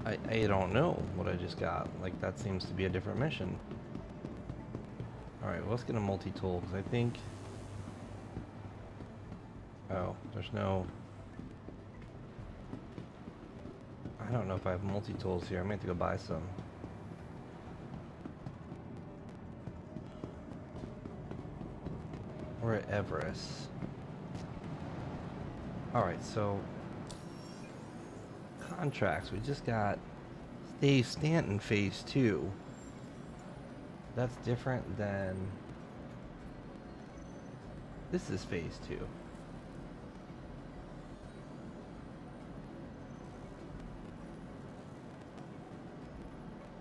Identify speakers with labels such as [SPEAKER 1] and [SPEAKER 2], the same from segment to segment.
[SPEAKER 1] I don't know what I just got. Like, that seems to be a different mission. Alright, well, let's get a multi-tool, because I think... Oh, there's no... I don't know if I have multi-tools here. I may have to go buy some. We're at Everest. Alright, so... Contracts. We just got Dave Stanton Phase 2. That's different than... This is Phase 2.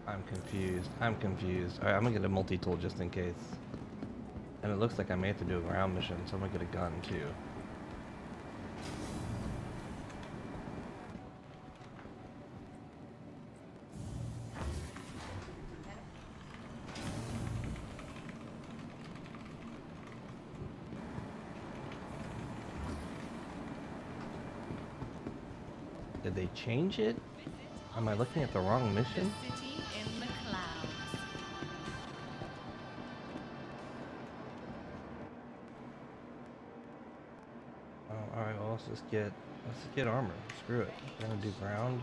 [SPEAKER 1] I'm confused. I'm confused. Alright, I'm gonna get a multi-tool just in case. And it looks like I may have to do a ground mission, so I'm gonna get a gun too. Did they change it? Am I looking at the wrong mission?
[SPEAKER 2] The city in the clouds.
[SPEAKER 1] Oh, alright, well, let's just get armor. Screw it. We're gonna do ground.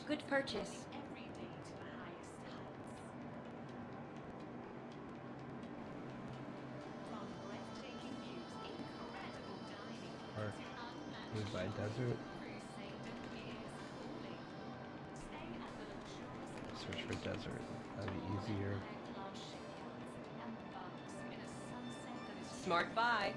[SPEAKER 2] Good purchase.
[SPEAKER 1] Or move by desert. Search for desert. That'd be easier.
[SPEAKER 2] Smart buy.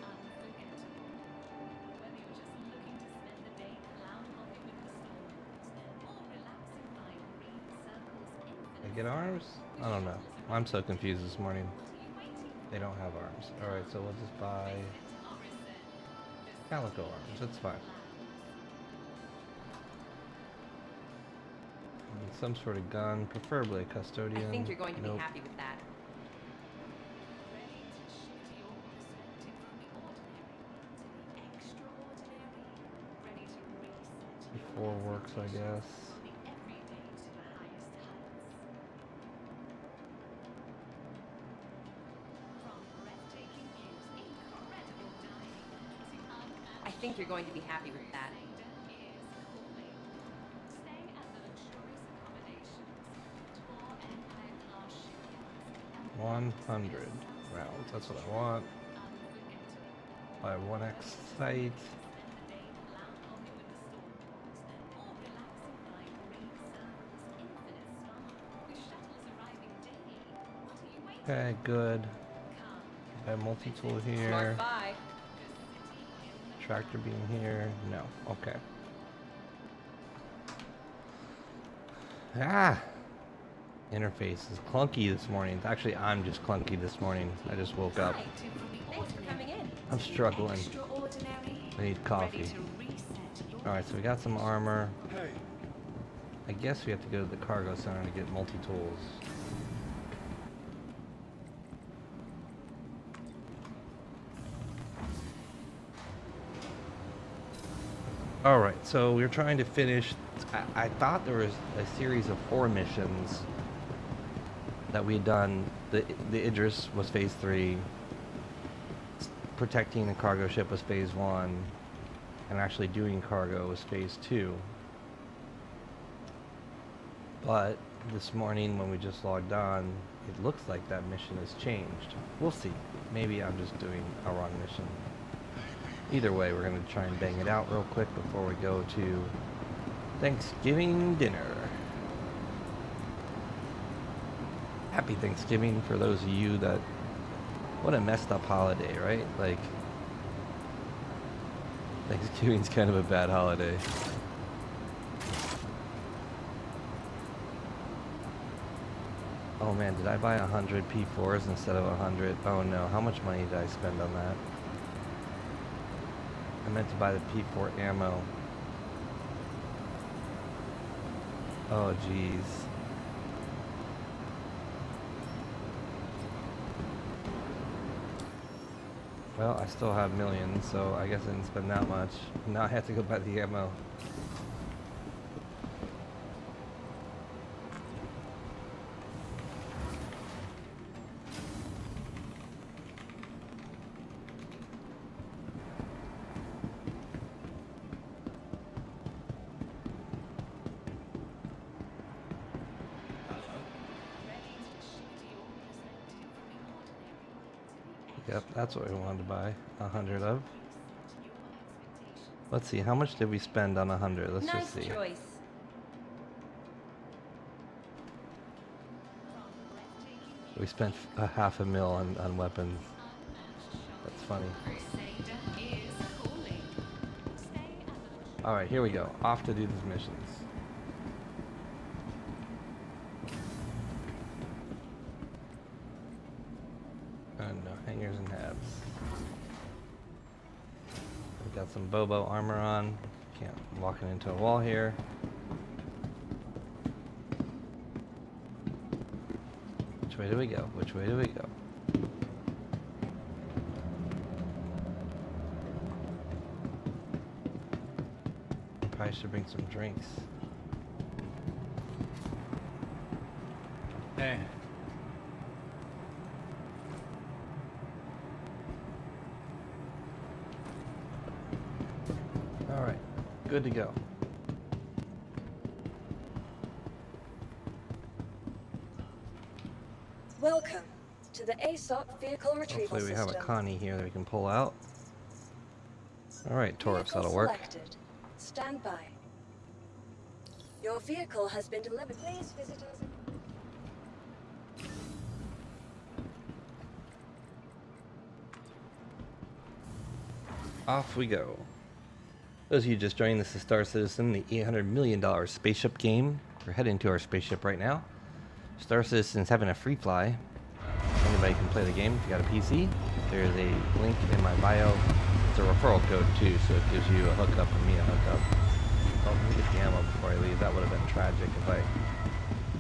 [SPEAKER 1] I get arms? I don't know. I'm so confused this morning. They don't have arms. Alright, so we'll just buy calico arms. That's fine. And some sort of gun, preferably a custodian.
[SPEAKER 2] I think you're going to
[SPEAKER 1] Nope.
[SPEAKER 2] be happy with that.
[SPEAKER 1] Four works, I guess.
[SPEAKER 2] I think you're going to be happy with that.
[SPEAKER 1] 100 rounds. That's what I want. Buy 1x site. Okay, good. Buy multi-tool here.
[SPEAKER 2] Smart buy.
[SPEAKER 1] Tractor beam here. No. Okay. Ah! Interface is clunky this morning. Actually, I'm just clunky this morning. I just woke up.
[SPEAKER 2] Hi. Thanks for coming in.
[SPEAKER 1] I'm struggling. I need coffee. Alright, so we got some armor. I guess we have to go to the cargo center to get multi-tools. Alright, so we're trying to finish... I thought there was a series of 4 missions that we had done. The Idris was phase 3. Protecting the cargo ship was phase 1. And actually doing cargo was phase 2. But this morning when we just logged on, it looks like that mission has changed. We'll see. Maybe I'm just doing a wrong mission. Either way, we're going to try and bang it out real quick before we go to Thanksgiving dinner. Happy Thanksgiving for those of you that... What a messed up holiday, right? Like, Thanksgiving's kind of a bad holiday. Oh man, did I buy 100 P4s instead of 100? Oh no, how much money did I spend on that? I meant to buy the P4 ammo. Oh jeez. Well, I still have millions, so I guess I didn't spend that much. Now I have to go buy the ammo. Yep, that's what we wanted to buy 100 of. Let's see, how much did we spend on 100? Let's
[SPEAKER 2] Nice
[SPEAKER 1] just see.
[SPEAKER 2] choice.
[SPEAKER 1] We spent a half a mil on weapons. That's funny. Alright, here we go. Off to do these missions. And no hangers and halves. We got some Bobo armor on. Can't walking into a wall here. Which way do we go? Which way do we go? Probably should bring some drinks.
[SPEAKER 3] Hey.
[SPEAKER 1] Alright, good to go.
[SPEAKER 4] Welcome to the ASOP Vehicle Retrieval
[SPEAKER 1] Hopefully we
[SPEAKER 4] System.
[SPEAKER 1] have a Connie here that we can pull out. Alright, Taurus,
[SPEAKER 4] Vehicle
[SPEAKER 1] that'll work.
[SPEAKER 4] selected. Stand by. Your vehicle has been delivered. Please visit us.
[SPEAKER 1] Off we go. Those of you just joining, this is Star Citizen, the $800 million spaceship game. We're heading to our spaceship right now. Star Citizen's having a free fly. Anybody can play the game if you got a PC. There's a link in my bio. It's a referral code too, so it gives you a hookup and me a hookup. Oh, let me get the ammo before I leave. That would have been tragic if I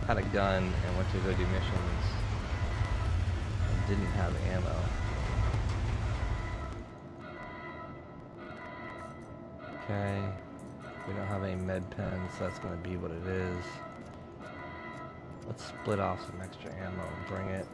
[SPEAKER 1] had a gun and went to go do missions and didn't have ammo. Okay, we don't have any med pens, so that's going to be what it is. Let's split off some extra ammo and bring it.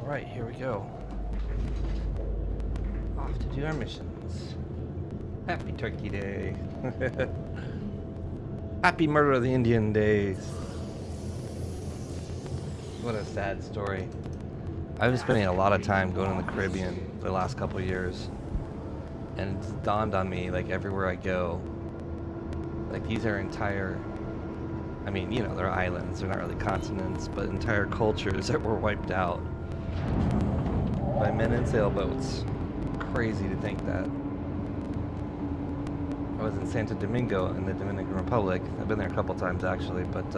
[SPEAKER 1] Alright, here we go. Off to do our missions. Happy Turkey Day. Happy Murder of the Indian Days. What a sad story. I've been spending a lot of time going to the Caribbean the last couple years. And it's dawned on me, like everywhere I go, like these are entire, I mean, you know, they're islands, they're not really continents, but entire cultures that were wiped out by men in sailboats. Crazy to think that. I was in Santo Domingo in the Dominican Republic. I've been there a couple times actually, but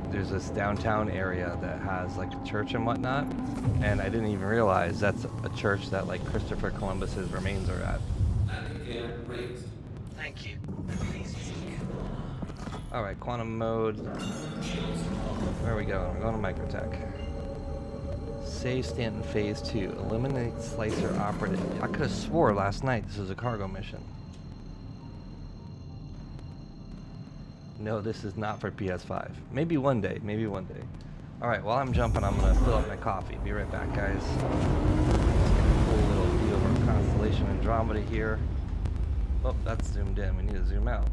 [SPEAKER 1] there's this downtown area that has like a church and whatnot, and I didn't even realize that's a church that like Christopher Columbus's remains are at. Thank you. Alright, quantum mode. Where are we going? We're going to Microtech. Save Stanton Phase 2. Eliminate Slicer Operative. I could have swore last night this was a cargo mission. No, this is not for PS5. Maybe one day. Maybe one day. Alright, while I'm jumping, I'm going to fill up my coffee. Be right back, guys. Let's get a cool little view of our constellation Andromeda here. Oh, that's zoomed in. We need to zoom out.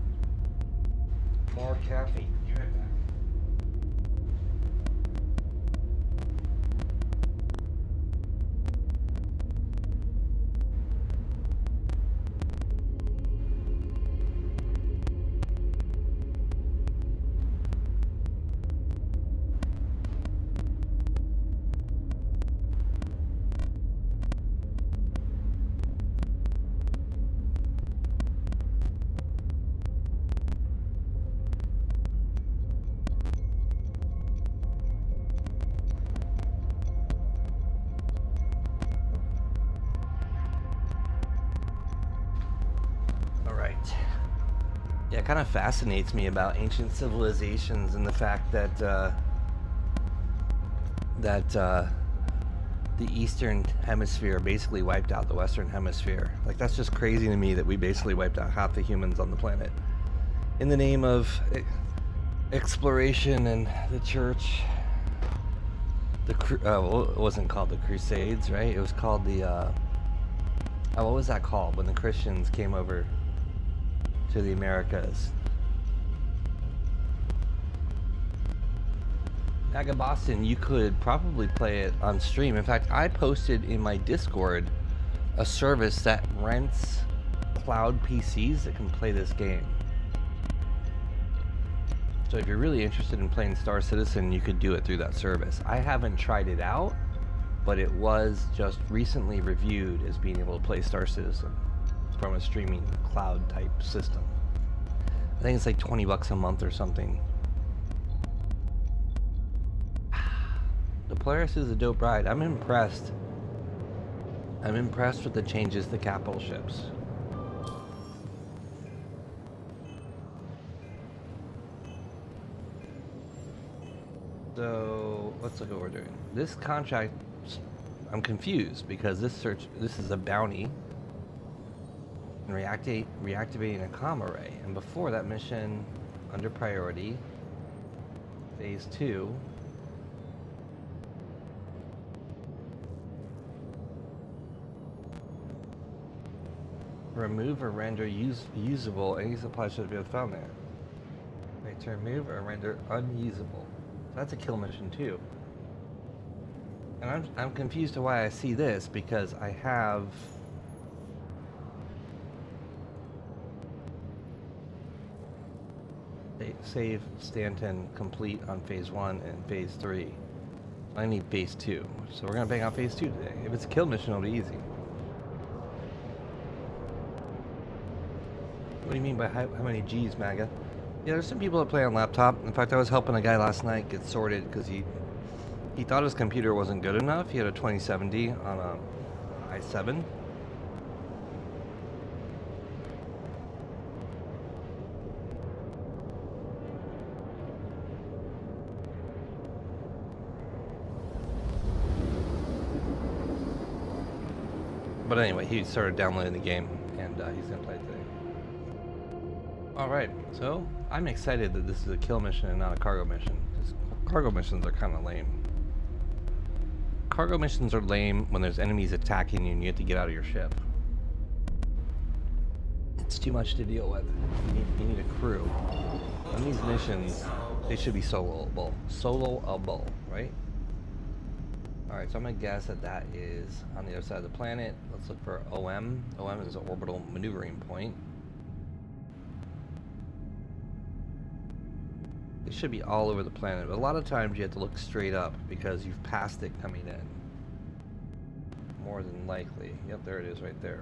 [SPEAKER 1] More caffeine. Be right back. Yeah, it kind of fascinates me about ancient civilizations and the fact that the Eastern Hemisphere basically wiped out the Western Hemisphere. Like, that's just crazy to me that we basically wiped out half the humans on the planet in the name of exploration and the church. Well, it wasn't called the Crusades, right? It was called the what was that called when the Christians came over to the Americas? Naga Boston, you could probably play it on stream. In fact, I posted in my Discord a service that rents cloud PCs that can play this game. So if you're really interested in playing Star Citizen, you could do it through that service. I haven't tried it out, but it was just recently reviewed as being able to play Star Citizen from a streaming cloud type system. I think it's like $20 a month or something. The Polaris is a dope ride. I'm impressed. I'm impressed with the changes to capital ships. So let's look at what we're doing. This contract, I'm confused because this is a bounty and reactivating a comm array. And before that mission, under priority, phase 2. Remove or render usable any supply should be found there. Right, to remove or render unusable. That's a kill mission too. And I'm confused to why I see this, because I have save Stanton complete on phase 1 and phase 3. I need phase 2. So we're gonna bang out phase 2 today. If it's a kill mission, it'll be easy. What do you mean by how many G's, MAGA? Yeah, there's some people that play on laptop. In fact, I was helping a guy last night get sorted because he thought his computer wasn't good enough. He had a 2070 on a i7. But anyway, he started downloading the game, and he's gonna play it today. Alright, so I'm excited that this is a kill mission and not a cargo mission. Because cargo missions are kind of lame. Cargo missions are lame when there's enemies attacking you and you have to get out of your ship. It's too much to deal with. You need a crew. On these missions, they should be soloable. Soloable, right? Alright, so I'm going to guess that is on the other side of the planet. Let's look for OM. OM is an orbital maneuvering point. It should be all over the planet, but a lot of times you have to look straight up because you've passed it coming in. More than likely. Yep, there it is right there.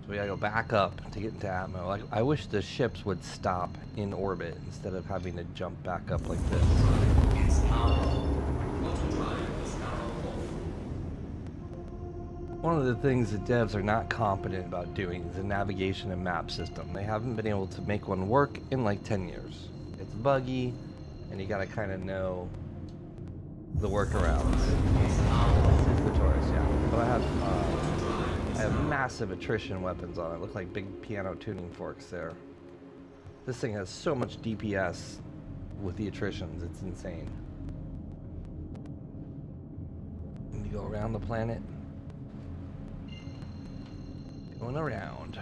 [SPEAKER 1] So we gotta go back up to get into Atmo. Like, I wish the ships would stop in orbit instead of having to jump back up like this. One of the things that devs are not competent about doing is a navigation and map system. They haven't been able to make one work in like 10 years. It's buggy, and you gotta kind of know the workarounds. This is the Taurus, yeah. But I have massive attrition weapons on it. Look like big piano tuning forks there. This thing has so much DPS with the attritions, it's insane. And you go around the planet. Going around.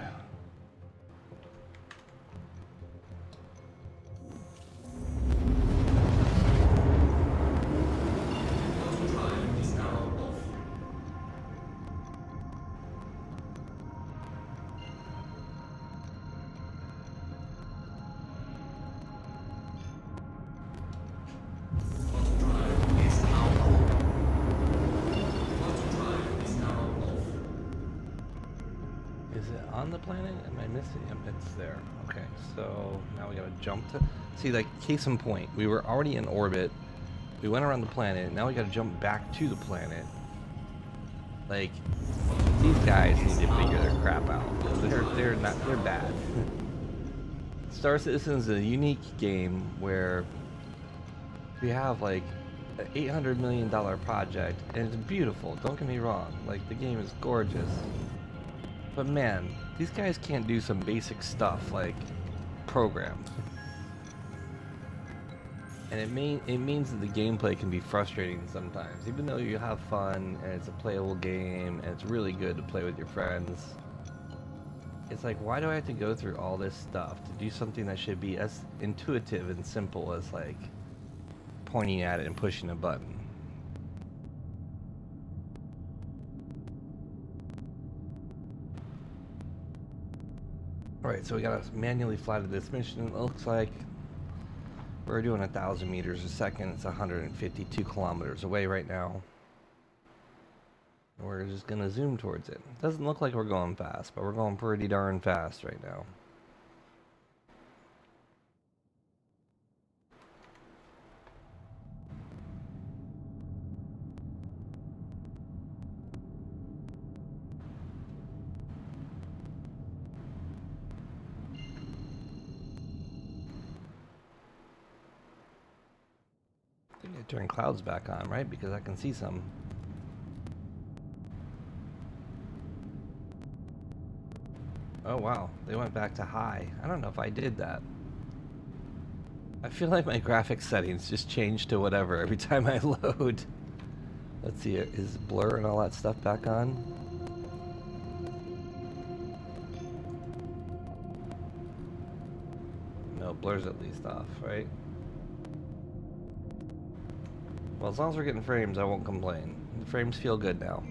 [SPEAKER 1] On the planet? Am I missing? It's there. Okay, so now we gotta jump to... See, like, case in point, we were already in orbit, we went around the planet, now we gotta jump back to the planet. Like, these guys need to figure their crap out, because they're bad. Star Citizen is a unique game where we have like an $800 million project, and it's beautiful. Don't get me wrong. Like, the game is gorgeous. But man, these guys can't do some basic stuff like program. And it means that the gameplay can be frustrating sometimes, even though you have fun and it's a playable game and it's really good to play with your friends. It's like, why do I have to go through all this stuff to do something that should be as intuitive and simple as like pointing at it and pushing a button? Alright, so we gotta manually fly to this mission. It looks like we're doing 1,000 meters a second. It's 152 kilometers away right now. We're just gonna zoom towards it. Doesn't look like we're going fast, but we're going pretty darn fast right now. I think I turn clouds back on, right? Because I can see some. Oh wow, they went back to high. I don't know if I did that. I feel like my graphics settings just change to whatever every time I load. Let's see, is blur and all that stuff back on? No, blur's at least off, right? Well, as long as we're getting frames, I won't complain. The frames feel good now.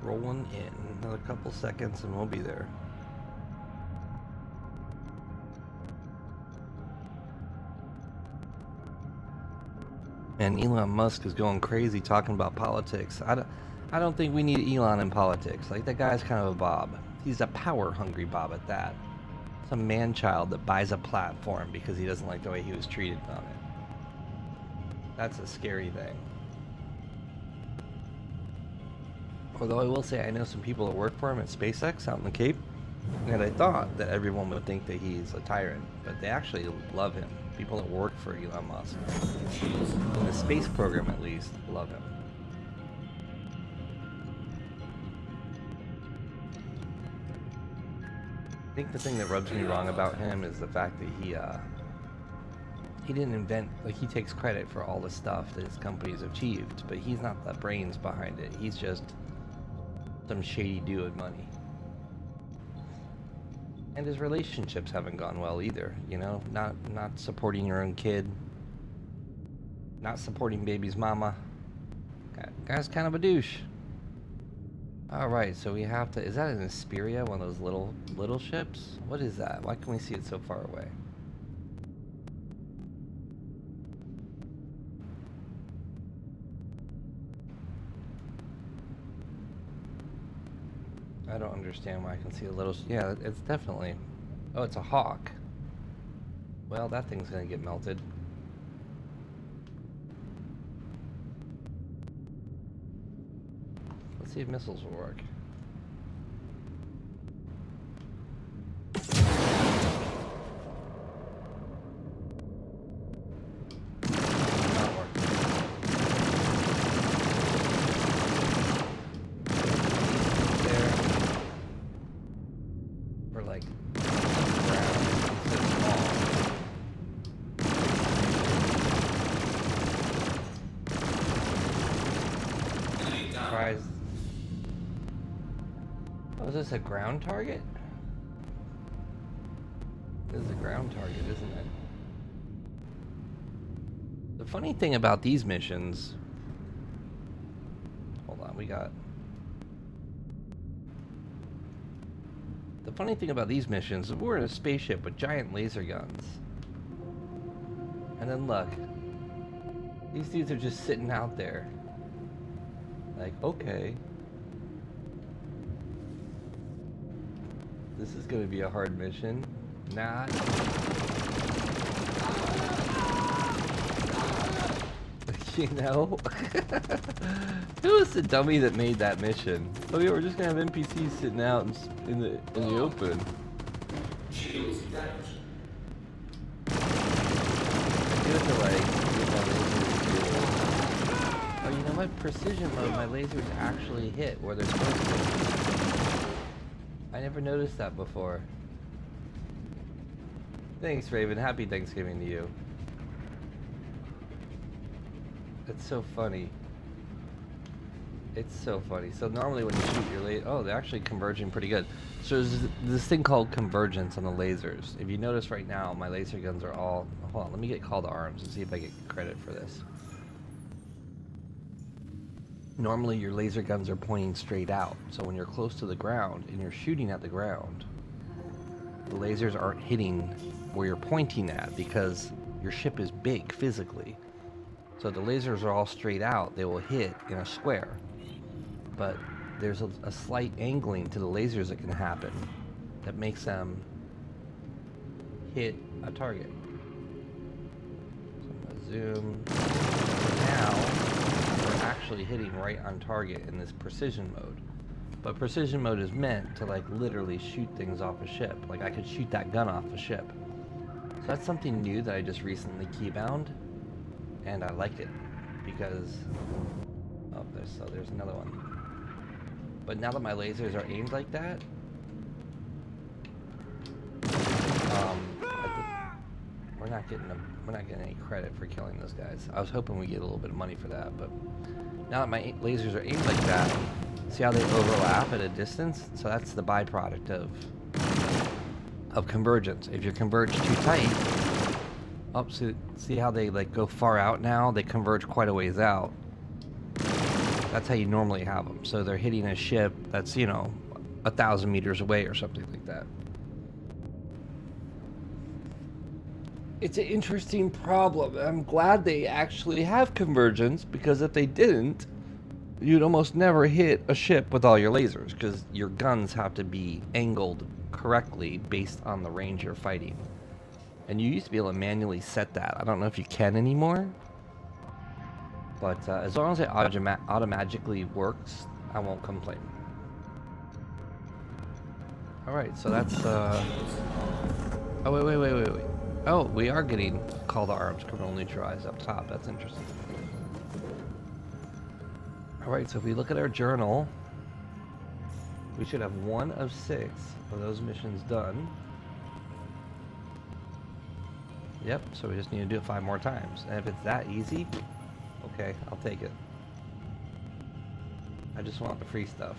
[SPEAKER 1] Rolling in. Another couple seconds and we'll be there. And Elon Musk is going crazy talking about politics. I don't think we need Elon in politics. Like, that guy's kind of a Bob. He's a power-hungry Bob at that. Some man-child that buys a platform because he doesn't like the way he was treated on it. That's a scary thing. Although I will say I know some people that work for him at SpaceX out in the Cape, and I thought that everyone would think that he's a tyrant, but they actually love him. People that work for Elon Musk, in the space program at least, love him. I think the thing that rubs me wrong about him is the fact that he didn't invent, like, he takes credit for all the stuff that his company's achieved, but he's not the brains behind it. He's just some shady dude with money. And his relationships haven't gone well either, you know? Not supporting your own kid. Not supporting baby's mama. Guy's kind of a douche. Alright, so we have to... Is that an Asperia? One of those little ships? What is that? Why can we see it so far away? I don't understand why I can see a little... Yeah, it's definitely... Oh, it's a Hawk. Well, that thing's gonna get melted. Let's see if missiles will work. Not working. There. We're like ground so small. Surprised. Oh, is this a ground target? This is a ground target, isn't it? The funny thing about these missions... Hold on, we got... The funny thing about these missions is we're in a spaceship with giant laser guns. And then look. These dudes are just sitting out there. Like, okay. This is gonna be a hard mission. Not. You know? Who was the dummy that made that mission? Oh yeah, we're just gonna have NPCs sitting out in the open. I do it to like get my lasers. Oh, you know what? Precision mode, my lasers actually hit where they're supposed to. I never noticed that before. Thanks, Raven. Happy Thanksgiving to you. It's so funny. It's so funny. So normally when you shoot your laser, oh, they're actually converging pretty good. So there's this thing called convergence on the lasers. If you notice right now, my laser guns are all. Hold on, let me get call to arms and see if I get credit for this. Normally your laser guns are pointing straight out. So when you're close to the ground and you're shooting at the ground, the lasers aren't hitting where you're pointing at because your ship is big physically. So the lasers are all straight out, they will hit in a square. But there's a slight angling to the lasers that can happen that makes them hit a target. So I'm gonna zoom. Now, we're actually hitting right on target in this precision mode. But precision mode is meant to like literally shoot things off a ship. Like I could shoot that gun off a ship. So that's something new that I just recently keybound. And I like it because there's another one. But now that my lasers are aimed like that, we're not getting any credit for killing those guys. I was hoping we get a little bit of money for that, but now that my lasers are aimed like that, see how they overlap at a distance? So that's the byproduct of convergence. If you're converged too tight. Oh, so see how they like go far out now? They converge quite a ways out. That's how you normally have them. So they're hitting a ship that's, you know, 1,000 meters away or something like that. It's an interesting problem. I'm glad they actually have convergence because if they didn't, you'd almost never hit a ship with all your lasers because your guns have to be angled correctly based on the range you're fighting. And you used to be able to manually set that. I don't know if you can anymore. But as long as it automatically works, I won't complain. Alright, so that's... Oh, wait. Oh, we are getting call to arms, criminal neutralized up top. That's interesting. Alright, so if we look at our journal, we should have 1 of 6 of those missions done. Yep, so we just need to do it 5 more times. And if it's that easy, okay, I'll take it. I just want the free stuff.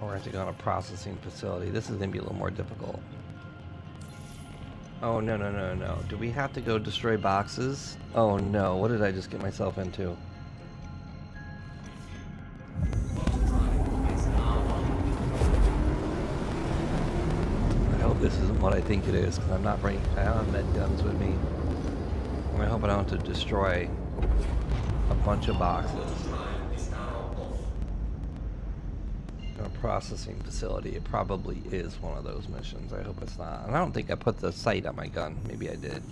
[SPEAKER 1] We're going to have to go on a processing facility. This is going to be a little more difficult. Oh, no. Do we have to go destroy boxes? Oh, no. What did I just get myself into? This isn't what I think it is, because I'm not bringing. I don't have med guns with me. I hope I don't have to destroy a bunch of boxes. A processing facility. It probably is one of those missions. I hope it's not. And I don't think I put the sight on my gun. Maybe I did.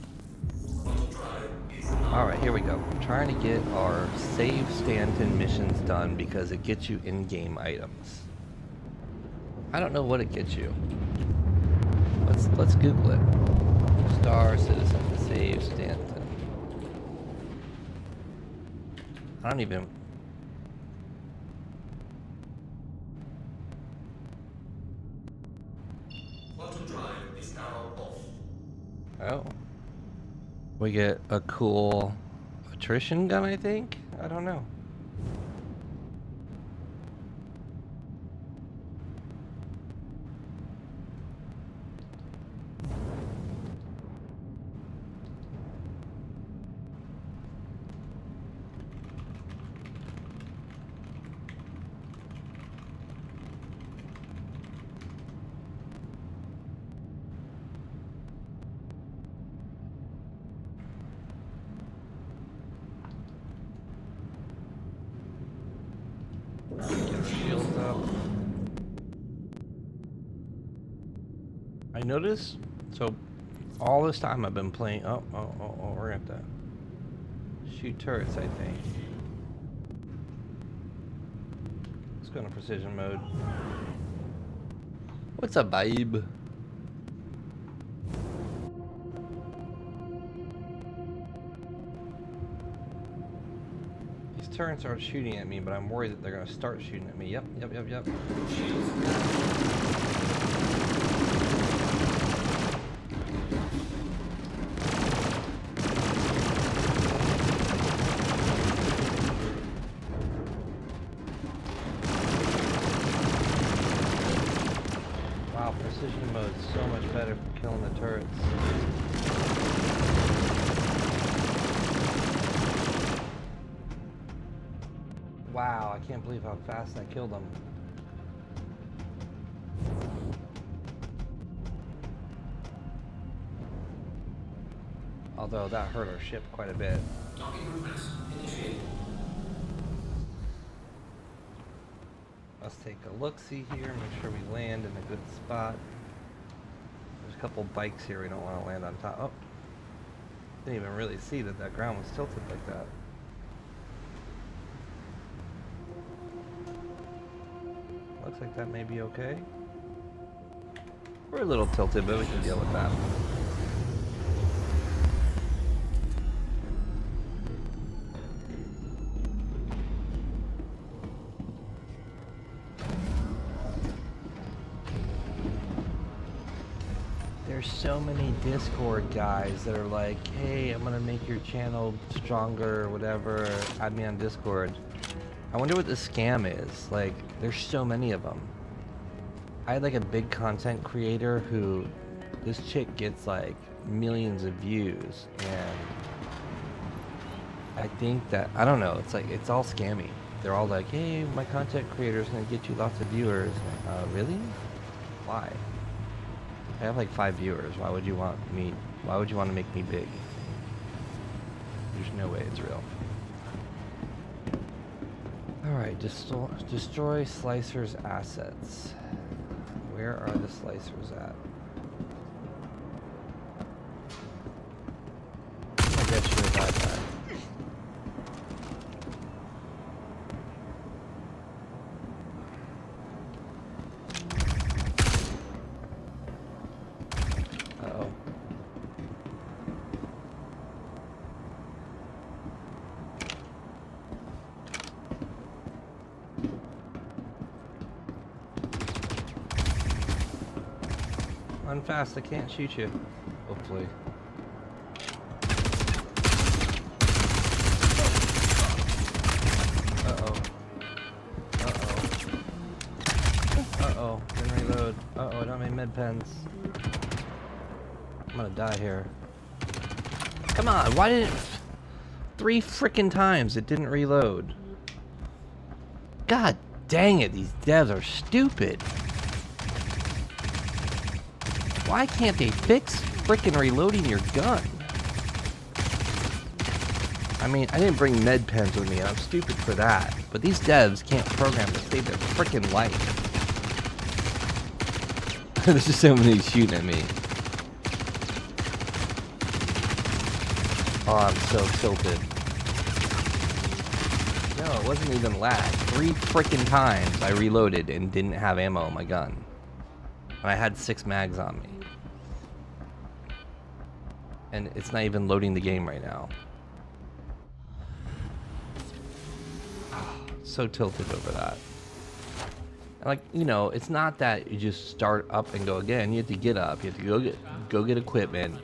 [SPEAKER 1] Alright, here we go. I'm trying to get our save Stanton missions done because it gets you in-game items. I don't know what it gets you. Let's Google it. Star Citizen save Stanton. I don't even. Oh. We get a cool attrition gun, I think? I don't know. I noticed, so all this time I've been playing, we're gonna have to shoot turrets, I think. Let's go into precision mode. What's up, babe? These turrets aren't shooting at me, but I'm worried that they're gonna start shooting at me. Yep. Wow, precision mode is so much better for killing the turrets. Wow, I can't believe how fast I killed them. Although that hurt our ship quite a bit. Let's take a look-see here, make sure we land in a good spot. There's a couple bikes here we don't want to land on top. Oh, didn't even really see that that ground was tilted like that. Looks like that may be okay. We're a little tilted, but we can deal with that. There's so many Discord guys that are like, hey, I'm gonna make your channel stronger or whatever, add me on Discord. I wonder what the scam is. Like, there's so many of them. I had like a big content creator who, this chick gets like millions of views, and I think that, I don't know, it's like, it's all scammy. They're all like, hey, my content creator is gonna get you lots of viewers. Really? Why? I have like 5 viewers. Why would you want to make me big? There's no way it's real. Alright, destroy Slicer's assets. Where are the Slicers at? I bet you revive that. Uh-oh. Run fast, I can't shoot you. Hopefully. Uh-oh. Uh-oh. Uh-oh. Didn't reload. Uh-oh, I don't have any med pens. I'm gonna die here. Come on, why didn't... 3 frickin' times it didn't reload. God dang it, these devs are stupid. Why can't they fix frickin' reloading your gun? I mean, I didn't bring med pens with me, and I'm stupid for that. But these devs can't program to save their frickin' life. There's just so many shooting at me. Oh, I'm so tilted. No, it wasn't even lag. 3 frickin' times I reloaded and didn't have ammo on my gun. And I had 6 mags on me. And it's not even loading the game right now. So tilted over that. And like, you know, it's not that you just start up and go again. You have to get up. You have to go get equipment.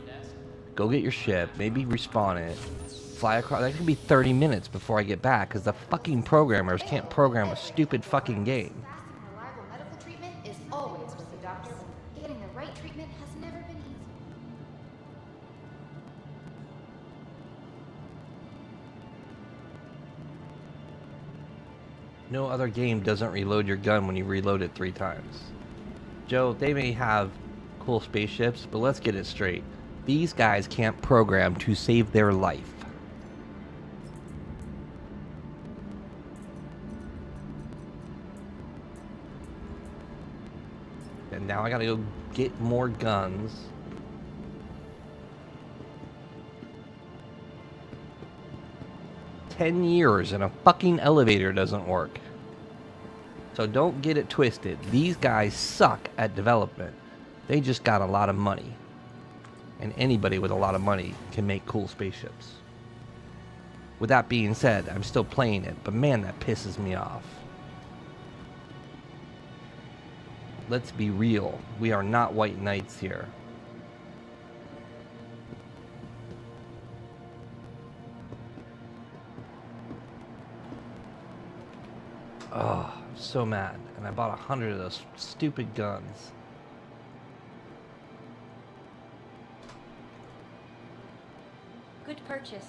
[SPEAKER 1] Go get your ship. Maybe respawn it. Fly across. That could be 30 minutes before I get back because the fucking programmers can't program a stupid fucking game.
[SPEAKER 3] Fast and reliable medical treatment is always with the doctor. Getting the right treatment has never been easy.
[SPEAKER 1] No other game doesn't reload your gun when you reload it 3 times. Joe, they may have cool spaceships, but let's get it straight. These guys can't program to save their life. And now I gotta go get more guns. $10 and a fucking elevator doesn't work. So don't get it twisted. These guys suck at development. They just got a lot of money. And anybody with a lot of money can make cool spaceships. With that being said, I'm still playing it, but man, that pisses me off. Let's be real. We are not white knights here. Oh, I'm so mad. And I bought 100 of those stupid guns.
[SPEAKER 2] Good purchase.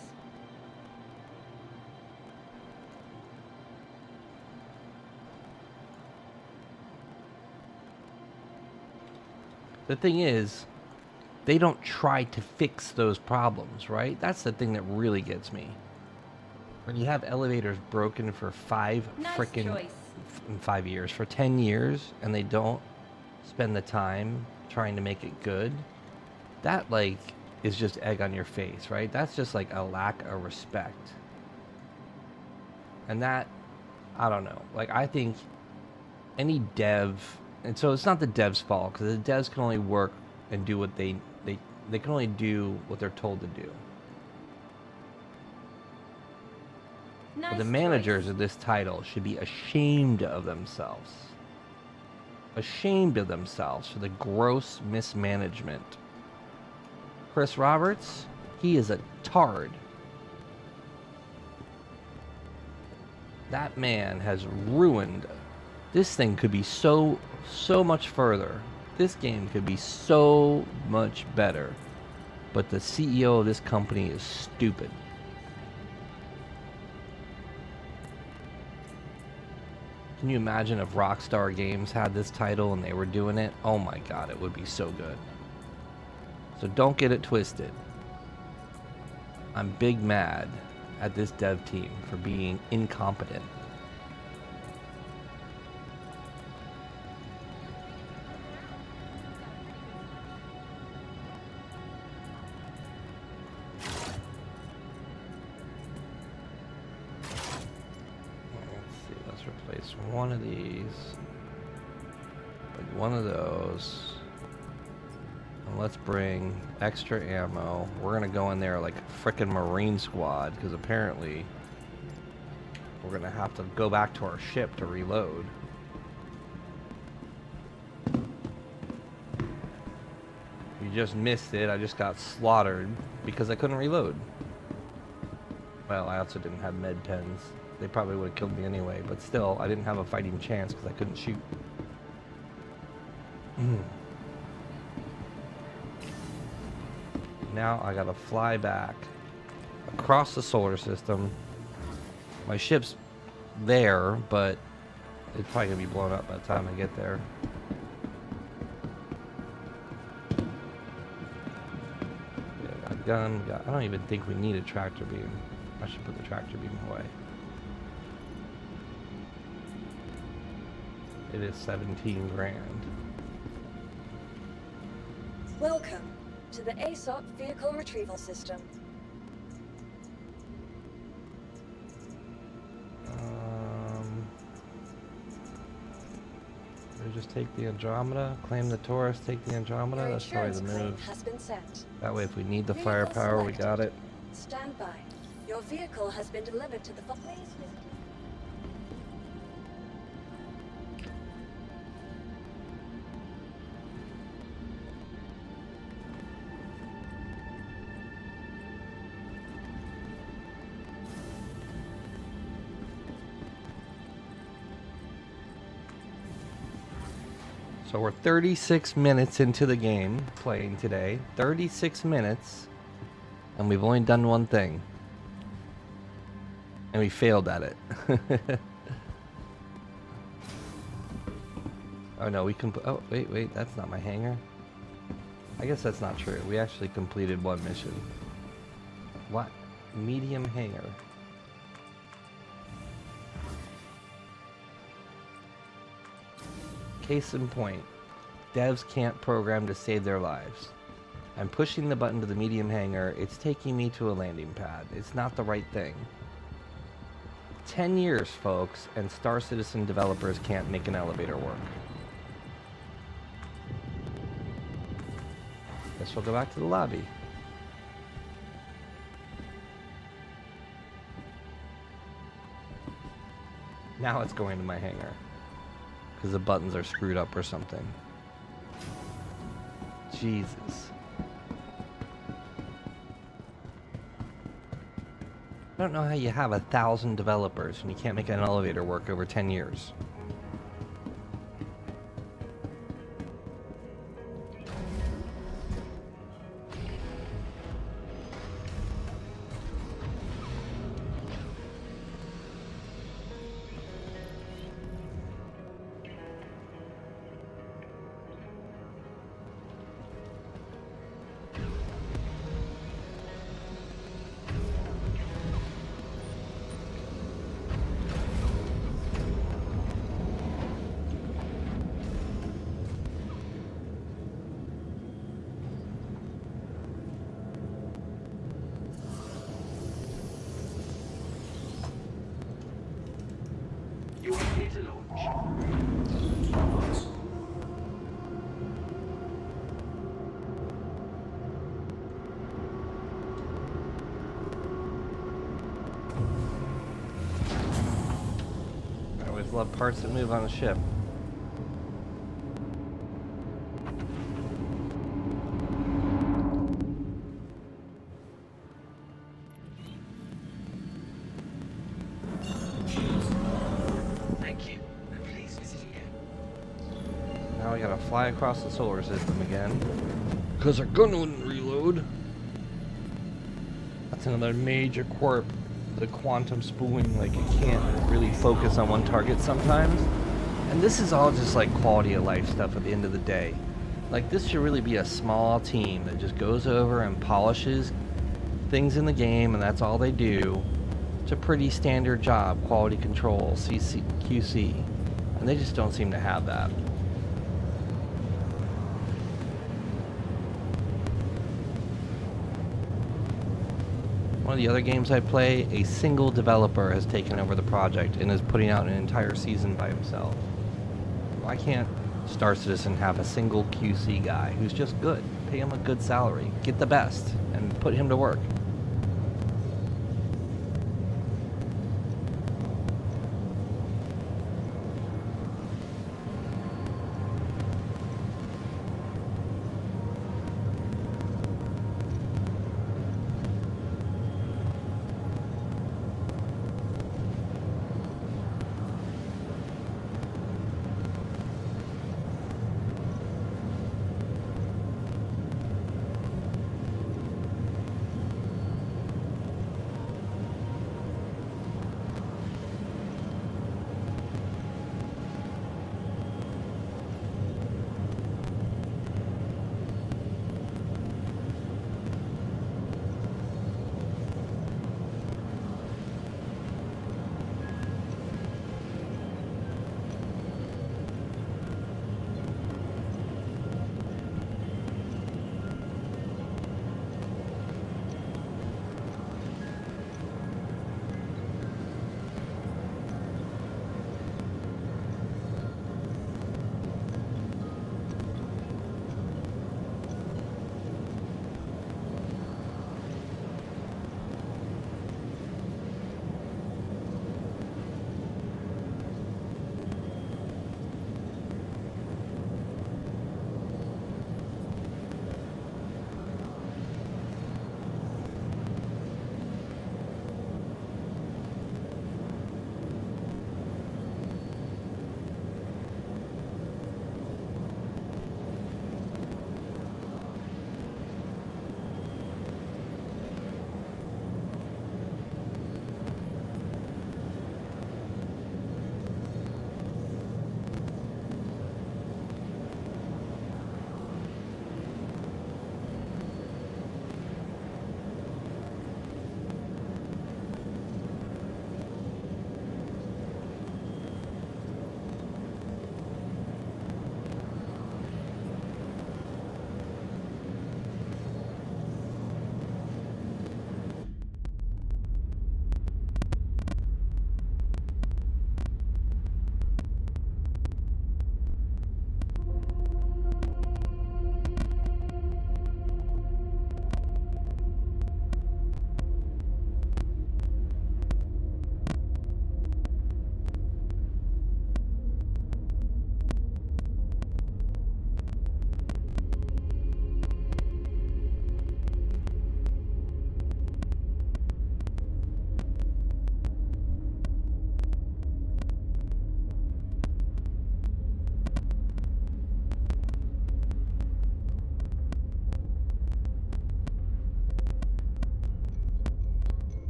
[SPEAKER 1] The thing is, they don't try to fix those problems, right? That's the thing that really gets me. When you have elevators broken for
[SPEAKER 2] Nice
[SPEAKER 1] frickin'
[SPEAKER 2] choice.
[SPEAKER 1] in 5 years, for 10 years, and they don't spend the time trying to make it good, that like is just egg on your face, right? That's just like a lack of respect. And that, I don't know. Like, I think any dev, and so it's not the dev's fault, because the devs can only work and do what they can only do what they're told to do.
[SPEAKER 2] Nice
[SPEAKER 1] But the managers
[SPEAKER 2] choice.
[SPEAKER 1] of this title should be ashamed of themselves. Ashamed of themselves for the gross mismanagement. Chris Roberts, he is a tard. That man has ruined. This thing could be so much further. This game could be so much better. But the CEO of this company is stupid. Can you imagine if Rockstar Games had this title and they were doing it? Oh my god, it would be so good. So don't get it twisted. I'm big mad at this dev team for being incompetent. Let's replace one of these with one of those. And let's bring extra ammo. We're gonna go in there like a frickin' Marine squad, because apparently we're gonna have to go back to our ship to reload. You just missed it. I just got slaughtered because I couldn't reload. Well, I also didn't have med pens. They probably would have killed me anyway, but still, I didn't have a fighting chance because I couldn't shoot. Now I gotta fly back across the solar system. My ship's there, but it's probably gonna be blown up by the time I get there. Yeah, got a gun. I don't even think we need a tractor beam. I should put the tractor beam away. It is 17 grand.
[SPEAKER 4] Welcome to the ASOP Vehicle Retrieval System.
[SPEAKER 1] We just take the Andromeda, claim the Taurus, take the Andromeda.
[SPEAKER 4] Your
[SPEAKER 1] That's probably
[SPEAKER 4] insurance
[SPEAKER 1] the
[SPEAKER 4] claim
[SPEAKER 1] move.
[SPEAKER 4] has been sent.
[SPEAKER 1] That way, if we need the
[SPEAKER 4] Vehicle
[SPEAKER 1] firepower, we
[SPEAKER 4] selected.
[SPEAKER 1] got it.
[SPEAKER 4] Stand by. Your vehicle has been delivered to the please.
[SPEAKER 1] So we're 36 minutes into the game playing today. 36 minutes. And we've only done one thing. And we failed at it. Oh no, we can. Oh, wait, that's not my hangar. I guess that's not true. We actually completed one mission. What? Medium hangar. Case in point. Devs can't program to save their lives. I'm pushing the button to the medium hangar. It's taking me to a landing pad. It's not the right thing. 10 years, folks, and Star Citizen developers can't make an elevator work. Guess we'll go back to the lobby. Now it's going to my hangar. Because the buttons are screwed up or something. Jesus. I don't know how you have 1,000 developers and you can't make an elevator work over 10 years. I always love parts that move on a ship.
[SPEAKER 5] Thank you. Please visit again.
[SPEAKER 1] Now I gotta fly across the solar system again. Because our gun wouldn't reload. That's another major quirk. The quantum spooling, like it can't really focus on one target sometimes. And this is all just like quality of life stuff at the end of the day. Like this should really be a small team that just goes over and polishes things in the game, and that's all they do. It's a pretty standard job, quality control, QC, and they just don't seem to have that. One of the other games I play, a single developer has taken over the project and is putting out an entire season by himself. Why can't Star Citizen have a single QC guy who's just good? Pay him a good salary, get the best, and put him to work.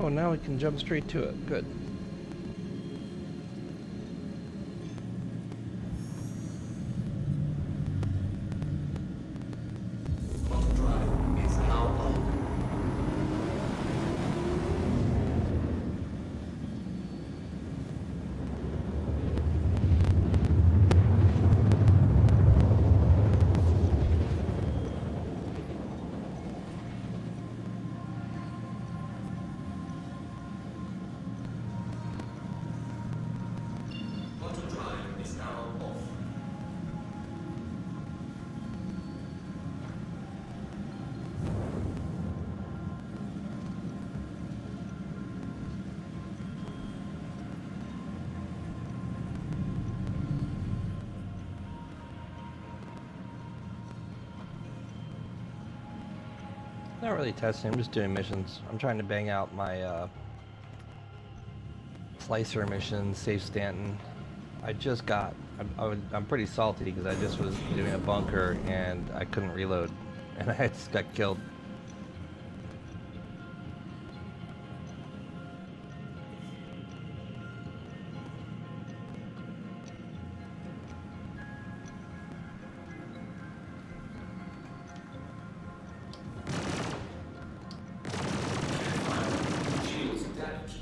[SPEAKER 1] Oh, now we can jump straight to it. Good.
[SPEAKER 5] Drive is now on. Auto drive is now off.
[SPEAKER 1] Not really testing, I'm just doing missions. I'm trying to bang out my Slicer mission, save Stanton. I'm pretty salty because I just was doing a bunker and I couldn't reload and I just got killed.
[SPEAKER 5] Shields damaged.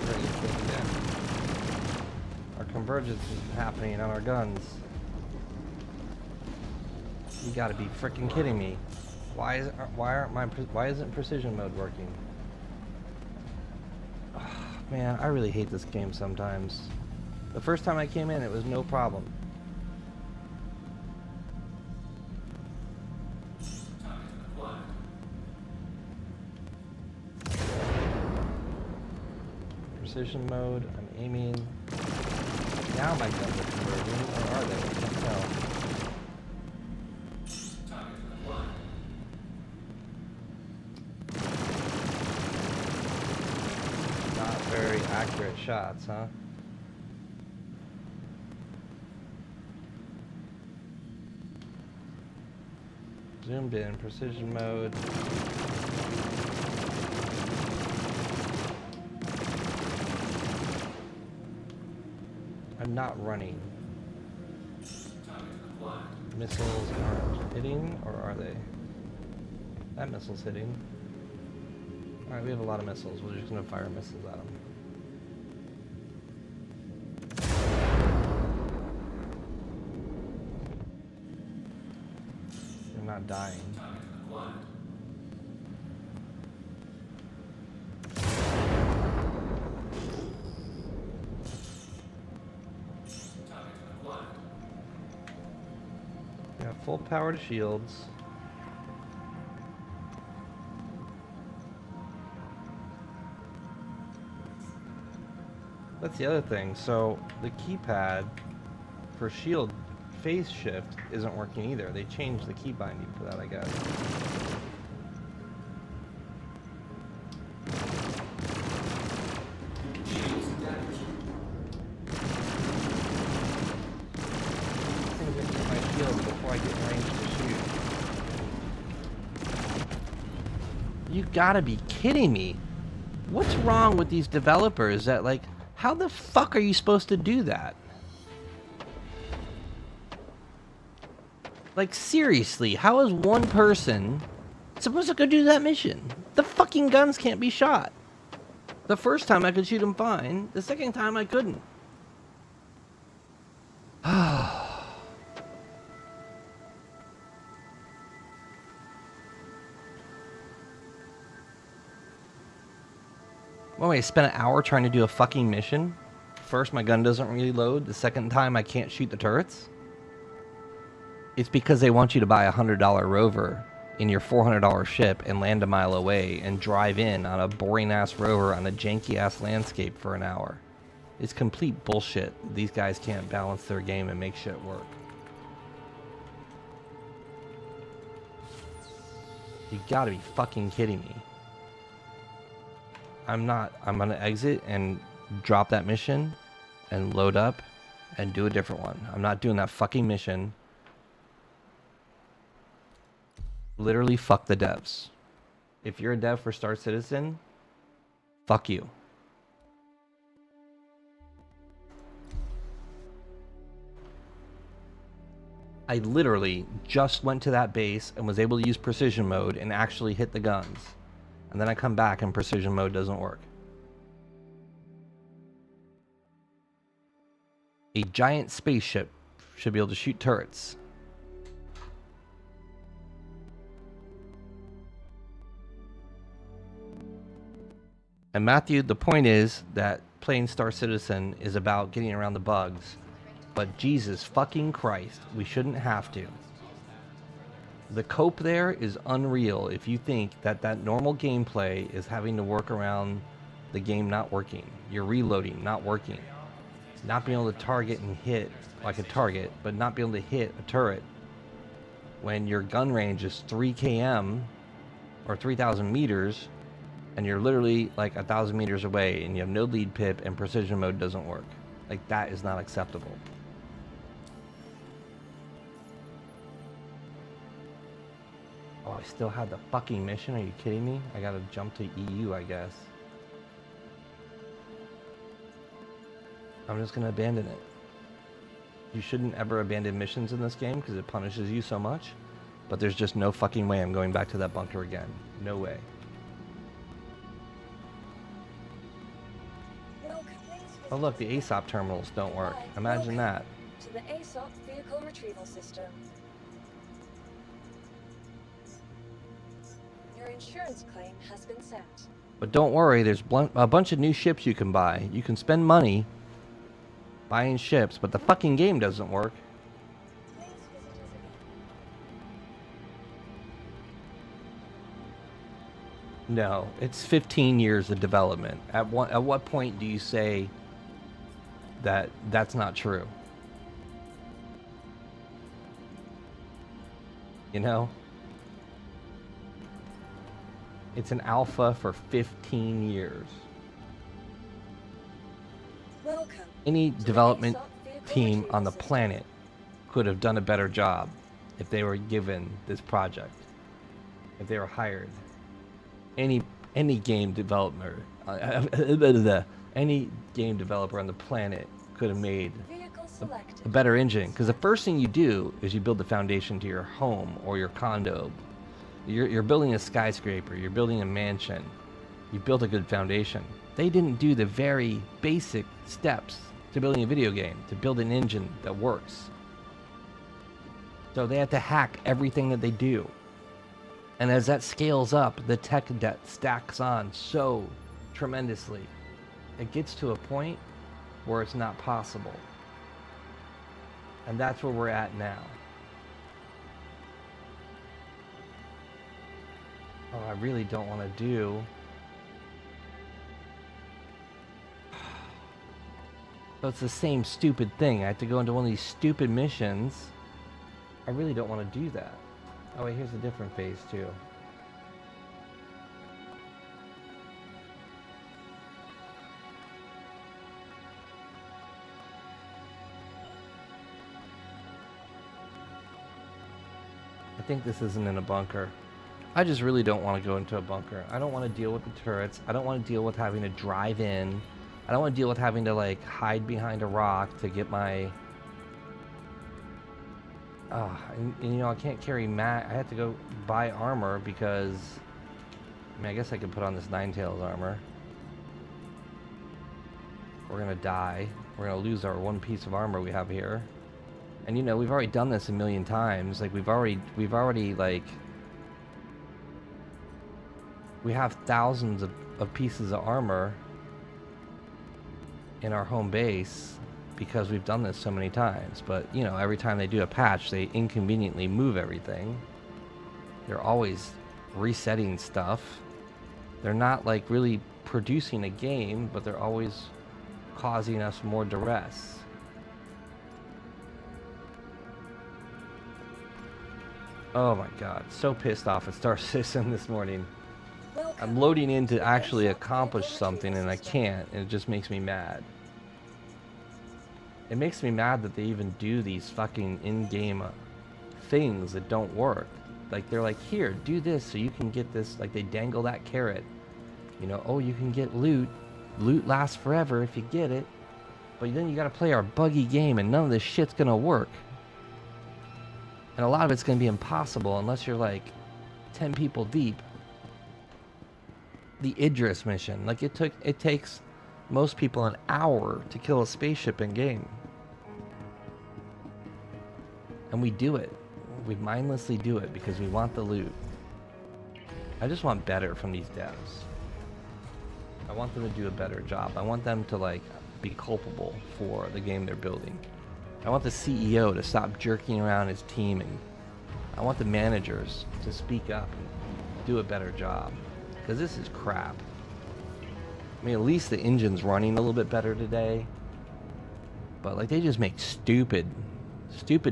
[SPEAKER 1] Ready to take it down. Our convergence is happening on our guns. You gotta be freaking kidding me. Why isn't precision mode working? Man, I really hate this game sometimes. The first time I came in, it was no problem. Precision mode, I'm aiming. Now my guns are converging, or are they? I can't tell. Not very accurate shots, huh? Zoomed in, precision mode. I'm not running. Missiles aren't hitting, or are they? That missile's hitting. Alright, we have a lot of missiles. We're just gonna fire missiles at them. They're not dying. We have full powered shields. That's the other thing. So the keypad for shield phase shift isn't working either. They changed the key binding for that, I guess.
[SPEAKER 5] Shields damaged.
[SPEAKER 1] These things are hitting my shield before I get in range to shoot. You gotta be kidding me. What's wrong with these developers that, like, how the fuck are you supposed to do that? Like, seriously, how is one person supposed to go do that mission? The fucking guns can't be shot. The first time I could shoot them fine, the second time I couldn't. Well, wait, I spent an hour trying to do a fucking mission. First, my gun doesn't reload. The second time, I can't shoot the turrets. It's because they want you to buy a $100 rover in your $400 ship and land a mile away and drive in on a boring-ass rover on a janky-ass landscape for an hour. It's complete bullshit. These guys can't balance their game and make shit work. You gotta be fucking kidding me. I'm gonna exit and drop that mission and load up and do a different one. I'm not doing that fucking mission. Literally fuck the devs. If you're a dev for Star Citizen, fuck you. I literally just went to that base and was able to use precision mode and actually hit the guns. And then I come back and precision mode doesn't work. A giant spaceship should be able to shoot turrets. And Matthew, the point is that playing Star Citizen is about getting around the bugs. But Jesus fucking Christ, we shouldn't have to. The cope there is unreal if you think that that normal gameplay is having to work around the game not working. You're reloading, not working. Not being able to target and hit like a target, but not being able to hit a turret when your gun range is 3 km or 3,000 meters and you're literally like 1,000 meters away and you have no lead pip and precision mode doesn't work. Like, that is not acceptable. Oh, I still had the fucking mission? Are you kidding me? I gotta jump to EU, I guess. I'm just gonna abandon it. You shouldn't ever abandon missions in this game because it punishes you so much. But there's just no fucking way I'm going back to that bunker again. No way. Oh look, the ASOP terminals don't work. Imagine that.
[SPEAKER 4] To the ASOP vehicle retrieval system. Your insurance claim has been sent.
[SPEAKER 1] But don't worry, there's a bunch of new ships you can buy. You can spend money buying ships, but the fucking game doesn't work.
[SPEAKER 4] Please visit us again.
[SPEAKER 1] No, it's 15 years of development. At what point do you say that that's not true? You know? It's an alpha for 15 years.
[SPEAKER 4] Welcome.
[SPEAKER 1] Any
[SPEAKER 4] to the
[SPEAKER 1] development
[SPEAKER 4] ASOP vehicle
[SPEAKER 1] team
[SPEAKER 4] retrieval
[SPEAKER 1] on the
[SPEAKER 4] system.
[SPEAKER 1] planet could have done a better job if they were given this project, if they were hired. Any game developer, any game developer on the planet could have made
[SPEAKER 4] Vehicle selected.
[SPEAKER 1] a better engine. Because the first thing you do is you build the foundation to your home or your condo. You're building a skyscraper. You're building a mansion. You built a good foundation. They didn't do the very basic steps to building a video game, to build an engine that works. So they have to hack everything that they do. And as that scales up, the tech debt stacks on so tremendously. It gets to a point where it's not possible. And that's where we're at now. Oh, I really don't want to do... So it's the same stupid thing. I have to go into one of these stupid missions. I really don't want to do that. Oh wait, here's a different phase too. I think this isn't in a bunker. I just really don't want to go into a bunker. I don't want to deal with the turrets. I don't want to deal with having to drive in. I don't want to deal with having to like hide behind a rock to get my... and, you know, I can't carry I have to go buy armor because... I mean, I guess I could put on this Ninetales armor. We're gonna die. We're gonna lose our one piece of armor we have here. And you know, we've already done this a million times. Like, we've already like... We have thousands of pieces of armor in our home base because we've done this so many times. But, you know, every time they do a patch, they inconveniently move everything. They're always resetting stuff. They're not, like, really producing a game, but they're always causing us more duress. Oh my god, so pissed off at Star Citizen this morning. I'm loading in to actually accomplish something and I can't, and it just makes me mad. It makes me mad that they even do these fucking in-game things that don't work. Like, they're like, here, do this so you can get this. Like, they dangle that carrot. You know, oh, you can get loot. Loot lasts forever if you get it. But then you gotta play our buggy game and none of this shit's gonna work. And a lot of it's gonna be impossible unless you're like 10 people deep. The Idris mission, like it takes most people an hour to kill a spaceship in game. And we do it. We mindlessly do it because we want the loot. I just want better from these devs. I want them to do a better job. I want them to like be culpable for the game they're building. I want the CEO to stop jerking around his team, and I want the managers to speak up and do a better job. Because this is crap. I mean, at least the engine's running a little bit better today. But like, they just make stupid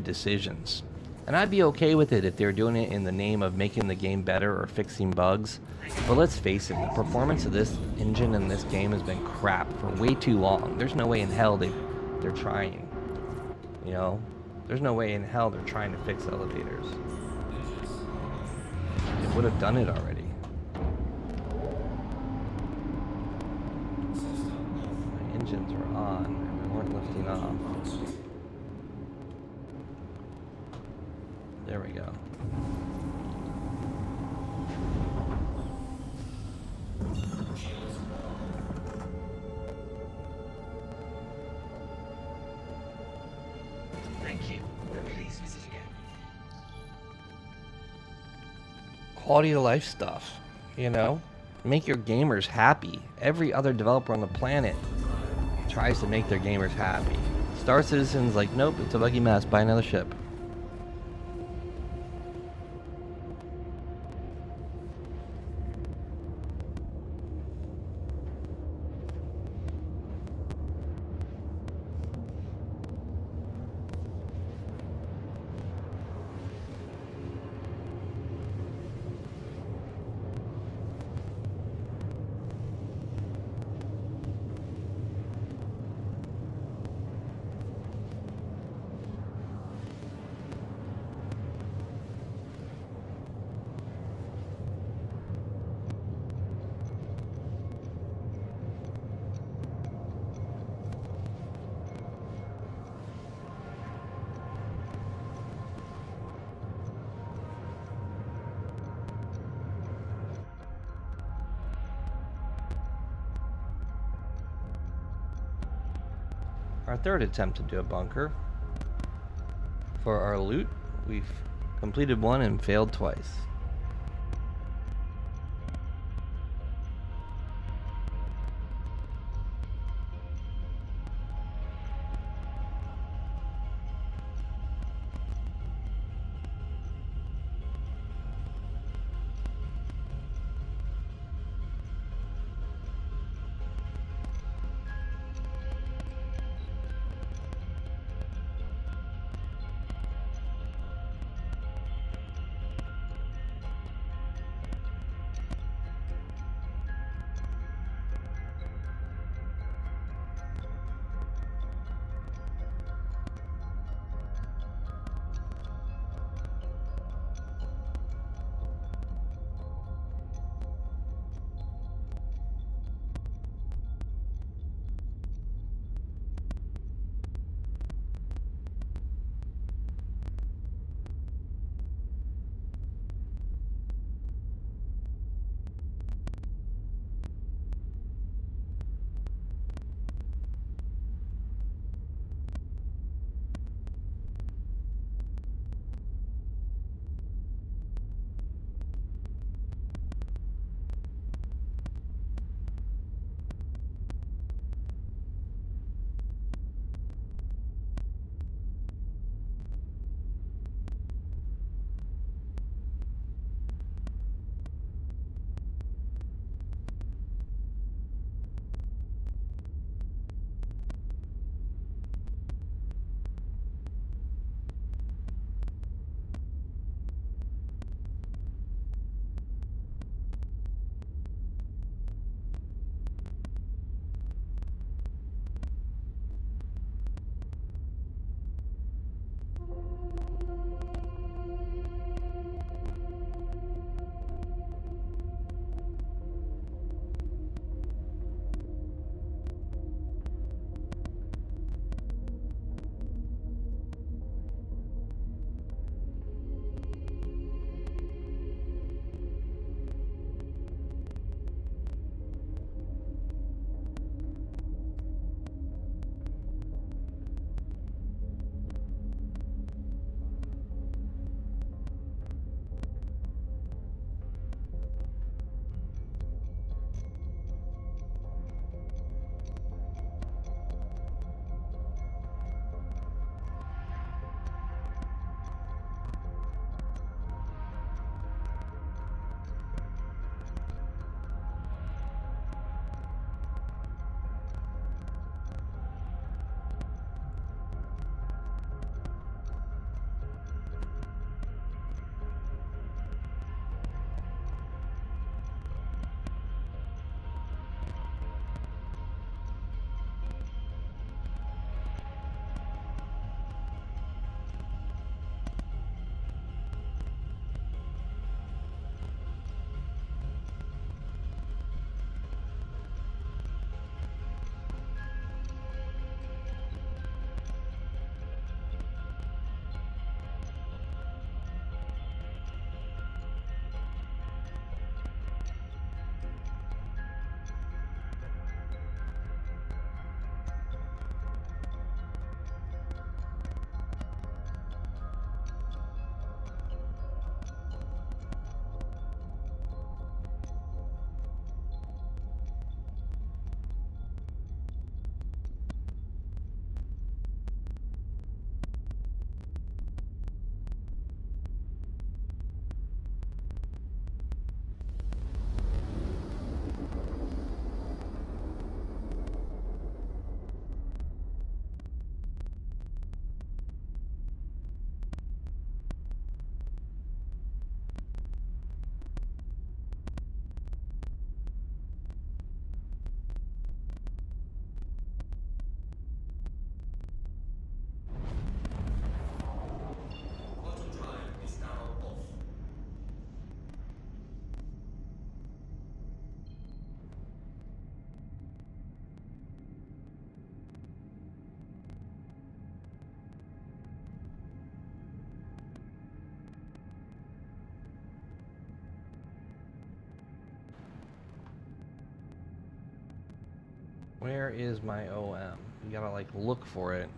[SPEAKER 1] decisions. And I'd be okay with it if they were doing it in the name of making the game better or fixing bugs. But let's face it, the performance of this engine in this game has been crap for way too long. There's no way in hell they're trying. You know? There's no way in hell they're trying to fix elevators. They would have done it already. My engines were on and they weren't lifting off. There we go.
[SPEAKER 5] Thank you. Please visit again.
[SPEAKER 1] Quality of life stuff, you know? Make your gamers happy. Every other developer on the planet tries to make their gamers happy. Star Citizen's like, nope, it's a buggy mess, buy another ship. Our third attempt to do a bunker. For our loot, we've completed one and failed twice. Where is my OM? You gotta like look for it.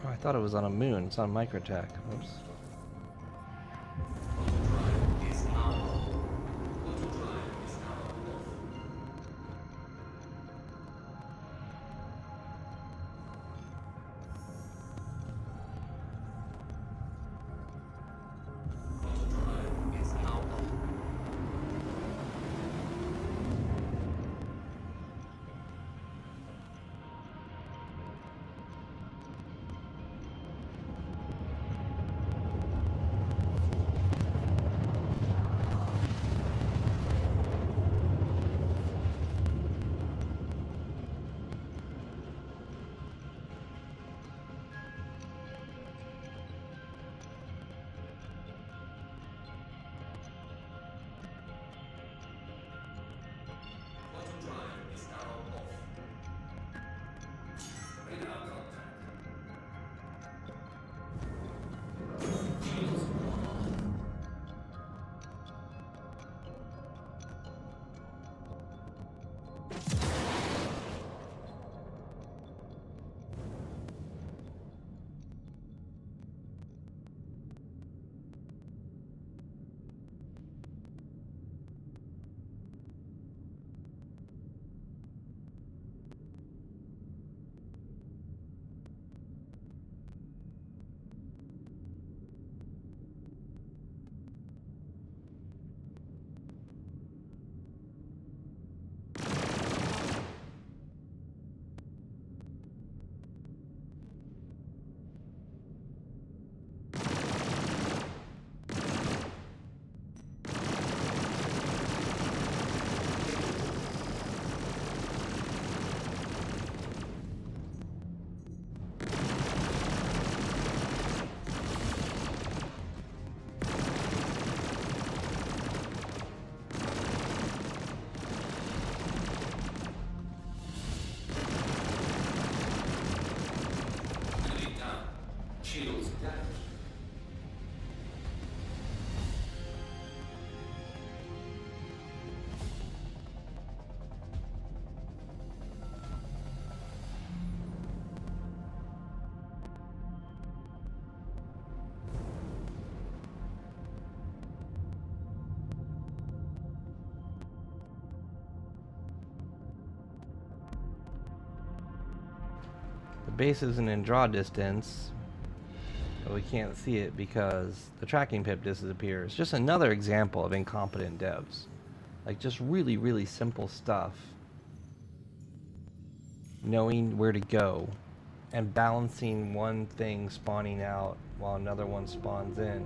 [SPEAKER 1] Oh, I thought it was on a moon. It's on Microtech. Oops.
[SPEAKER 5] Shields damaged.
[SPEAKER 1] The base isn't in draw distance, but we can't see it because the tracking pip disappears. Just another example of incompetent devs. Like, just really, really simple stuff. Knowing where to go and balancing one thing spawning out while another one spawns in.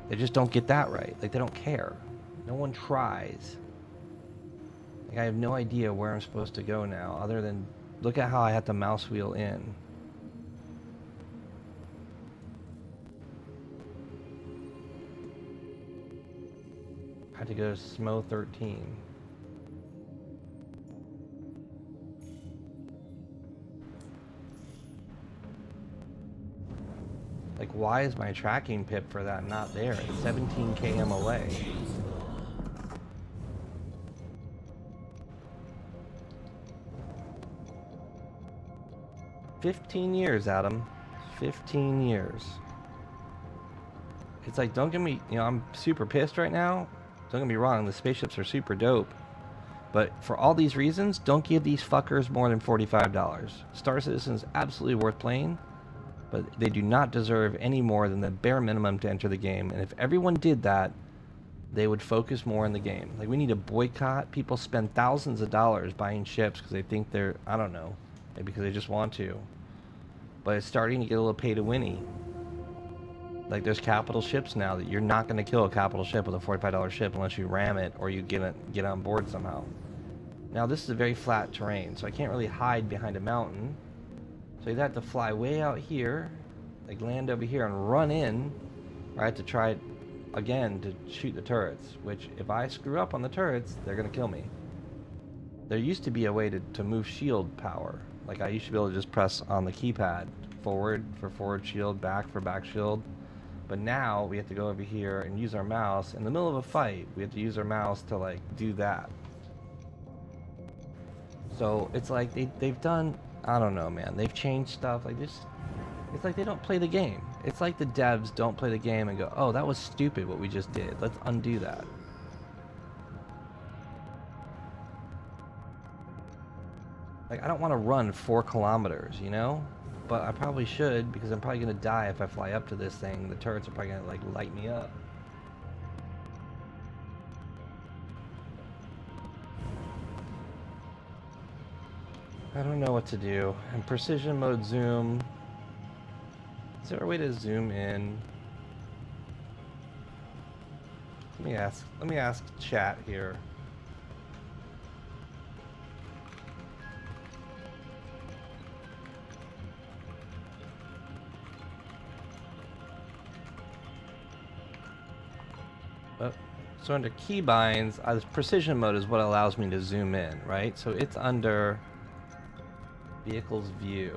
[SPEAKER 1] They just don't get that right. Like, they don't care. No one tries. Like, I have no idea where I'm supposed to go now, other than look at how I had the mouse wheel in. I had to go to SMO 13. Like, why is my tracking pip for that not there? It's 17 km away. $15 Adam. 15 years. It's like, don't get me, I'm super pissed right now. Don't get me wrong, the spaceships are super dope. But for all these reasons, don't give these fuckers more than $45. Star Citizen is absolutely worth playing, but they do not deserve any more than the bare minimum to enter the game. And if everyone did that, they would focus more in the game. Like, we need to boycott. People spend thousands of dollars buying ships because they think they're, I don't know, maybe because they just want to. But it's starting to get a little pay-to-winny. Like, there's capital ships now that you're not going to kill a capital ship with a $45 ship unless you ram it or you get on board somehow. Now, this is a very flat terrain, so I can't really hide behind a mountain. So you'd have to fly way out here, like land over here and run in, or I have to try it again to shoot the turrets, which if I screw up on the turrets, they're going to kill me. There used to be a way to move shield power. Like, I used to be able to just press on the keypad, forward for forward shield, back for back shield. But now we have to go over here and use our mouse. In the middle of a fight, we have to use our mouse to, like, do that. So it's like they've done, I don't know, man. They've changed stuff. Like, this, it's like they don't play the game. It's like the devs don't play the game and go, oh, that was stupid what we just did. Let's undo that. Like, I don't want to run 4 kilometers, you know? But I probably should, because I'm probably going to die if I fly up to this thing. The turrets are probably going to, like, light me up. I don't know what to do. And precision mode zoom. Is there a way to zoom in? Let me ask chat here. So under keybinds, precision mode is what allows me to zoom in, right? So it's under vehicles view.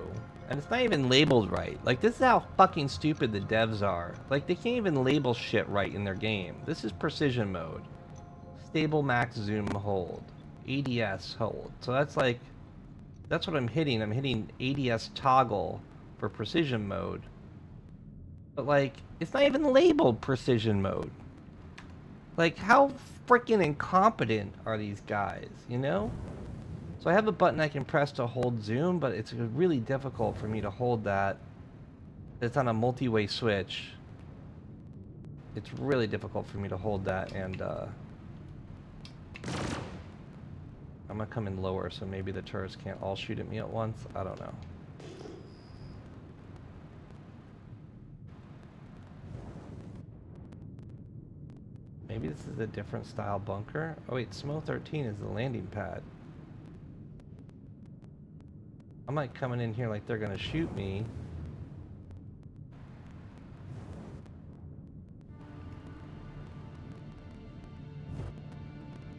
[SPEAKER 1] And it's not even labeled right. Like, this is how fucking stupid the devs are. Like, they can't even label shit right in their game. This is precision mode. Stable max zoom hold. ADS hold. So that's like, that's what I'm hitting. I'm hitting ADS toggle for precision mode. But, like, it's not even labeled precision mode. Like, how freaking incompetent are these guys, you know? So I have a button I can press to hold zoom, but it's really difficult for me to hold that. It's on a multi-way switch. It's really difficult for me to hold that, and I'm gonna come in lower so maybe the turrets can't all shoot at me at once. I don't know. Maybe this is a different style bunker. Oh wait, Smo 13 is the landing pad. I'm like coming in here like they're gonna shoot me.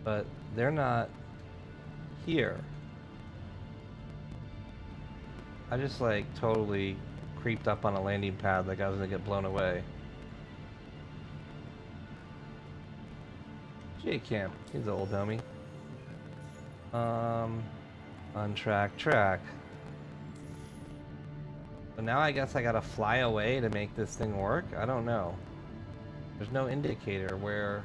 [SPEAKER 1] But they're not here. I just like totally creeped up on a landing pad like I was gonna get blown away. J-Camp, he's an old homie. On track. So now I guess I gotta fly away to make this thing work? I don't know. There's no indicator where...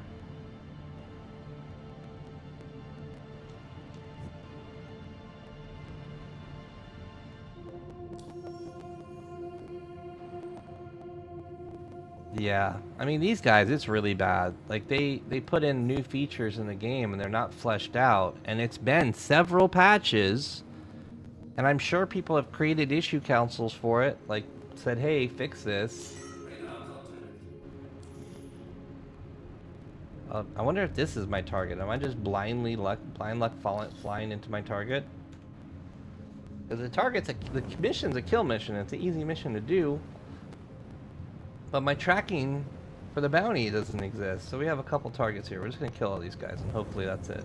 [SPEAKER 1] Yeah, I mean, these guys, it's really bad. Like, they put in new features in the game and they're not fleshed out, and it's been several patches, and I'm sure people have created issue councils for it, like said, hey, fix this. I wonder if this is my target. Am I just blind luck flying into my target? Because the mission's a kill mission. It's an easy mission to do. But my tracking for the bounty doesn't exist. So we have a couple targets here. We're just going to kill all these guys, and hopefully that's it.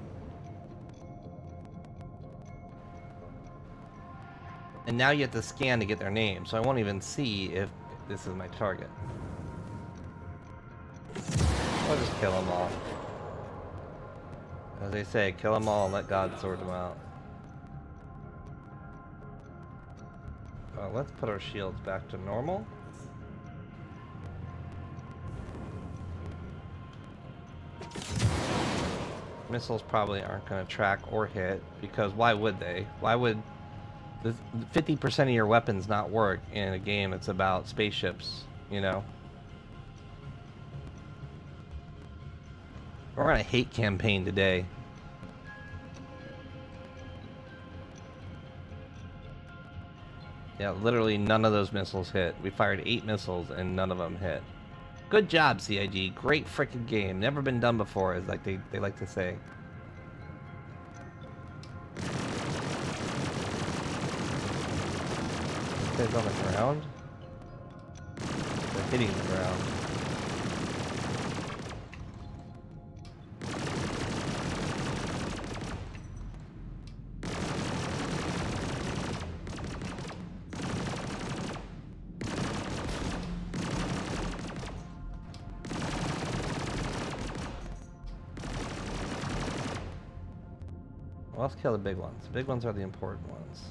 [SPEAKER 1] And now you have to scan to get their name, so I won't even see if this is my target. I'll just kill them all. As they say, kill them all and let God sort them out. Let's put our shields back to normal. Missiles probably aren't going to track or hit, because why would they? Why would the 50% of your weapons not work in a game that's about spaceships, you know? We're on a hate campaign today. Yeah, literally none of those missiles hit. We fired 8 missiles and none of them hit. Good job, CIG. Great freaking game. Never been done before, is like they like to say. This guy's on the ground? They're hitting the ground. Well, let's kill the big ones. The big ones are the important ones.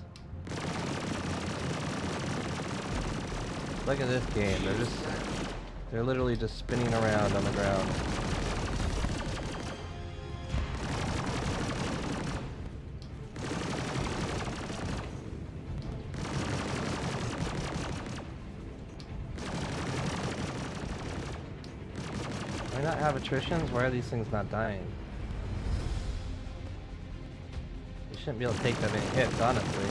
[SPEAKER 1] Look at this game. They're literally just spinning around on the ground. Do we not have attritions? Why are these things not dying? Shouldn't be able to take that many hits, honestly.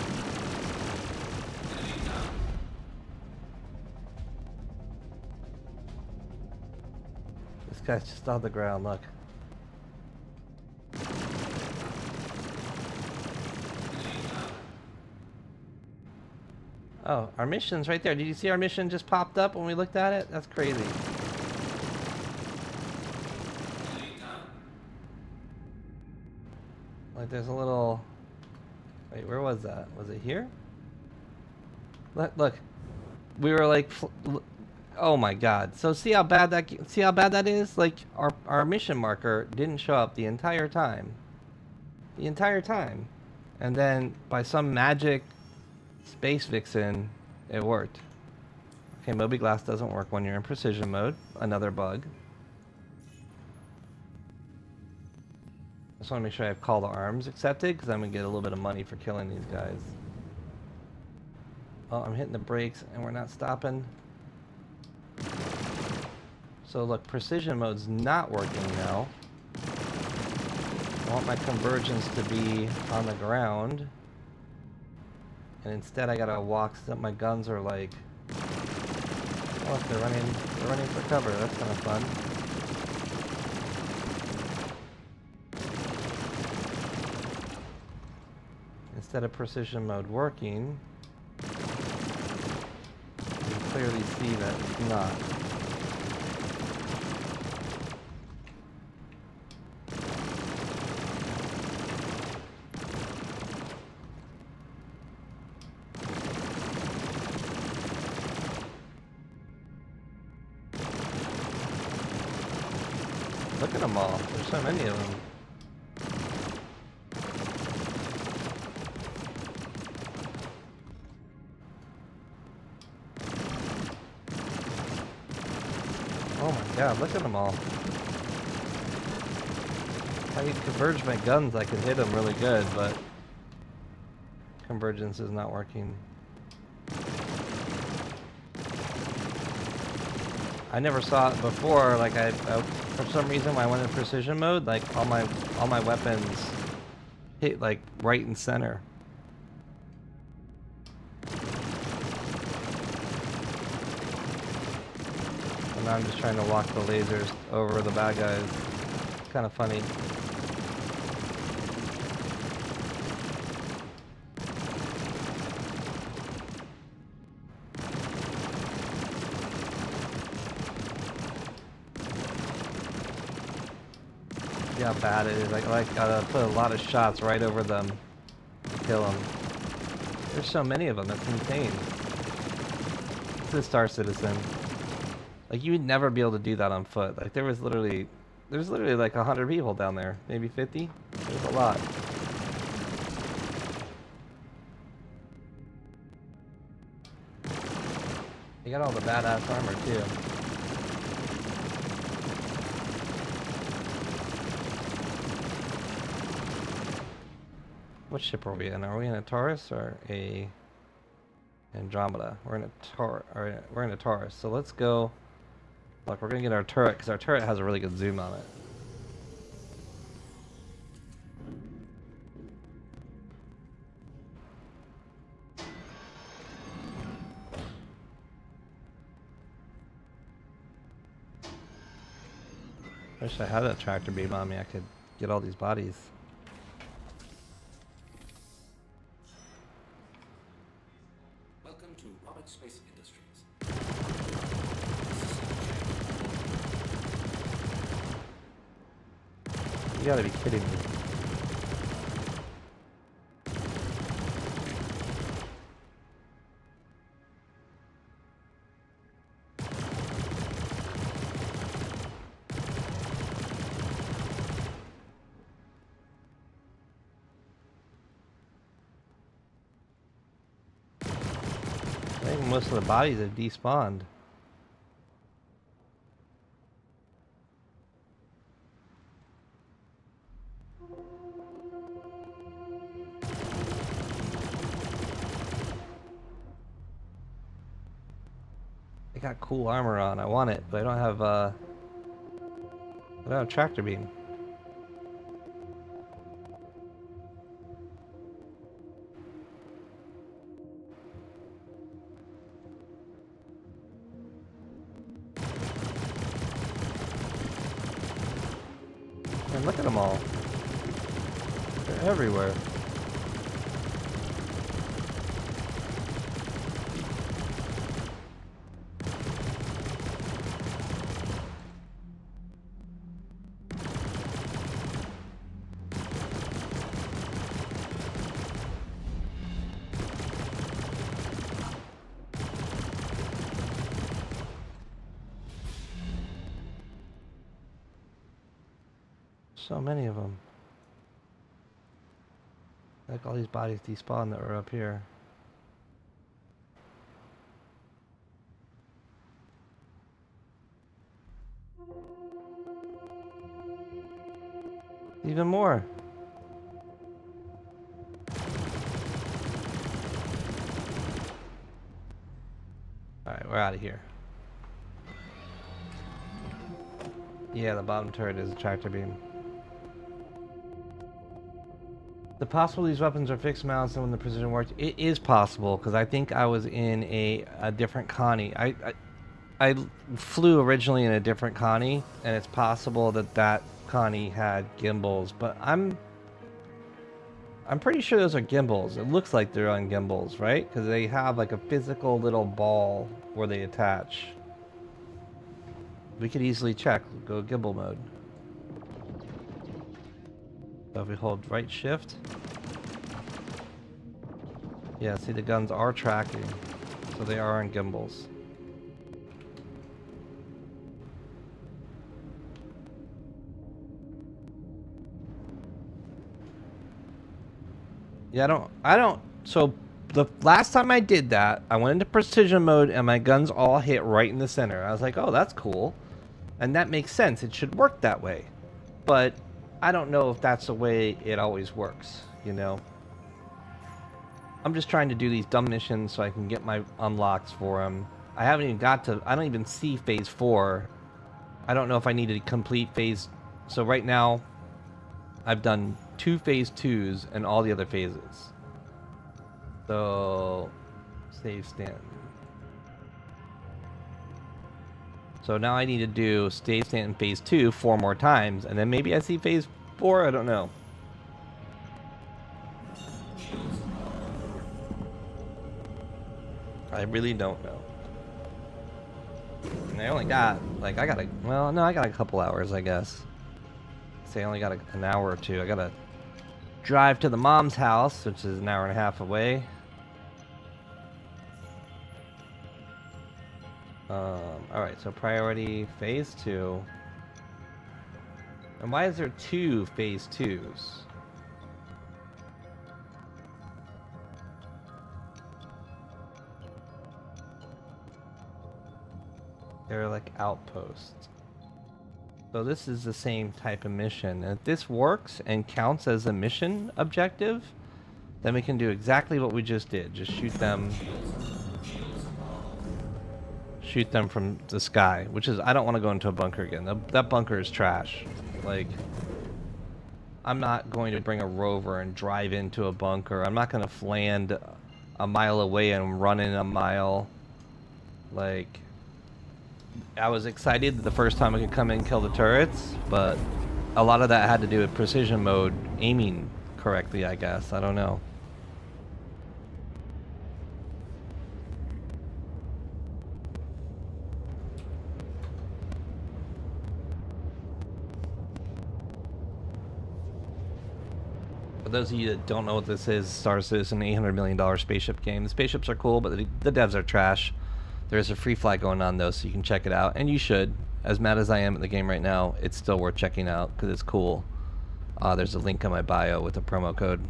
[SPEAKER 1] This guy's just on the ground, look. Oh, our mission's right there. Did you see our mission just popped up when we looked at it? That's crazy. Like there's a little... Wait, where was that? Was it here? Look. We were like, oh my god. So see how bad that is? Like our mission marker didn't show up the entire time. The entire time. And then by some magic space vixen, it worked. Okay, Moby Glass doesn't work when you're in precision mode. Another bug. I just want to make sure I have call to arms accepted, because I'm going to get a little bit of money for killing these guys. Oh, I'm hitting the brakes and we're not stopping. So look, precision mode's not working now. I want my convergence to be on the ground. And instead I gotta walk so that my guns are like... Oh, look, they're running for cover. That's kind of fun. Instead of precision mode working, you can clearly see that it's not. Look at them all. There's so many of them. Oh my god, look at them all. If I could converge my guns, I could hit them really good, but convergence is not working. I never saw it before. Like I for some reason, when I went in precision mode, like all my weapons hit like right and center. And now I'm just trying to walk the lasers over the bad guys. It's kind of funny. See how bad it is. Like gotta put a lot of shots right over them to kill them. There's so many of them. That's insane. This is Star Citizen. Like you would never be able to do that on foot. Like there's literally like 100 people down there, maybe 50. There's a lot. You got all the badass armor too. What ship are we in? Are we in a Taurus or a Andromeda? We're in a Taurus. So let's go. Look, we're gonna get our turret because our turret has a really good zoom on it. Wish I had a tractor beam on me. I could get all these bodies.
[SPEAKER 5] Welcome to Robert Space Industries.
[SPEAKER 1] You gotta be kidding me. I think most of the bodies have despawned. They got cool armor on. I want it, but I don't have I don't have tractor beam. And look at them all. They're everywhere. So many of them. Like all these bodies despawn that were up here. Even more. Alright, we're out of here. Yeah, the bottom turret is a tractor beam. The possible these weapons are fixed mounts and when the precision works. It is possible because I think I was in a different Connie. I flew originally in a different Connie, and it's possible that that Connie had gimbals, but I'm pretty sure those are gimbals. It looks like they're on gimbals, right? Because they have like a physical little ball where they attach. We could easily check. Go gimbal mode. So if we hold right shift. Yeah, see the guns are tracking. So they are on gimbals. Yeah, I don't, so the last time I did that, I went into precision mode and my guns all hit right in the center. I was like, oh, that's cool. And that makes sense. It should work that way. But I don't know if that's the way it always works, you know? I'm just trying to do these dumb missions so I can get my unlocks for them. I haven't even got to, I don't even see phase 4. I don't know if I need to complete phase, so right now I've done 2 phase 2s and all the other phases. So, save stand. So now I need to do save stand in phase 2 4 more times, and then maybe I see phase 4, I don't know. I really don't know. And I only got, like, I got a couple hours, I guess. Say I only got an hour or two. I gotta drive to the mom's house, which is an hour and a half away. Alright, so priority phase 2. And why is there 2 phase 2s? They're like outposts. So this is the same type of mission. And if this works and counts as a mission objective, then we can do exactly what we just did. Just shoot them from the sky, which is, I don't want to go into a bunker again. That bunker is trash. Like, I'm not going to bring a rover and drive into a bunker. I'm not going to land a mile away and run in a mile. Like, I was excited the first time I could come in and kill the turrets, but a lot of that had to do with precision mode, aiming correctly, I guess. I don't know. For those of you that don't know what this is, Star Citizen, $800 million spaceship game. The spaceships are cool, but the devs are trash. There's a free fly going on though, so you can check it out, and you should. As mad as I am at the game right now, it's still worth checking out because it's cool. There's a link in my bio with a promo code.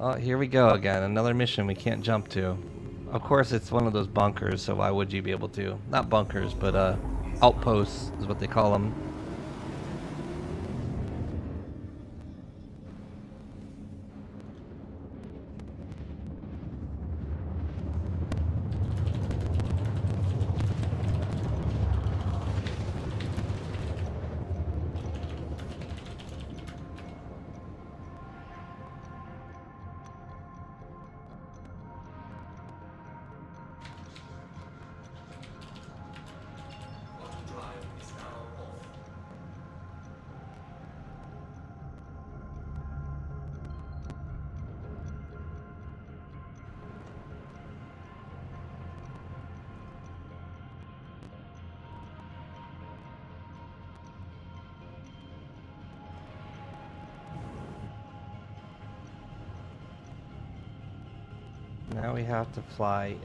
[SPEAKER 1] Oh, here we go again. Another mission we can't jump to. Of course, it's one of those bunkers, so why would you be able to? Not bunkers, but outposts is what they call them. Now we have to fly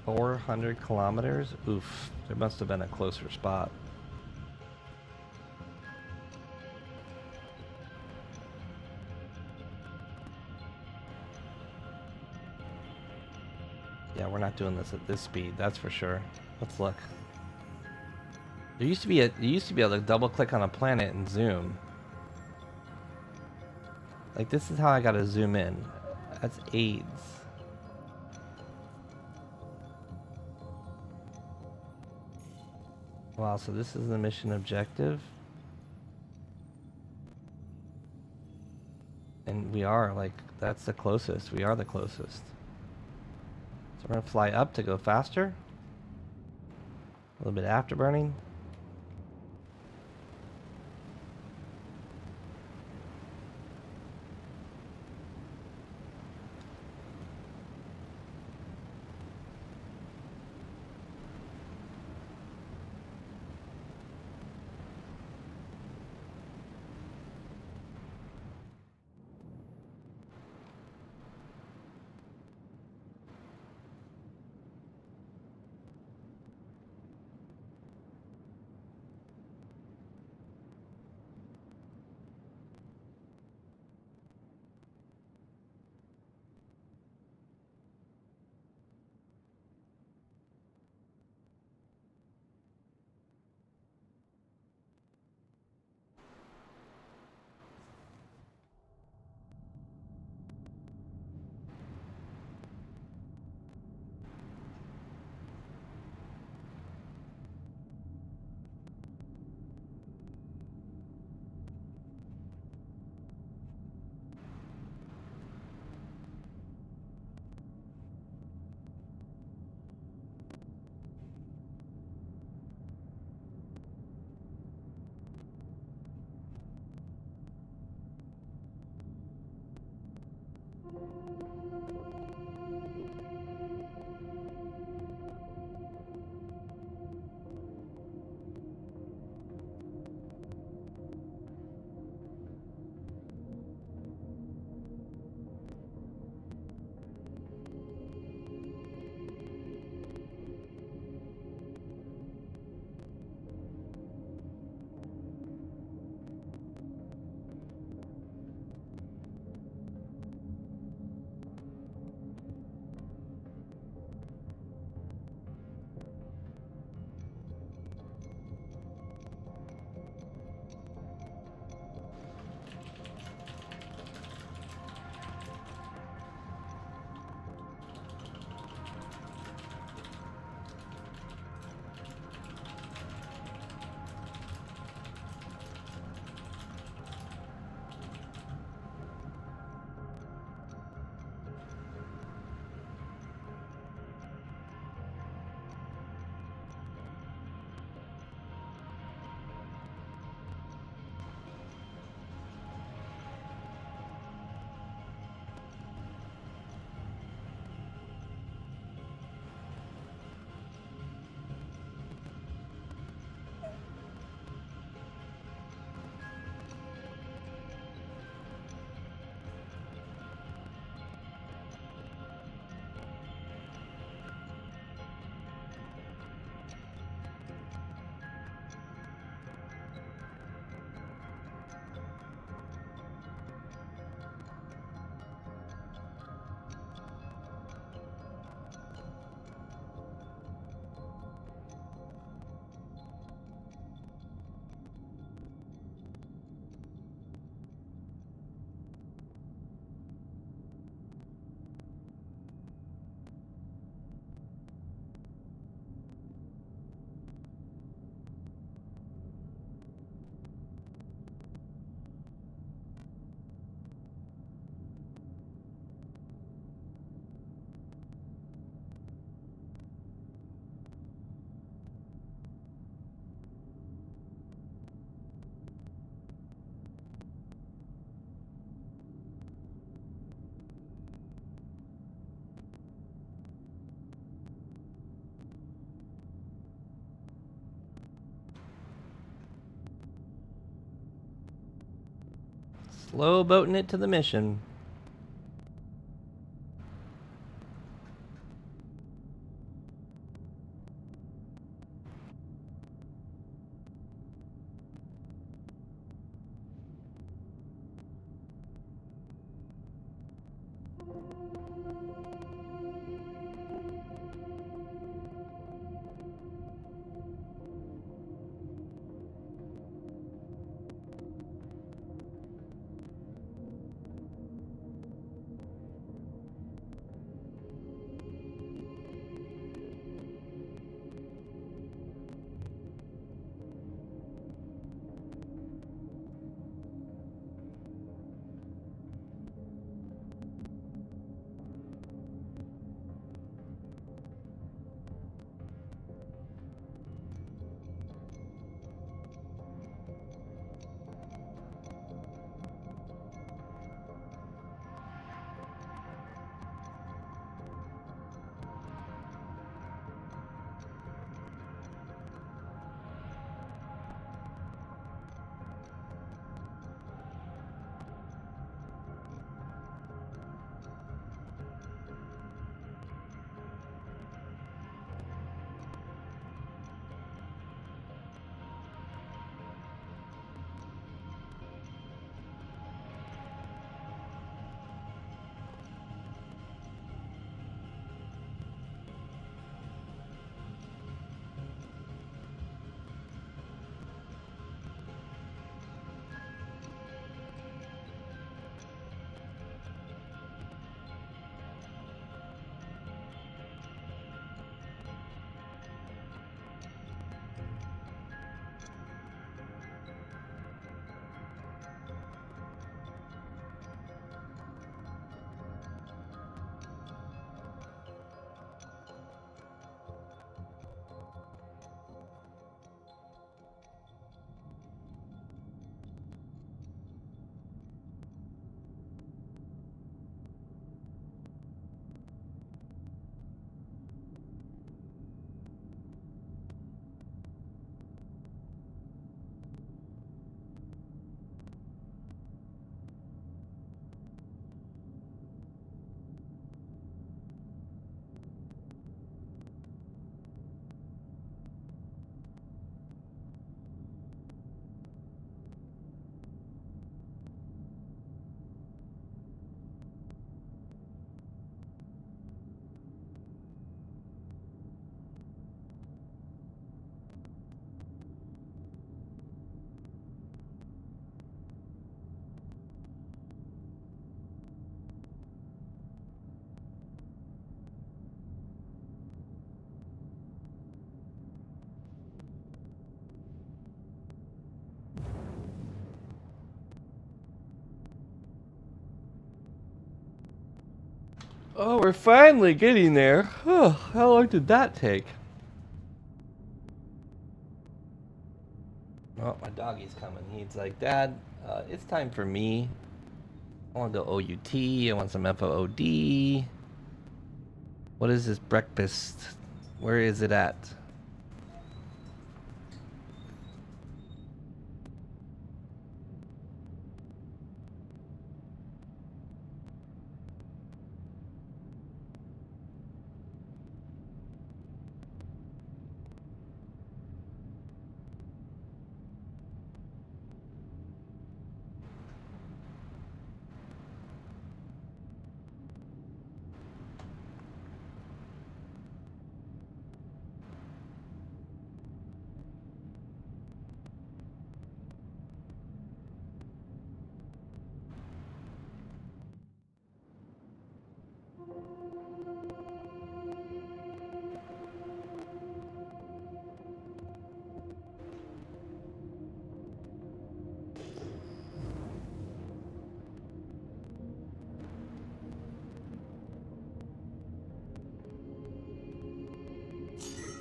[SPEAKER 1] 400 kilometers. Oof, there must have been a closer spot. Yeah, we're not doing this at this speed, that's for sure. Let's look. There used to be you used to be able to double click on a planet and zoom. Like, this is how I gotta zoom in. That's AIDS. Wow, so this is the mission objective. And we are, like, that's the closest. We are the closest. So we're gonna fly up to go faster. A little bit afterburning. Slow boating it to the mission. Oh, we're finally getting there. Oh, how long did that take? Oh, my doggy's coming. He's like, Dad, it's time for me. I want to go OUT. I want some FOOD. What is this breakfast? Where is it at?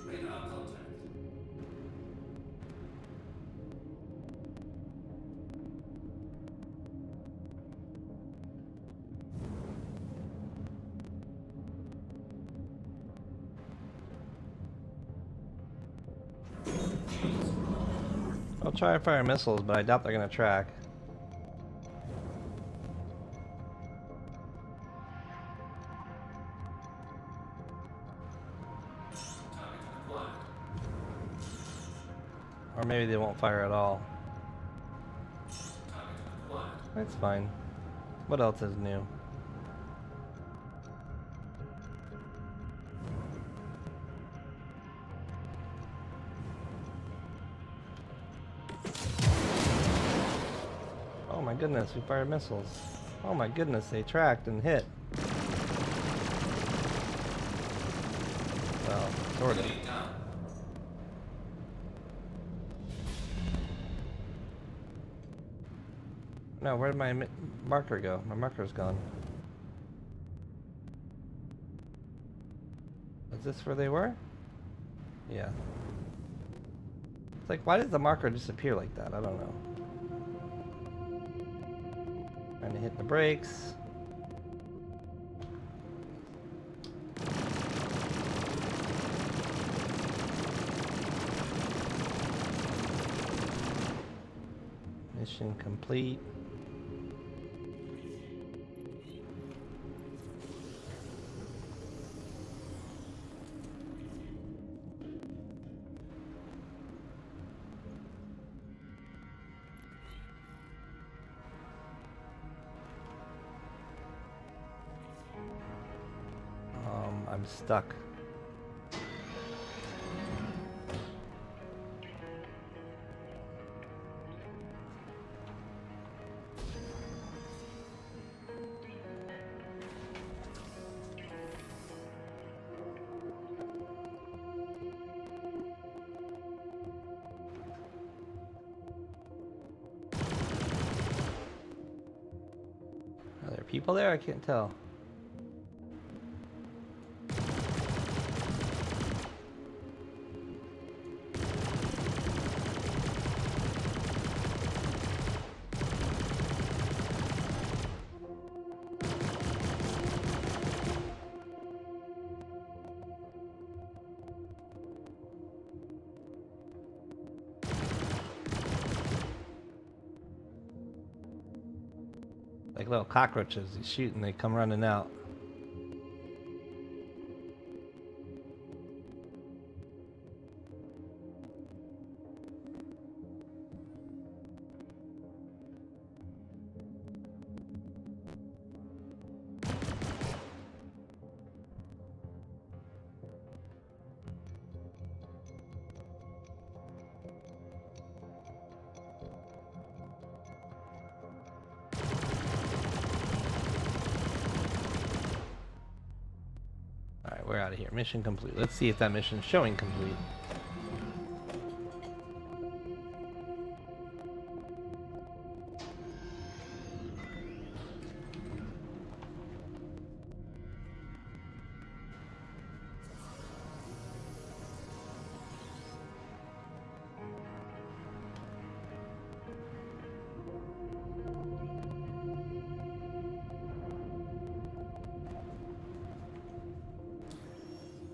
[SPEAKER 5] Radar contact.
[SPEAKER 1] I'll try and fire missiles, but I doubt they're gonna track.
[SPEAKER 5] Target acquired.
[SPEAKER 1] Or maybe they won't fire at all.
[SPEAKER 5] Target acquired.
[SPEAKER 1] That's fine. What else is new? Oh my goodness, we fired missiles. Oh my goodness, they tracked and hit. Well, sort of.
[SPEAKER 5] Unit down.
[SPEAKER 1] No, where'd my marker go? My marker's gone. Is this where they were? Yeah. It's like, why does the marker disappear like that? I don't know. Trying to hit the brakes. Mission complete. I'm stuck. Are there people there? I can't tell. Like little cockroaches. You shoot and they come running out. Alright, we're out of here. Mission complete. Let's see if that mission's showing complete.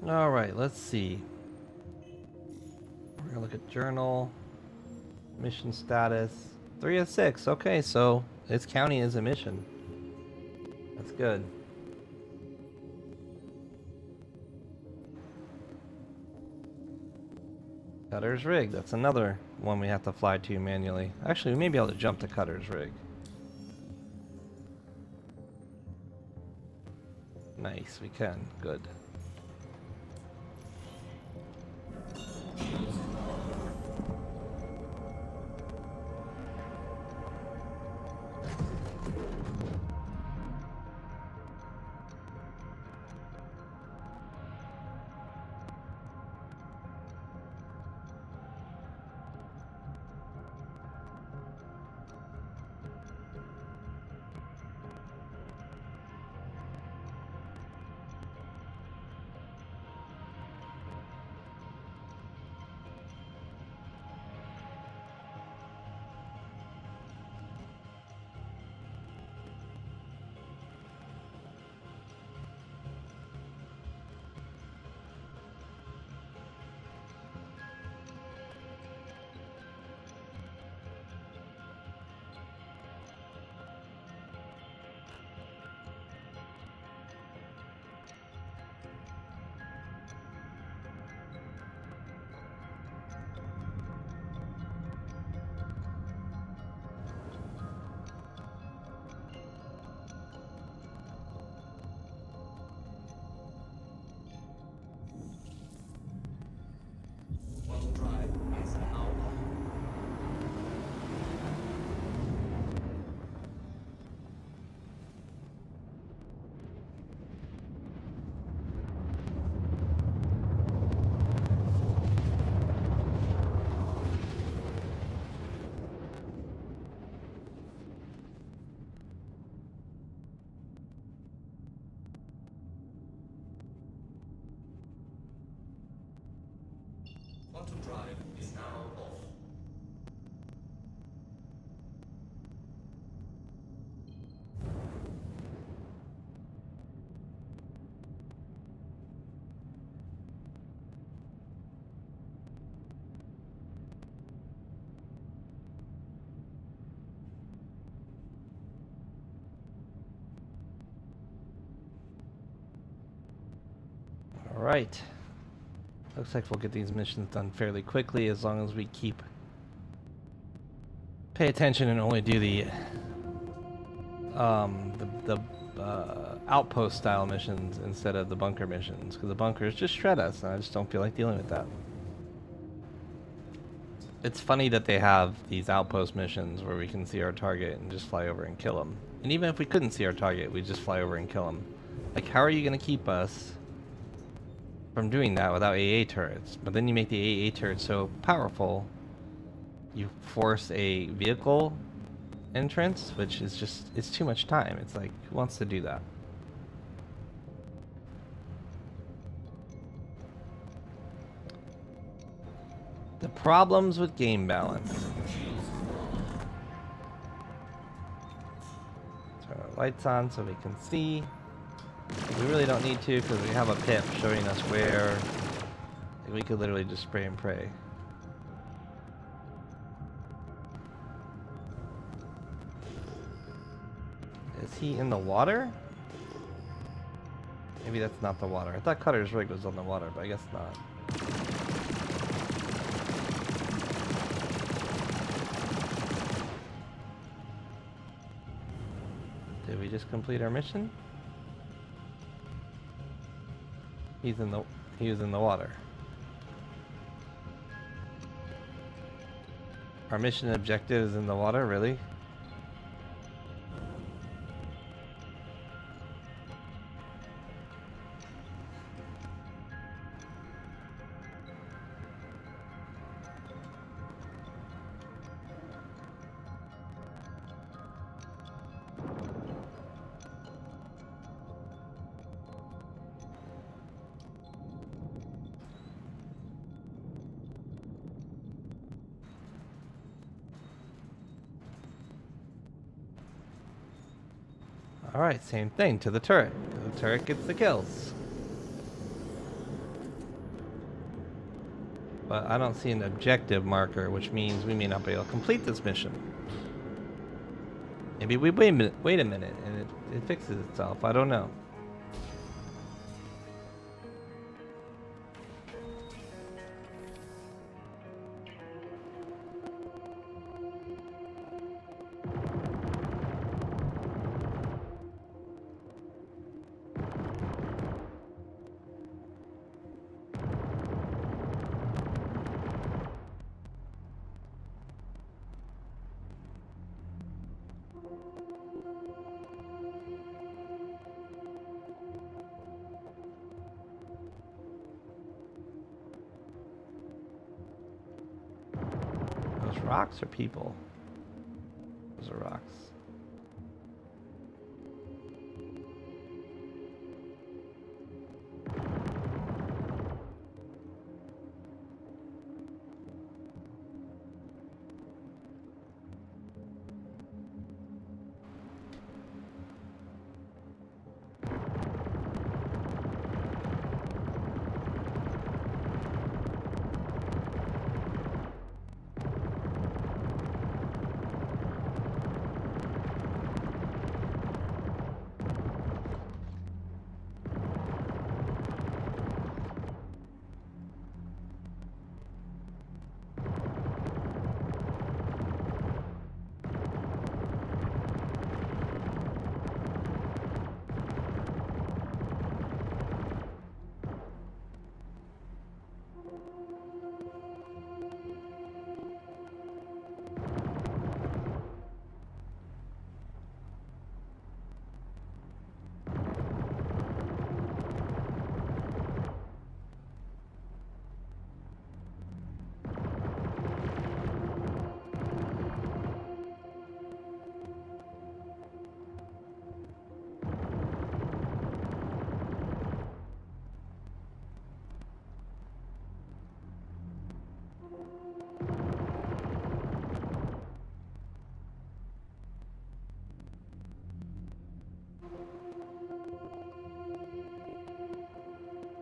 [SPEAKER 1] Alright, let's see. We're gonna look at journal. Mission status. 3 of 6. Okay, so it's counting as a mission. That's good. Cutter's Rig. That's another one we have to fly to manually. Actually, we may be able to jump to Cutter's Rig. Nice, we can. Good.
[SPEAKER 5] Quantum drive is now off.
[SPEAKER 1] All right. Looks like we'll get these missions done fairly quickly as long as we pay attention and only do the outpost style missions instead of the bunker missions, because the bunkers just shred us and I just don't feel like dealing with that. It's funny that they have these outpost missions where we can see our target and just fly over and kill them. And even if we couldn't see our target, we just fly over and kill them. Like, how are you going to keep us from doing that without AA turrets? But then you make the AA turrets so powerful, you force a vehicle entrance, which is just, it's too much time. It's like, who wants to do that? The problems with game balance. Turn our lights on so we can see. We really don't need to because we have a pip showing us where we could literally just spray and pray. Is he in the water? Maybe that's not the water. I thought Cutter's Rig was on the water, but I guess not. Did we just complete our mission? He was in the water. Our mission objective is in the water, really? Alright, same thing to the turret. The turret gets the kills. But I don't see an objective marker, which means we may not be able to complete this mission. Maybe we wait a minute, and it fixes itself. I don't know. Those rocks are people. Those are rocks.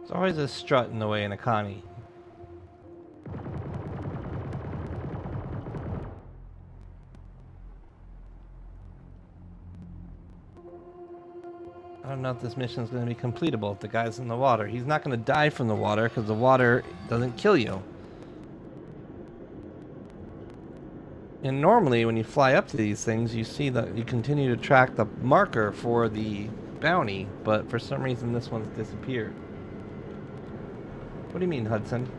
[SPEAKER 1] There's always a strut in the way in a Connie. I don't know if this mission is going to be completable if the guy's in the water. He's not going to die from the water because the water doesn't kill you. And normally when you fly up to these things, you see that you continue to track the marker for the bounty, but for some reason this one's disappeared. What do you mean, Hudson?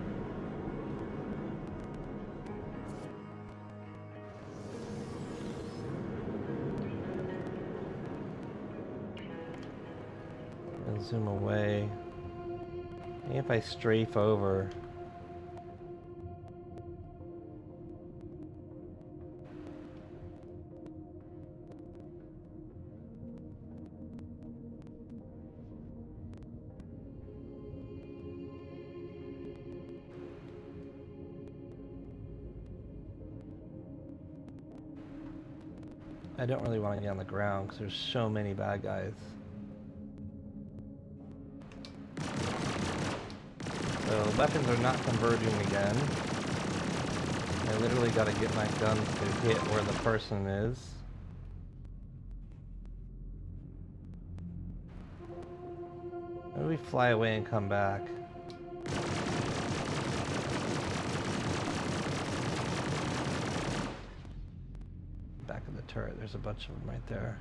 [SPEAKER 1] I'll zoom away. Maybe if I strafe over. I don't really want to get on the ground because there's so many bad guys. So weapons are not converging again. I literally got to get my gun to hit where the person is. Maybe we fly away and come back. Back of the turret, there's a bunch of them right there.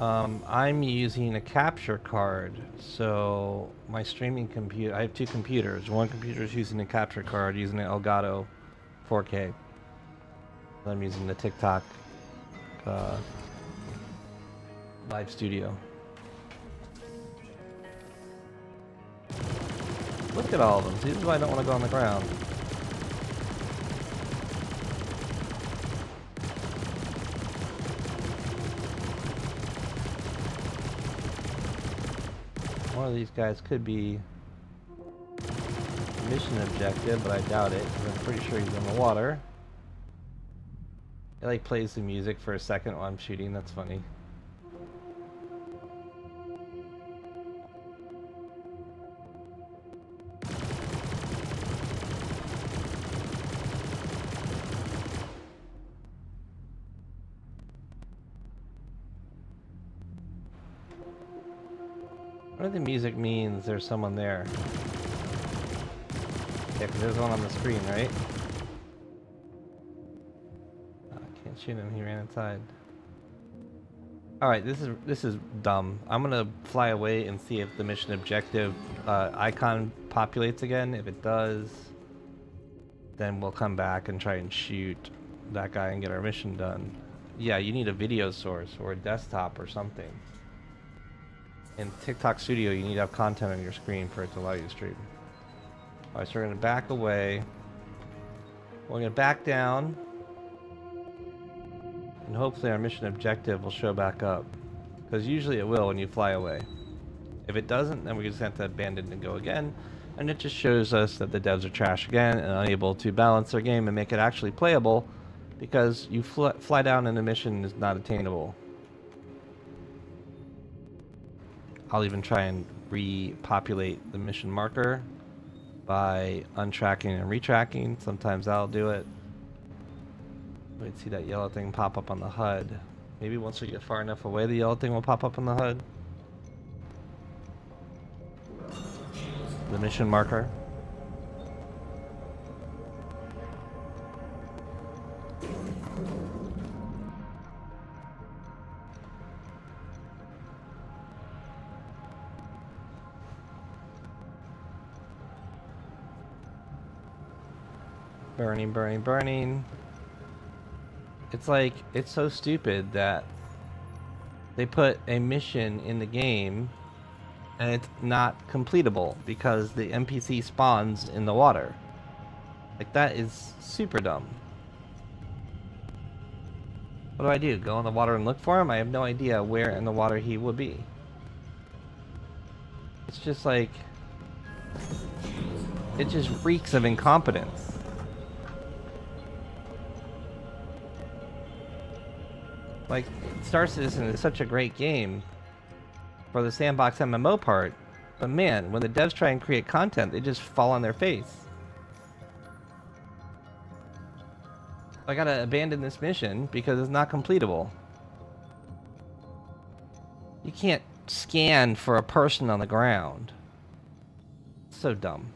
[SPEAKER 1] I'm using a capture card, so my streaming computer, I have two computers. One computer is using a capture card, using an Elgato 4K. I'm using the TikTok live studio. Look at all of them. See, this is why I don't want to go on the ground. One of these guys could be mission objective, but I doubt it, because I'm pretty sure he's in the water. It like plays the music for a second while I'm shooting. That's funny. What do the music means there's someone there? Yeah, 'cause there's one on the screen, right? Oh, I can't shoot him, he ran inside. Alright, this is dumb. I'm gonna fly away and see if the mission objective icon populates again. If it does, then we'll come back and try and shoot that guy and get our mission done. Yeah, you need a video source or a desktop or something. In TikTok Studio, you need to have content on your screen for it to allow you to stream. Alright, so we're going to back away. We're going to back down. And hopefully our mission objective will show back up. Because usually it will when you fly away. If it doesn't, then we just have to abandon and go again. And it just shows us that the devs are trash again and unable to balance their game and make it actually playable. Because you fly down and the mission is not attainable. I'll even try and repopulate the mission marker by untracking and retracking. Sometimes I'll do it. Wait, see that yellow thing pop up on the HUD. Maybe once we get far enough away, the yellow thing will pop up on the HUD. The mission marker. Burning, burning, burning. It's like, it's so stupid that they put a mission in the game and it's not completable because the NPC spawns in the water. Like, that is super dumb. What do? Go in the water and look for him? I have no idea where in the water he would be. It's just like, it just reeks of incompetence. Like, Star Citizen is such a great game for the sandbox MMO part, but man, when the devs try and create content, they just fall on their face. I gotta abandon this mission because it's not completable. You can't scan for a person on the ground. So dumb.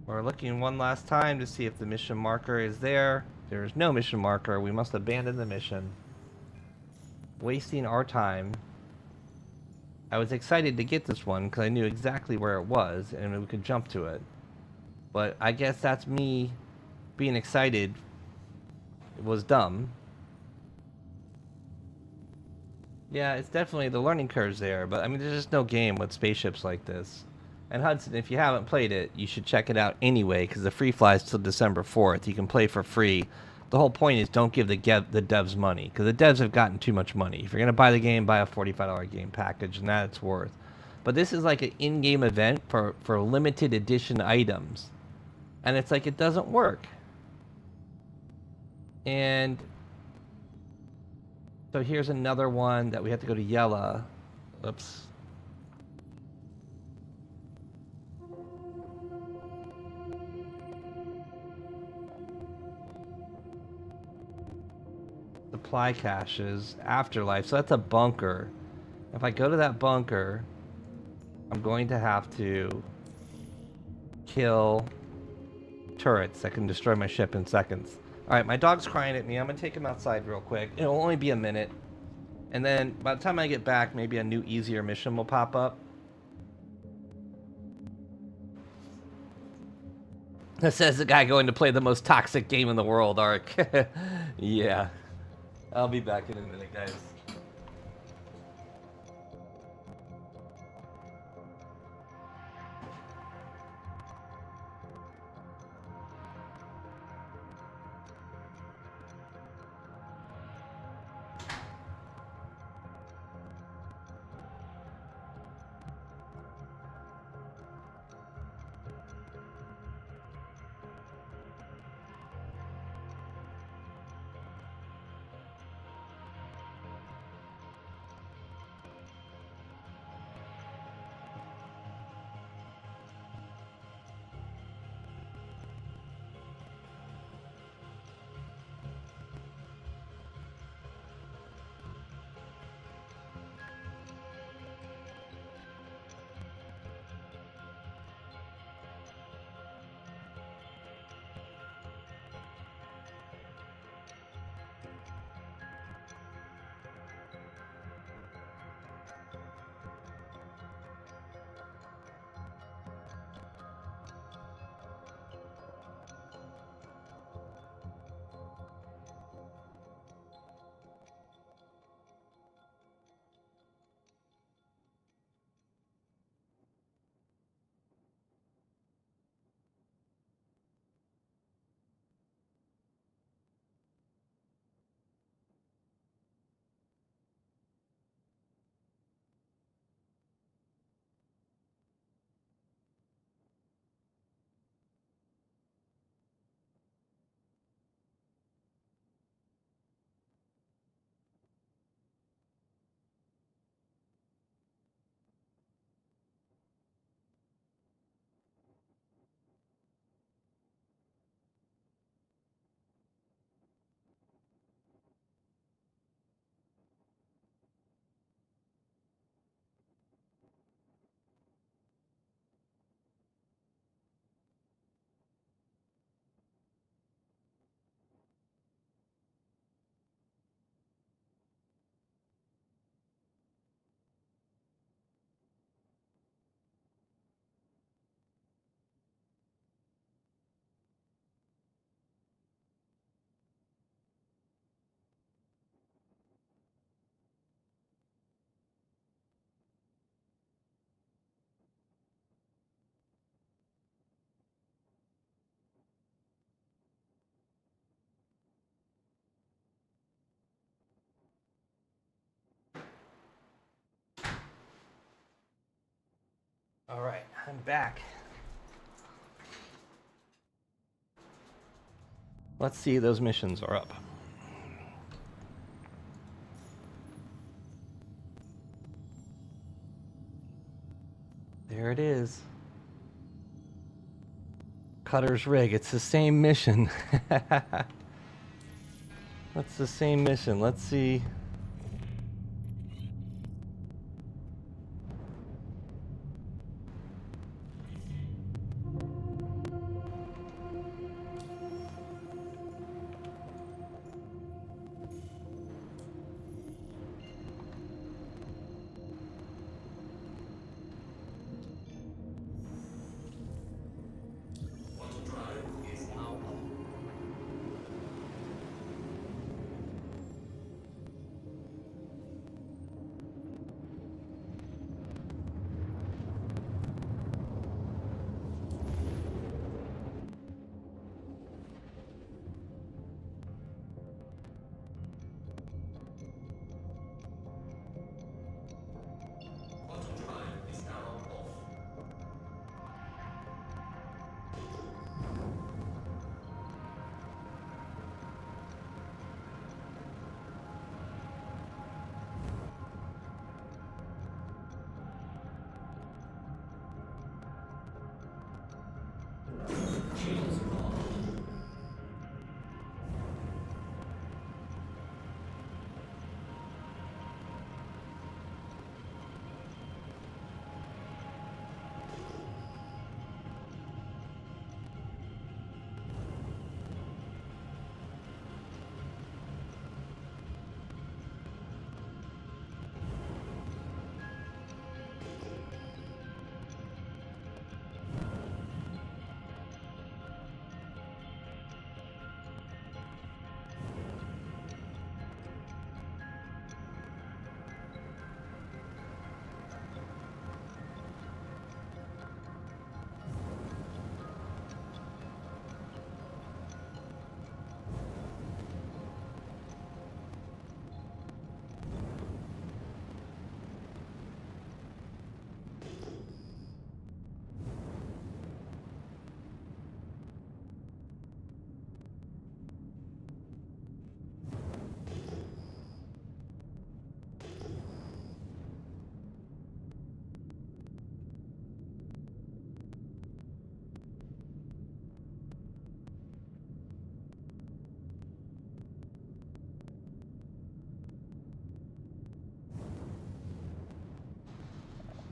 [SPEAKER 1] We're looking one last time to see if the mission marker is there. If there is no mission marker, we must abandon the mission. Wasting our time. I was excited to get this one because I knew exactly where it was and we could jump to it. But I guess that's me being excited. It was dumb. Yeah, it's definitely, the learning curve's there, but I mean, there's just no game with spaceships like this. And Hudson, if you haven't played it, you should check it out anyway, because the free flies till December 4th. You can play for free. The whole point is don't give the devs money, because the devs have gotten too much money. If you're going to buy the game, buy a $45 game package, and that it's worth. But this is like an in-game event for limited edition items. And it's like, it doesn't work. And so here's another one that we have to go to Yella. Oops. Supply caches, afterlife. So that's a bunker. If I go to that bunker, I'm going to have to kill turrets that can destroy my ship in seconds. Alright, my dog's crying at me. I'm going to take him outside real quick. It'll only be a minute. And then by the time I get back, maybe a new, easier mission will pop up. That says the guy going to play the most toxic game in the world, Ark. Yeah. I'll be back in a minute, guys. All right, I'm back. Let's see, those missions are up. There it is. Cutter's Rig. It's the same mission. That's the same mission. Let's see.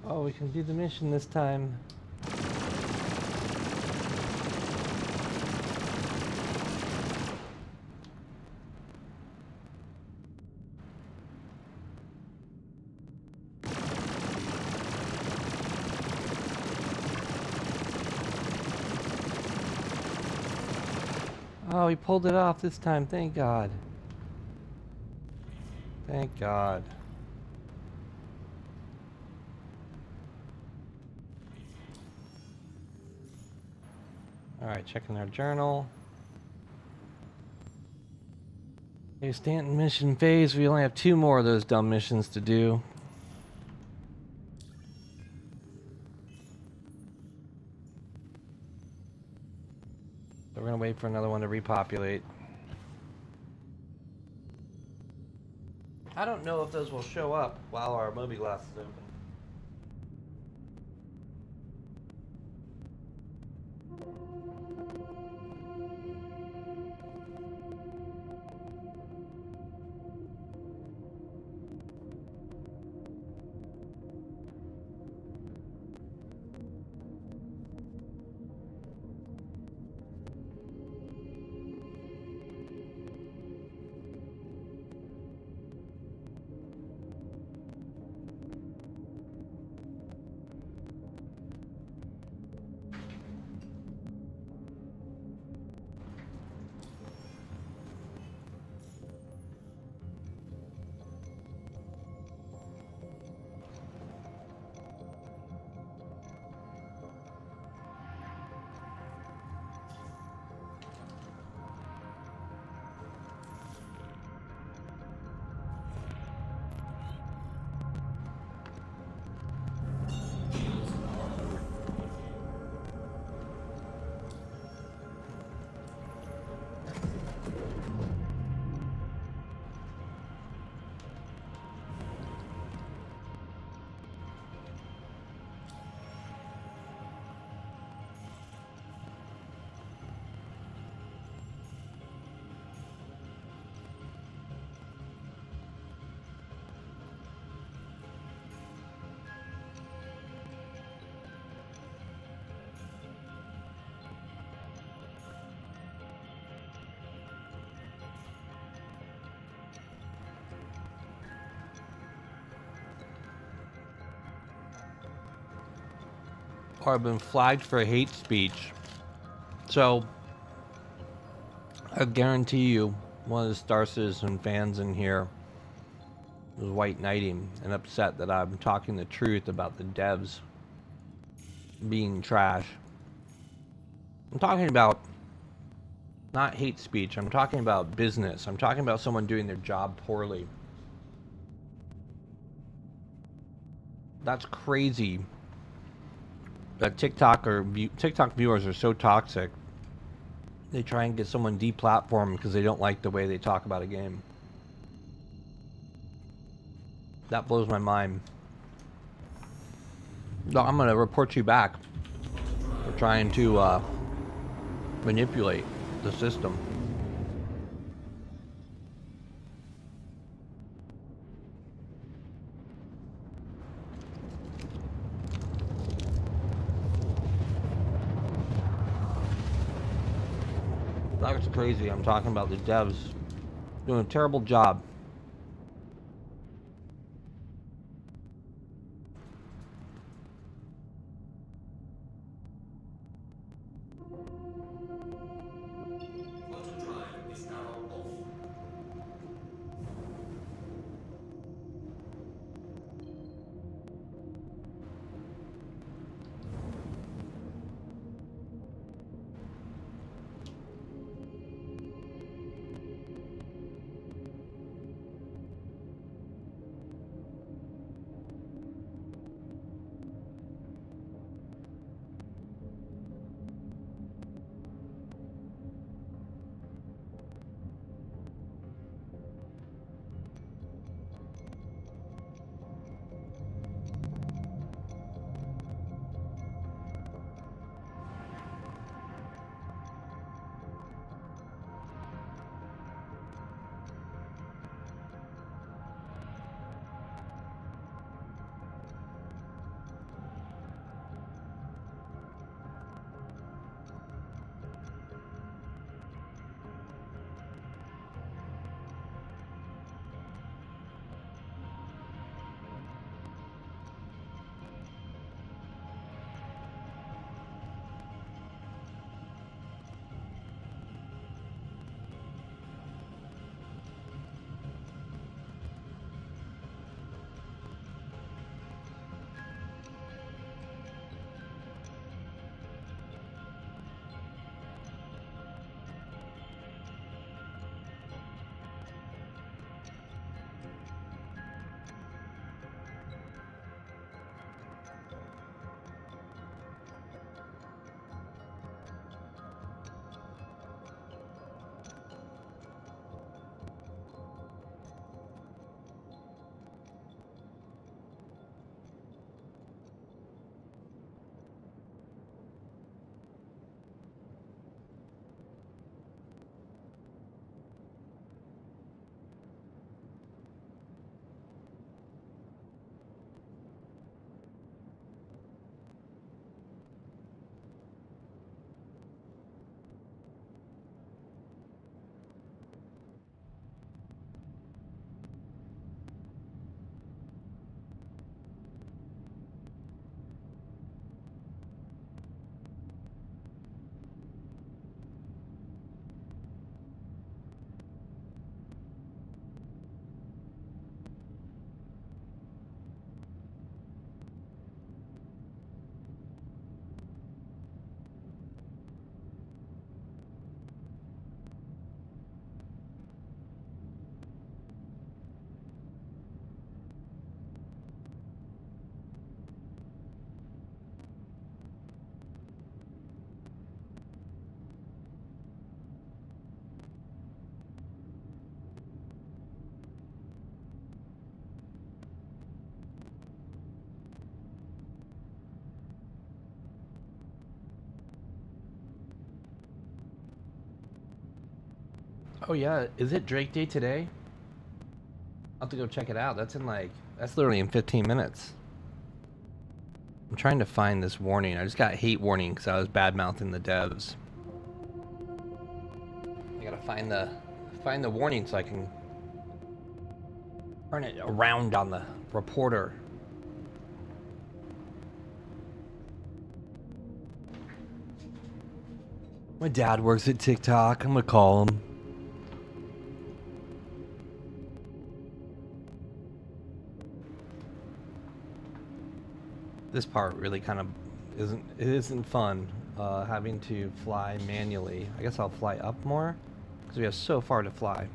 [SPEAKER 1] Oh, we can do the mission this time. Oh, he pulled it off this time. Thank God. Thank God. Alright, checking our journal. Okay, Stanton mission phase. We only have 2 more of those dumb missions to do. So we're gonna wait for another one to repopulate. I don't know if those will show up while our mobiGlas is open. or have been flagged for hate speech. So, I guarantee you, one of the Star Citizen fans in here was white knighting and upset that I'm talking the truth about the devs being trash. I'm talking about not hate speech. I'm talking about business. I'm talking about someone doing their job poorly. That's crazy. That TikTok viewers are so toxic. They try and get someone deplatformed because they don't like the way they talk about a game. That blows my mind. No, I'm gonna report you back for trying to manipulate the system. That's crazy. I'm talking about the devs doing a terrible job. Oh yeah, is it Drake Day today? I'll have to go check it out. That's literally in 15 minutes. I'm trying to find this warning. I just got hate warning because I was bad-mouthing the devs. I gotta find the warning so I can turn it around on the reporter. My dad works at TikTok. I'm gonna call him. This part really kind of isn't fun. Having to fly manually. I guess I'll fly up more because we have so far to fly.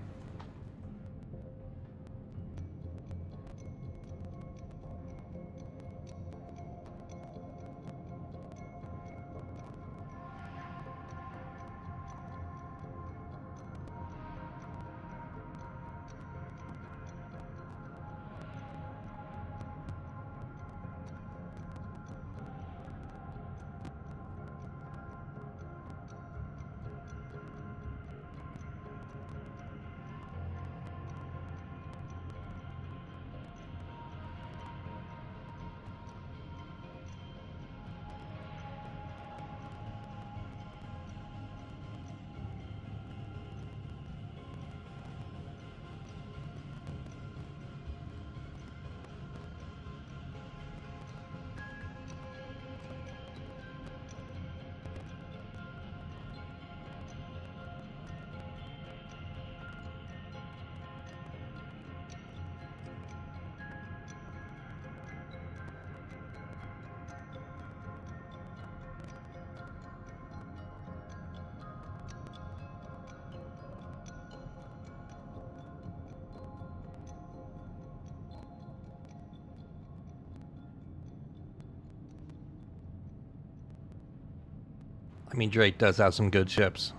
[SPEAKER 1] I mean, Drake does have some good ships.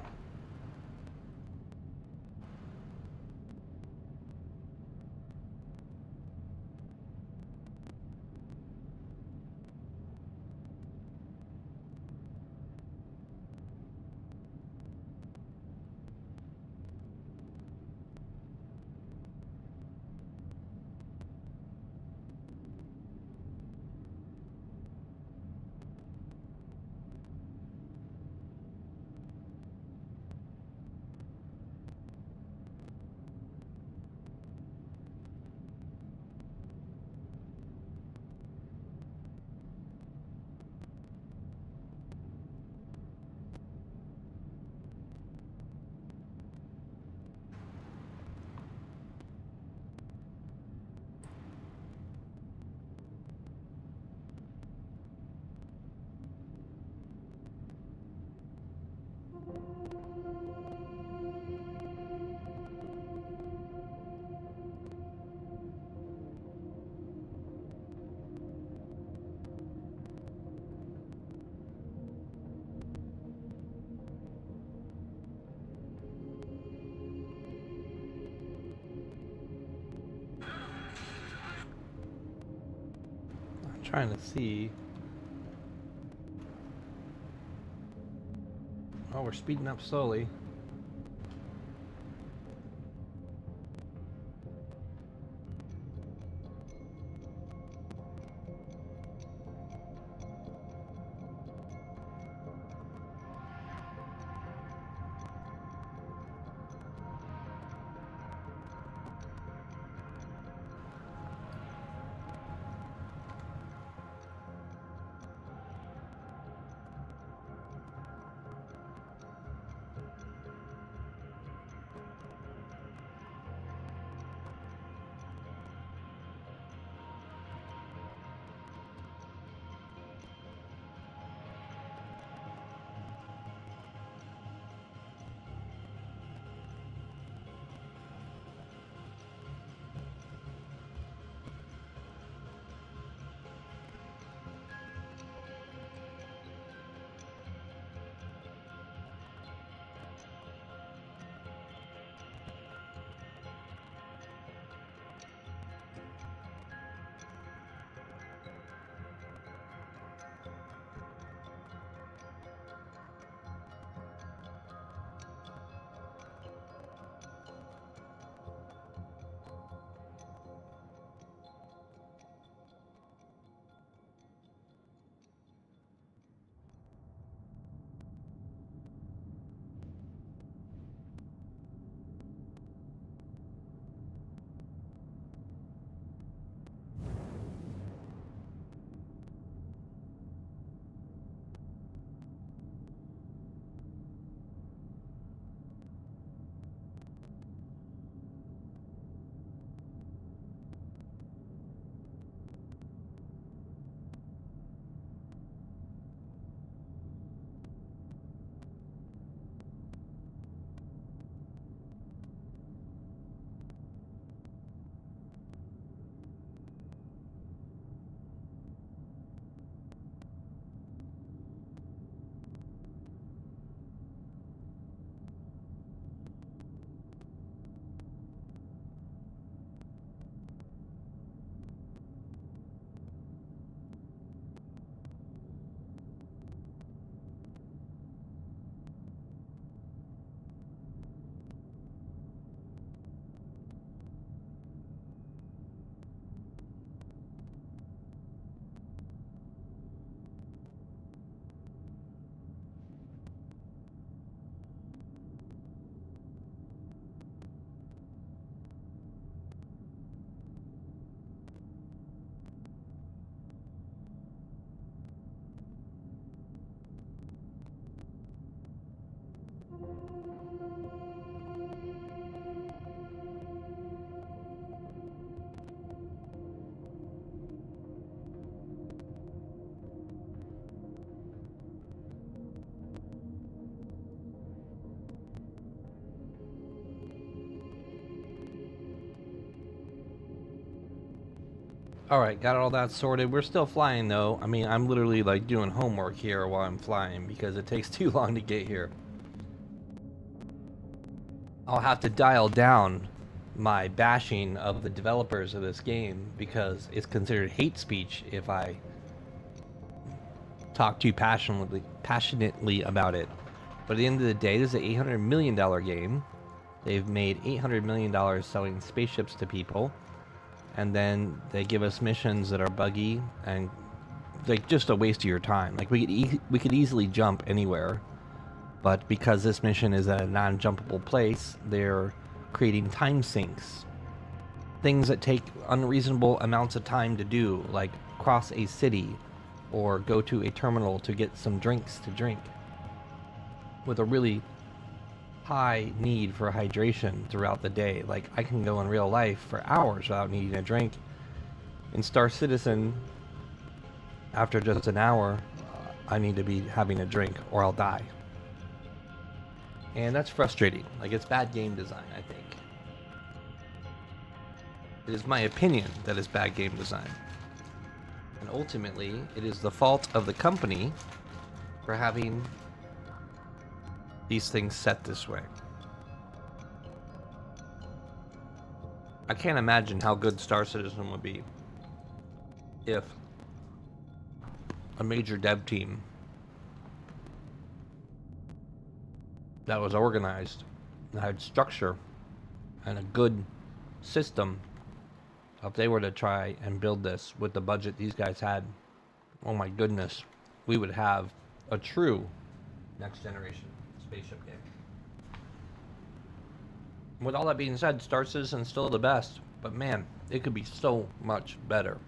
[SPEAKER 1] I'm trying to see. Oh, we're speeding up slowly. Alright, got all that sorted. We're still flying though. I mean, I'm literally like doing homework here while I'm flying because it takes too long to get here. I'll have to dial down my bashing of the developers of this game because it's considered hate speech if I talk too passionately about it. But at the end of the day, this is an $800 million game. They've made $800 million selling spaceships to people. And then they give us missions that are buggy and like just a waste of your time. Like we could easily jump anywhere, but because this mission is a non-jumpable place, they're creating time sinks. Things that take unreasonable amounts of time to do, like cross a city or go to a terminal to get some drinks to drink with a really high need for hydration throughout the day. Like I can go in real life for hours without needing a drink. In Star Citizen, after just an hour, I need to be having a drink or I'll die. And that's frustrating. Like it's bad game design, I think. It is my opinion that it's bad game design. And ultimately, it is the fault of the company for having these things set this way. I can't imagine how good Star Citizen would be if a major dev team that was organized and had structure and a good system, if they were to try and build this with the budget these guys had, oh my goodness, we would have a true next generation spaceship game. With all that being said, Star Citizen's still the best, but man, it could be so much better.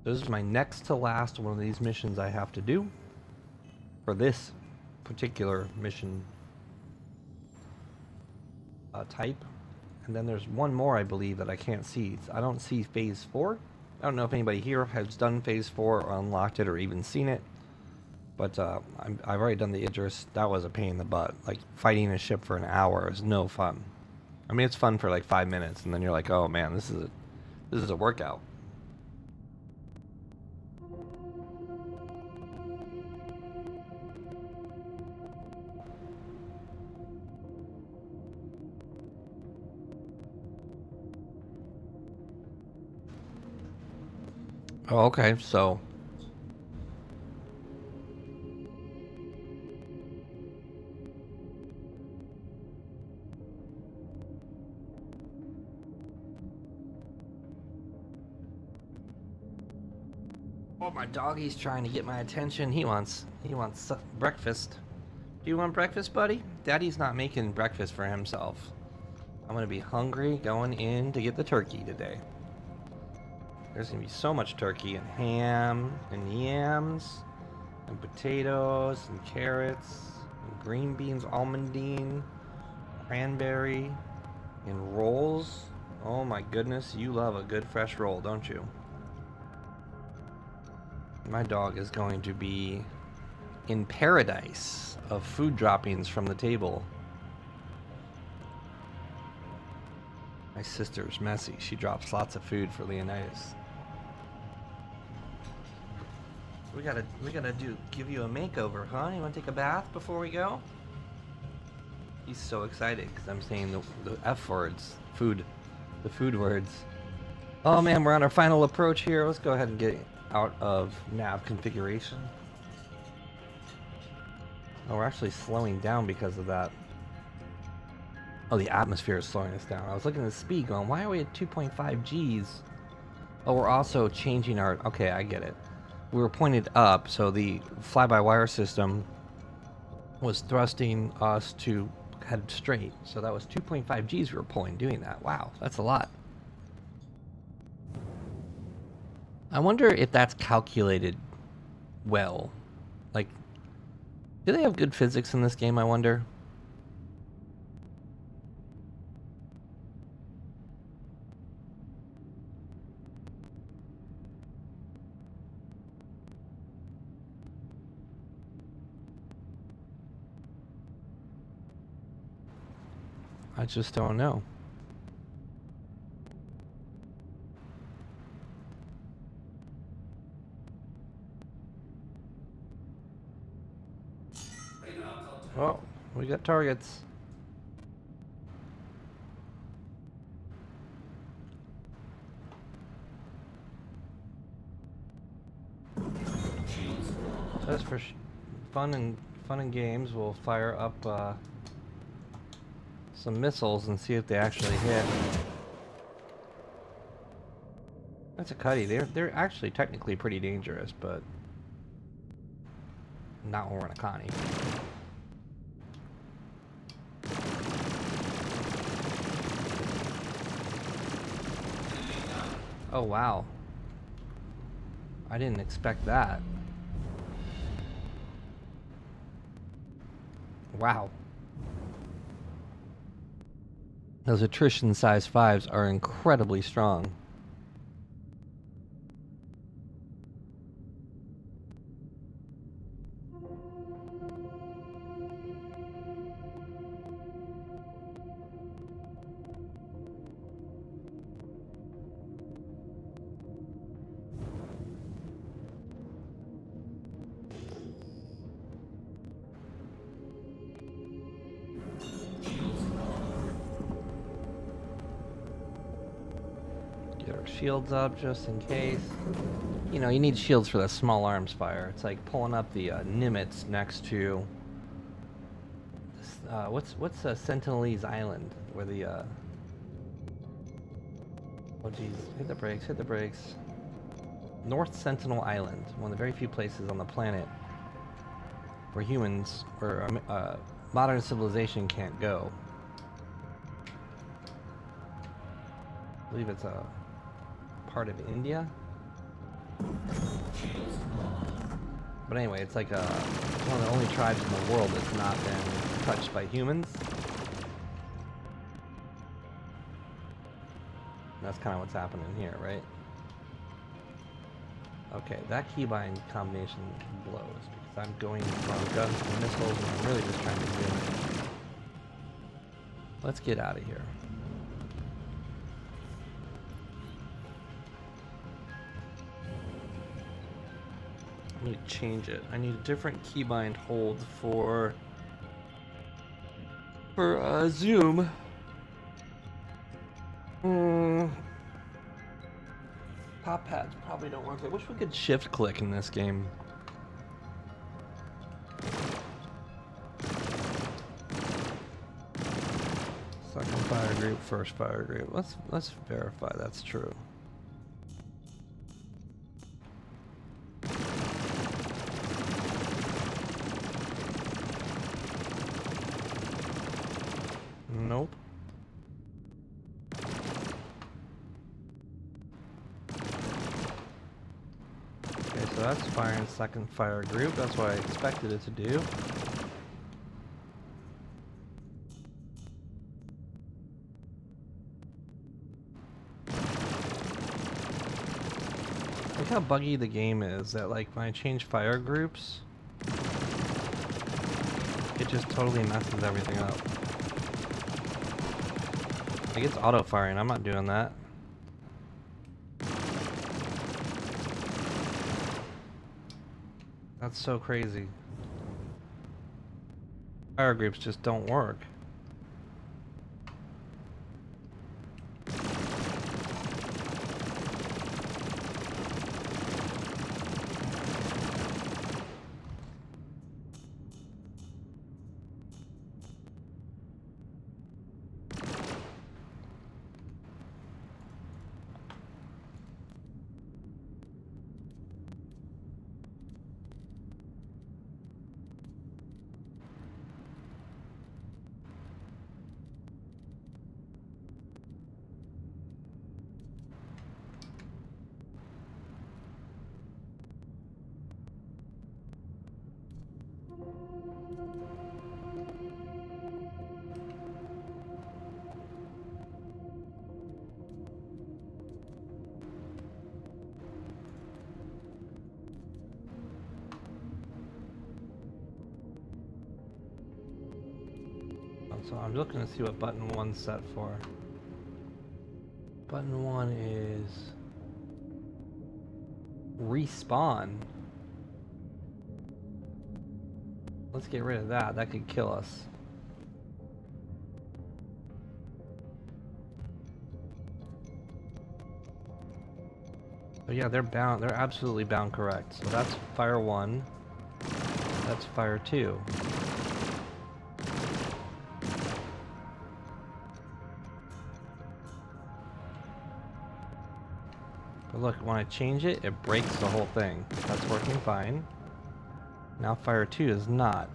[SPEAKER 1] This is my next to last one of these missions I have to do for this particular mission type. And then there's one more, I believe, that I can't see. I don't see Phase 4. I don't know if anybody here has done Phase 4 or unlocked it or even seen it. But I've already done the Idris. That was a pain in the butt. Like, fighting a ship for an hour is no fun. I mean, it's fun for like 5 minutes, and then you're like, oh man, this is a workout. Oh, okay, so oh, my doggy's trying to get my attention. He wants breakfast. Do you want breakfast, buddy? Daddy's not making breakfast for himself. I'm gonna be hungry going in to get the turkey today. There's gonna be so much turkey and ham and yams and potatoes and carrots and green beans, almondine, cranberry, and rolls. Oh my goodness, you love a good fresh roll, don't you? My dog is going to be in paradise of food droppings from the table. My sister's messy. She drops lots of food for Leonidas. We gotta give you a makeover, huh? You wanna take a bath before we go? He's so excited because I'm saying the F words, the food words. Oh man, we're on our final approach here. Let's go ahead and get out of nav configuration. Oh, we're actually slowing down because of that. Oh, the atmosphere is slowing us down. I was looking at the speed going, why are we at 2.5 Gs? Oh, we're also changing our... Okay, I get it. We were pointed up, so the fly-by-wire system was thrusting us to head straight. So that was 2.5 Gs we were pulling doing that. Wow, that's a lot. I wonder if that's calculated well. Like, do they have good physics in this game, I wonder? I just don't know. Oh, we got targets. Just for fun and games, we'll fire up some missiles and see if they actually hit. That's a Cuddy. They're actually technically pretty dangerous, but not when we're in a Connie. Oh wow. I didn't expect that. Wow. Those attrition size 5s are incredibly strong. Get our shields up just in case. You know, you need shields for the small arms fire. It's like pulling up the Nimitz next to this, what's Sentinelese Island, where the oh geez, hit the brakes. North Sentinel Island, one of the very few places on the planet where humans or modern civilization can't go. I believe it's a part of India. But anyway, it's like one of the only tribes in the world that's not been touched by humans. And that's kind of what's happening here, right? Okay, that keybind combination blows because I'm going from guns to missiles and I'm really just trying to zoom in. Let's get out of here. Let me change it. I need a different keybind hold for zoom. Top pads probably don't work. I wish we could shift click in this game. Second fire group, first fire group. Let's verify that's true. Nope. Okay, so that's firing second fire group. That's what I expected it to do. Look how buggy the game is that, like, when I change fire groups, it just totally messes everything up. Like, it's auto firing. I'm not doing that. That's so crazy. Fire groups just don't work. So I'm looking to see what button 1's set for. Button 1 is respawn. Let's get rid of that. That could kill us. But yeah, they're bound. They're absolutely bound correct. So that's fire 1. That's fire 2. But look, when I change it, it breaks the whole thing. That's working fine. Now fire 2 is not.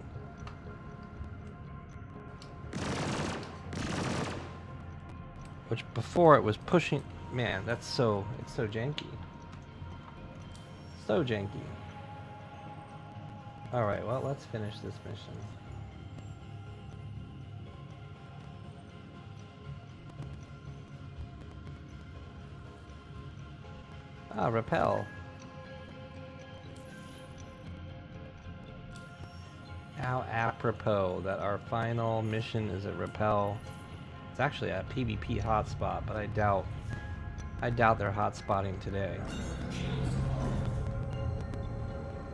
[SPEAKER 1] Which before it was pushing. Man, that's so, it's so janky. So janky. Alright, well, let's finish this mission. Ah, repel. How apropos that our final mission is at repel. It's actually a PvP hotspot, but I doubt they're hotspotting today.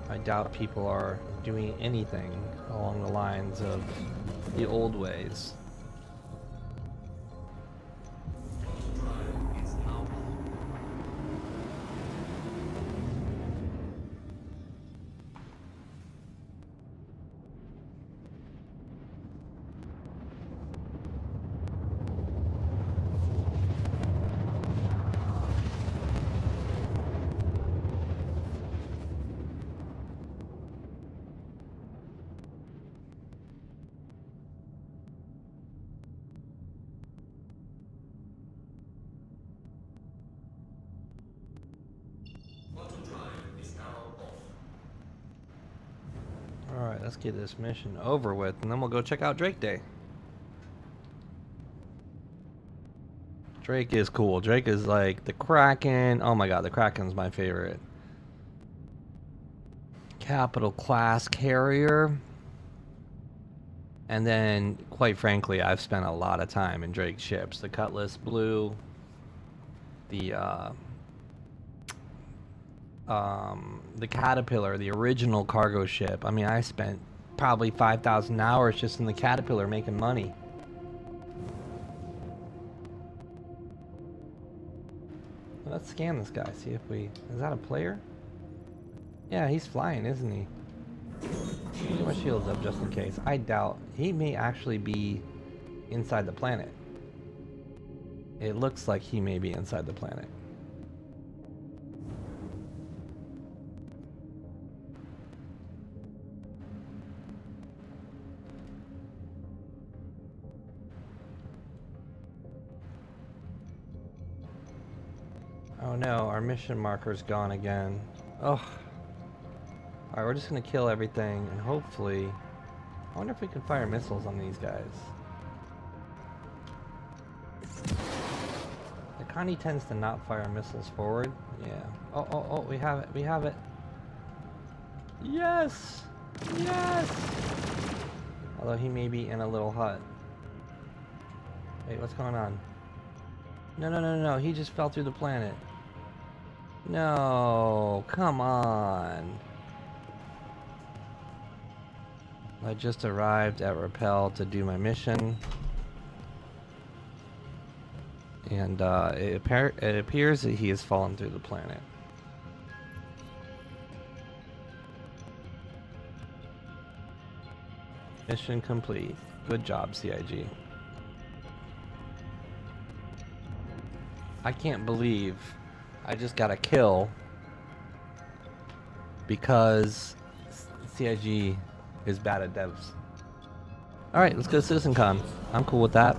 [SPEAKER 1] I doubt people are doing anything along the lines of the old ways. Alright, let's get this mission over with, and then we'll go check out Drake Day. Drake is cool. Drake is like the Kraken. Oh my god, the Kraken's my favorite. Capital class carrier. And then, quite frankly, I've spent a lot of time in Drake's ships. The Cutlass Blue, the Caterpillar, the original cargo ship. I mean, I spent probably 5,000 hours just in the Caterpillar making money. Let's scan this guy, see if we... Is that a player? Yeah, he's flying, isn't he? Get my shields up just in case. I doubt. He may actually be inside the planet. It looks like he may be inside the planet. Oh no, our mission marker's gone again. Oh. Alright, we're just gonna kill everything and hopefully... I wonder if we can fire missiles on these guys. The Connie tends to not fire missiles forward. Yeah. Oh, we have it, we have it. Yes! Yes! Although he may be in a little hut. Wait, what's going on? No, he just fell through the planet. No, come on. I just arrived at Repel to do my mission. And it appears that he has fallen through the planet. Mission complete. Good job, CIG. I can't believe I just got a kill because CIG is bad at devs. Alright, let's go to CitizenCon. I'm cool with that.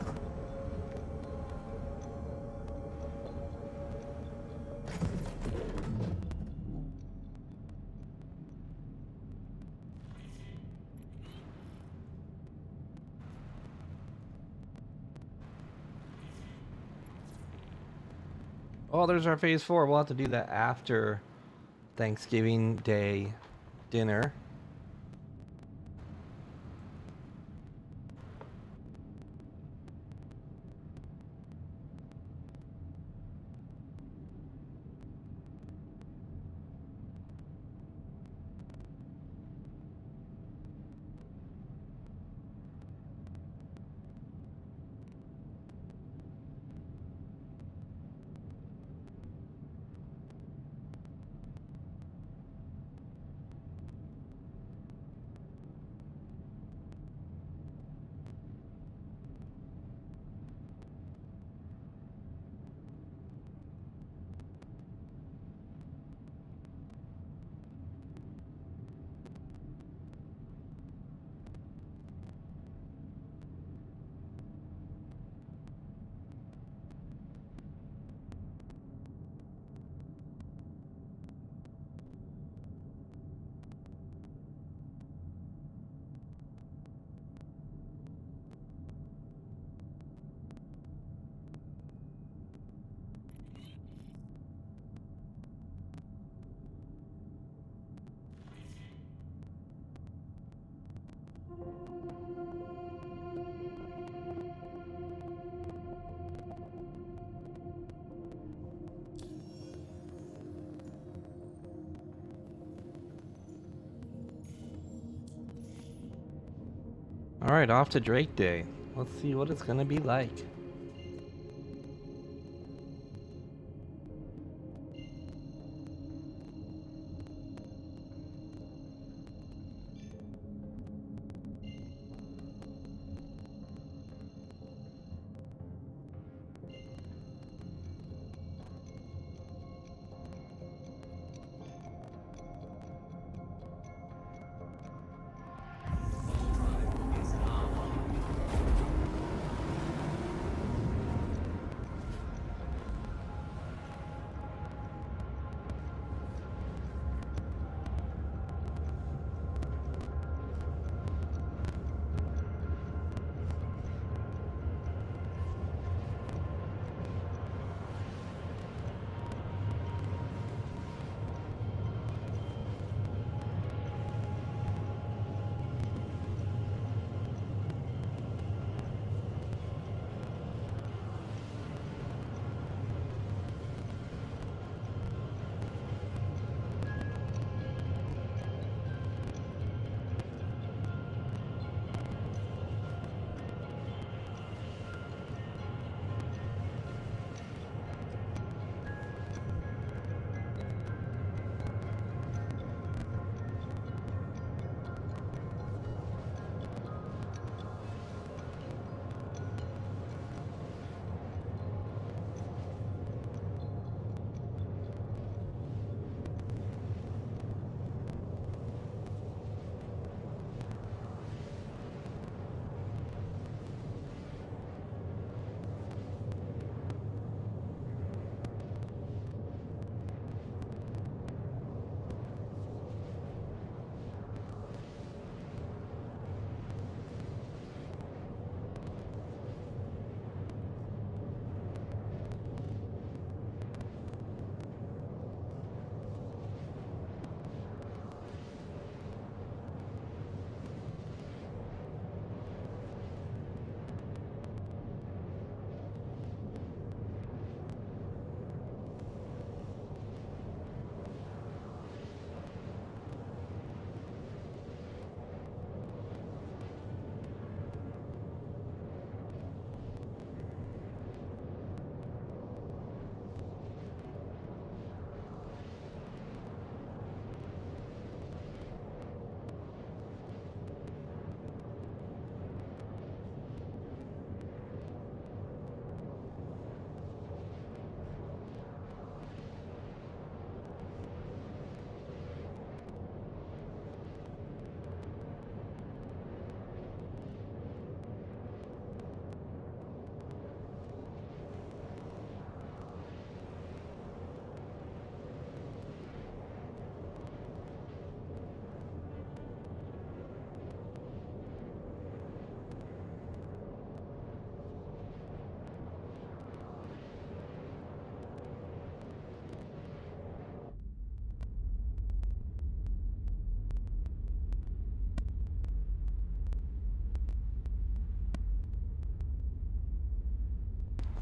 [SPEAKER 1] Oh, there's our phase 4. We'll have to do that after Thanksgiving Day dinner. Alright, off to Drake Day. Let's see what it's gonna be like.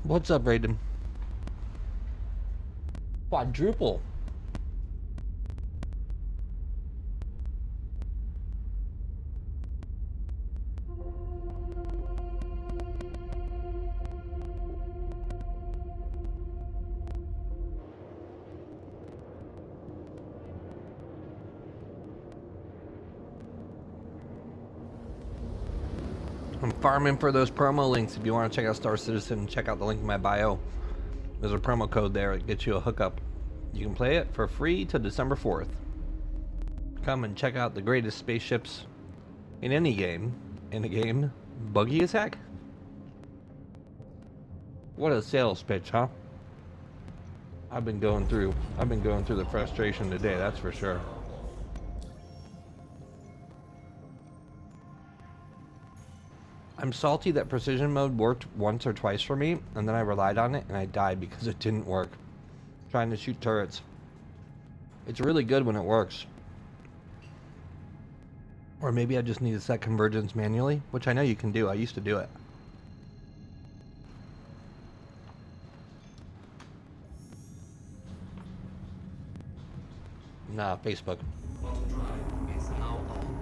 [SPEAKER 1] What's up, Raiden? Quadruple. I'm farming for those promo links. If you want to check out Star Citizen, check out the link in my bio. There's a promo code there that gets you a hookup. You can play it for free till December 4th. Come and check out the greatest spaceships in any game. In a game, Buggy Attack? What a sales pitch, huh? I've been going through the frustration today, that's for sure. I'm salty that precision mode worked once or twice for me, and then I relied on it and I died because it didn't work. Trying to shoot turrets. It's really good when it works. Or maybe I just need to set convergence manually, which I know you can do. I used to do it. Nah, Facebook.
[SPEAKER 5] Bottom drive is now on.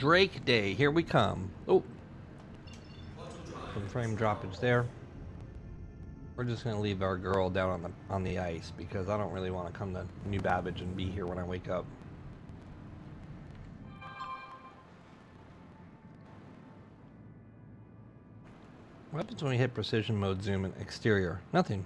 [SPEAKER 1] Drake Day, here we come. Oh, some frame droppage there. We're just gonna leave our girl down on the ice because I don't really want to come to New Babbage and be here when I wake up. What happens when we hit precision mode zoom in exterior? Nothing.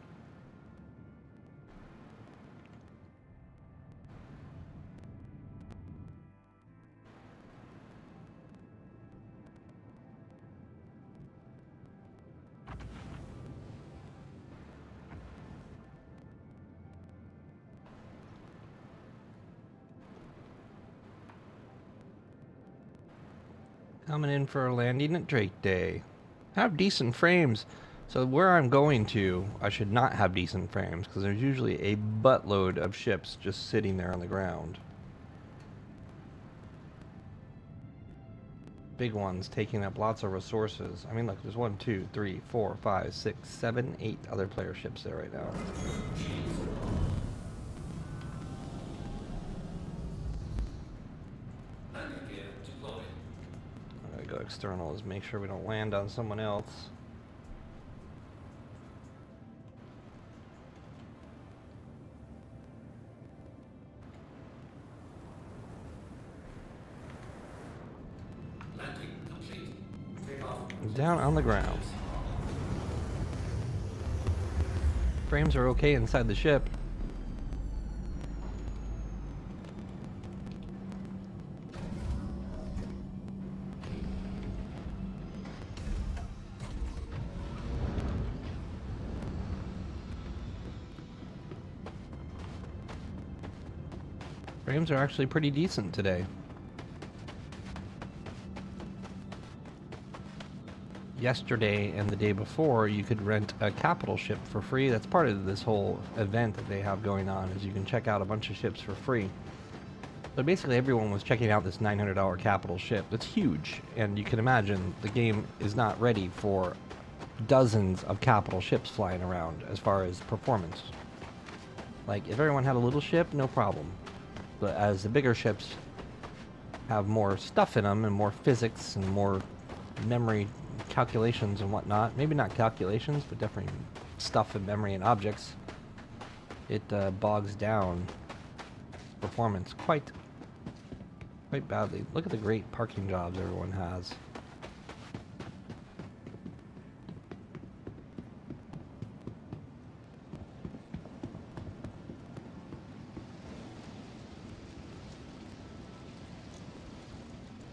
[SPEAKER 1] Coming in for a landing at Drake Day. Have decent frames. So where I'm going to, I should not have decent frames because there's usually a buttload of ships just sitting there on the ground. Big ones taking up lots of resources. I mean, look, there's 1, 2, 3, 4, 5, 6, 7, 8 other player ships there right now. I'm gonna go externals, make sure we don't land on someone else. Down on the ground. Frames are okay inside the ship. Frames are actually pretty decent today. Yesterday and the day before, you could rent a capital ship for free. That's part of this whole event that they have going on, is you can check out a bunch of ships for free. So basically everyone was checking out this $900 capital ship. It's huge, and you can imagine the game is not ready for dozens of capital ships flying around as far as performance. Like, if everyone had a little ship, no problem. But as the bigger ships have more stuff in them and more physics and more memory calculations and whatnot, maybe not calculations, but definitely stuff and memory and objects, it bogs down performance quite badly. Look at the great parking jobs everyone has.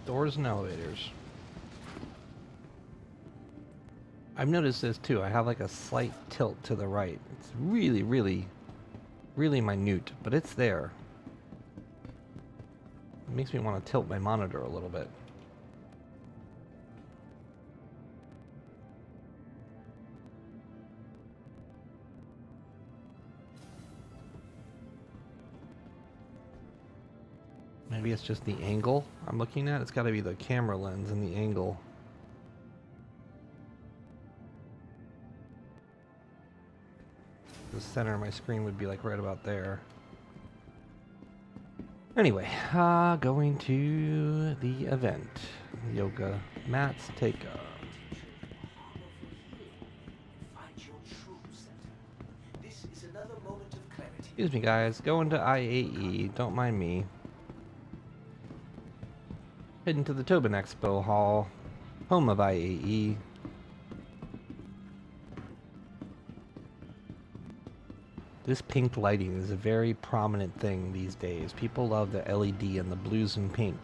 [SPEAKER 1] Doors and elevators. I've noticed this too. I have like a slight tilt to the right. It's really, really, really minute, but it's there. It makes me want to tilt my monitor a little bit. Maybe it's just the angle I'm looking at. It's got to be the camera lens and the angle. The center of my screen would be like right about there. Anyway, going to the event. Yoga mats take Excuse me guys, going to IAE, don't mind me. Heading to the Tobin Expo Hall, home of IAE. This pink lighting is a very prominent thing these days. People love the LED and the blues and pink.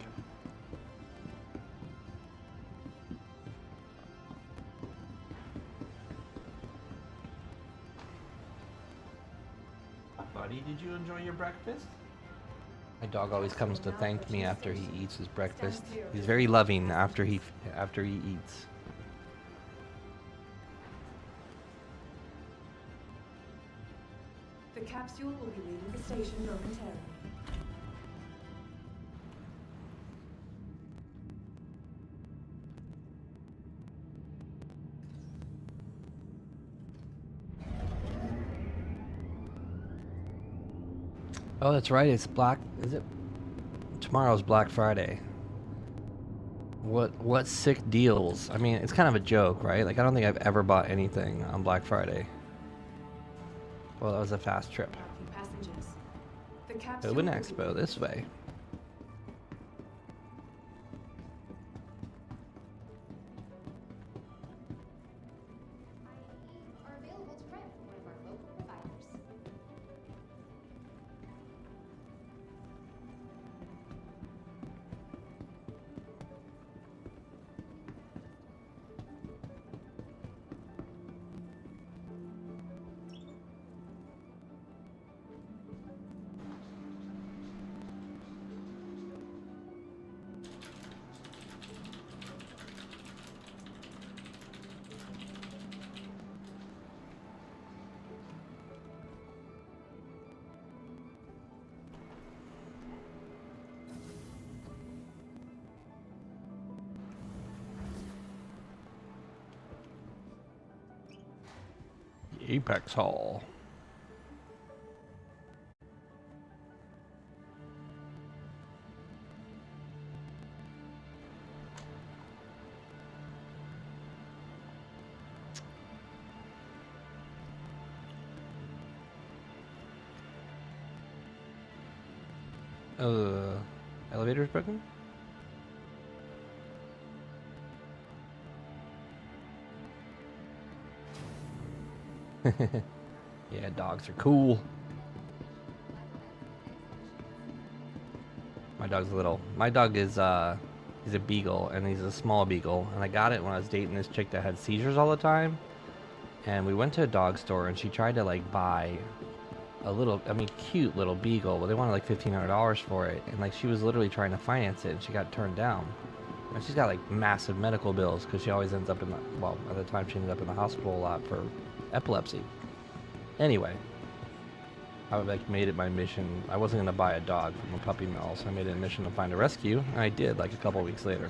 [SPEAKER 1] Buddy, did you enjoy your breakfast? My dog always comes to thank me after he eats his breakfast. He's very loving after he eats.
[SPEAKER 6] The capsule will be leaving the station momentarily.
[SPEAKER 1] Oh, that's right. It's Black. Is it? Tomorrow's Black Friday. What sick deals? I mean, it's kind of a joke, right? Like, I don't think I've ever bought anything on Black Friday. Well, that was a fast trip.
[SPEAKER 6] Passengers. The capsule
[SPEAKER 1] Open
[SPEAKER 6] will be
[SPEAKER 1] Expo, this way.
[SPEAKER 3] Are available to rent from one of our local providers.
[SPEAKER 1] Apex Hall. Elevator's broken? Yeah, dogs are cool. My dog's little. My dog is he's a beagle, and he's a small beagle, and I got it when I was dating this chick that had seizures all the time. And we went to a dog store, and she tried to like buy a little, I mean, cute little beagle, but they wanted like $1,500 for it, and like she was literally trying to finance it, and she got turned down. And she's got like massive medical bills because she always ends up in the, well, at the time she ended up in the hospital a lot for epilepsy. Anyway, I like made it my mission. I wasn't gonna buy a dog from a puppy mill, so I made it a mission to find a rescue, and I did like a couple weeks later.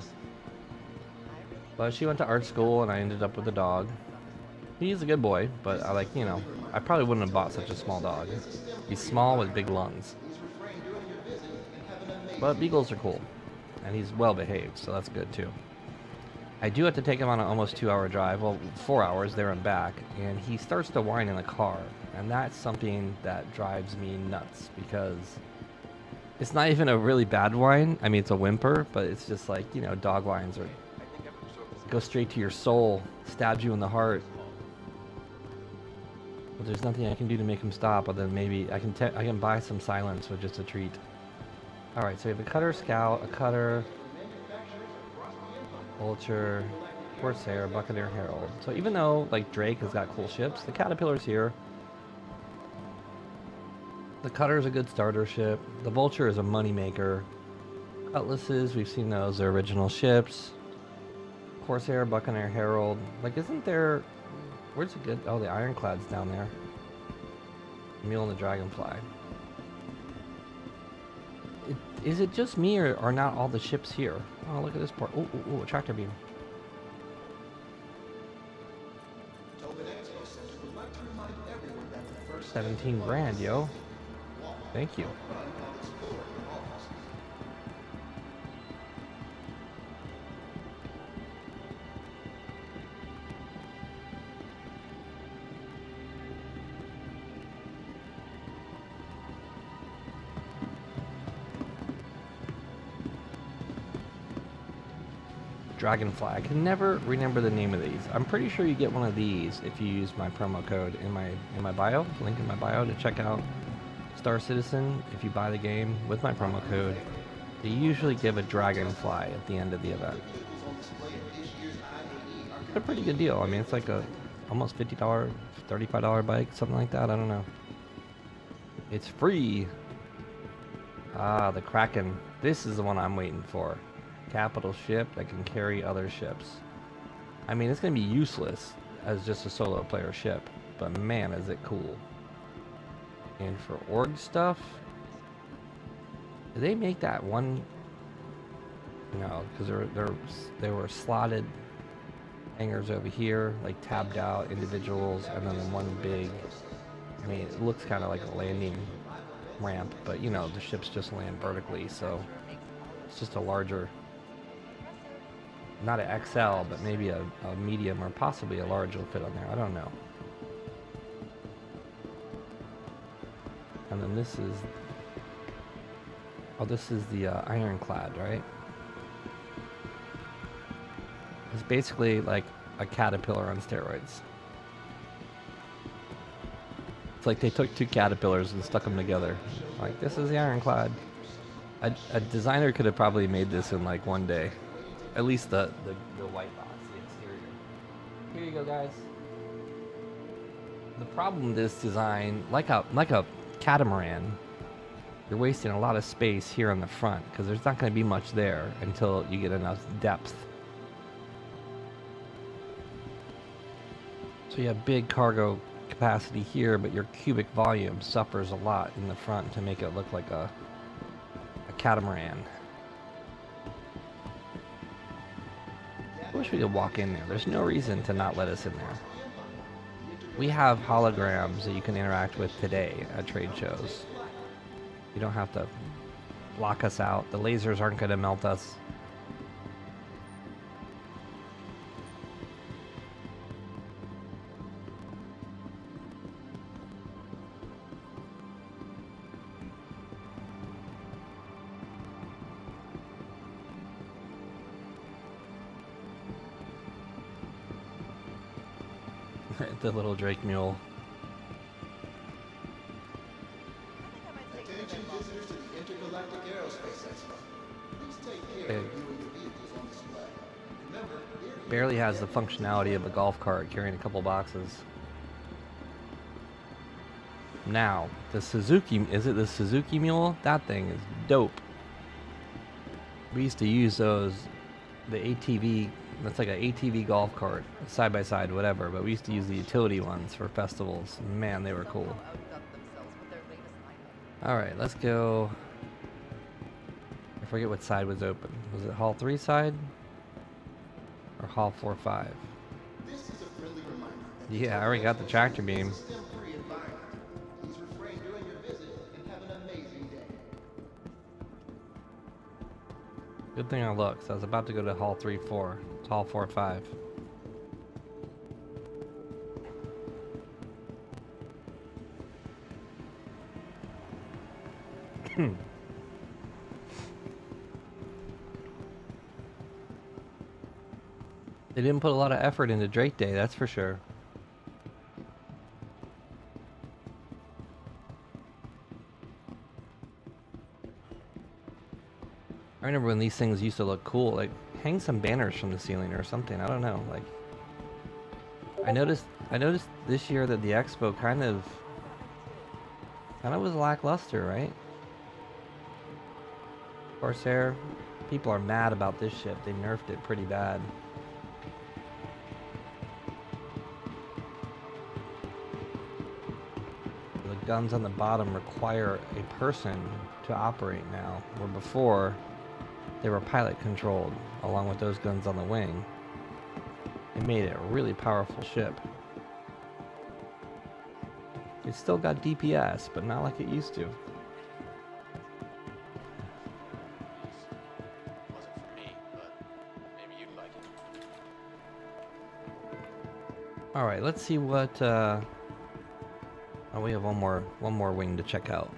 [SPEAKER 1] But she went to art school, and I ended up with a dog. He's a good boy, but I like, you know, I probably wouldn't have bought such a small dog. He's small with big lungs. But beagles are cool, and he's well behaved, so that's good too. I do have to take him on an almost 2-hour drive, well, 4 hours there and back, and he starts to whine in the car, and that's something that drives me nuts, because it's not even a really bad whine. I mean, it's a whimper, but it's just like, you know, dog whines are, go straight to your soul, stabs you in the heart. But there's nothing I can do to make him stop, other than maybe I can buy some silence with just a treat. Alright, so we have a Cutter Scout, a Cutter, Vulture, Corsair, Buccaneer Herald. So even though like Drake has got cool ships, the Caterpillar's here. The Cutter is a good starter ship. The Vulture is a money maker. Cutlasses, we've seen those, they're original ships. Corsair, Buccaneer Herald. Like, isn't there, where's it good? Oh, the Ironclad's down there. Mule and the Dragonfly. Is it just me, or are not all the ships here? Oh, look at this port. Oh, a tractor beam. $17,000, yo. Thank you. Dragonfly. I can never remember the name of these. I'm pretty sure you get one of these if you use my promo code in my bio, link in my bio, to check out Star Citizen. If you buy the game with my promo code, they usually give a Dragonfly at the end of the event. It's a pretty good deal. I mean, it's like a almost $50, $35 bike, something like that. I don't know. It's free. Ah, the Kraken. This is the one I'm waiting for. Capital ship that can carry other ships. I mean, it's going to be useless as just a solo player ship, but man, is it cool. And for org stuff, did they make that one? No, because there were slotted hangars over here, like tabbed out individuals, and then one big, I mean, it looks kind of like a landing ramp, but you know, the ships just land vertically, so it's just a larger not an XL, but maybe a medium or possibly a large will fit on there. I don't know. And then this is, oh, this is the Ironclad, right? It's basically like a Caterpillar on steroids. It's like they took two caterpillars and stuck them together. Like, this is the Ironclad. A designer could have probably made this in like one day. At least the white box, the exterior. Here you go, guys. The problem with this design, like a catamaran, you're wasting a lot of space here on the front because there's not going to be much there until you get enough depth. So you have big cargo capacity here, but your cubic volume suffers a lot in the front to make it look like a catamaran. I wish we could walk in there. There's no reason to not let us in there. We have holograms that you can interact with today at trade shows. You don't have to block us out. The lasers aren't going to melt us. The little Drake mule.
[SPEAKER 7] Attention visitors to the Intergalactic Aerospace Expo. Please take care of you and your vehicles on display. Remember,
[SPEAKER 1] Barely has the functionality of a golf cart carrying a couple boxes. Now, the Suzuki, is it the Suzuki Mule? That thing is dope. We used to use those, the ATV, that's like an ATV golf cart, side by side, whatever, but we used to use the utility ones for festivals. Man, they were cool. Alright, let's go. I forget what side was open. Was it Hall 3 side? Or Hall 4-5?
[SPEAKER 7] this is a friendly reminder that
[SPEAKER 1] Yeah, I already got the tractor beam.
[SPEAKER 7] it's a STEM-free environment. Please refrain during your visit and have an amazing day.
[SPEAKER 1] Good thing I looked. So I was about to go to Hall 3-4. It's Hall 4-5. They didn't put a lot of effort into Drake Day, that's for sure. I remember when these things used to look cool, like hang some banners from the ceiling or something. I don't know. Like, I noticed this year that the expo kind of was lackluster, right? Corsair, people are mad about this ship. They nerfed it pretty bad. The guns on the bottom require a person to operate now, where before they were pilot controlled along with those guns on the wing. It made it a really powerful ship. It still got DPS, but not like it used to.
[SPEAKER 8] Wasn't for me, but maybe you'd like it.
[SPEAKER 1] All right, let's see what. Oh, we have one more wing to check out.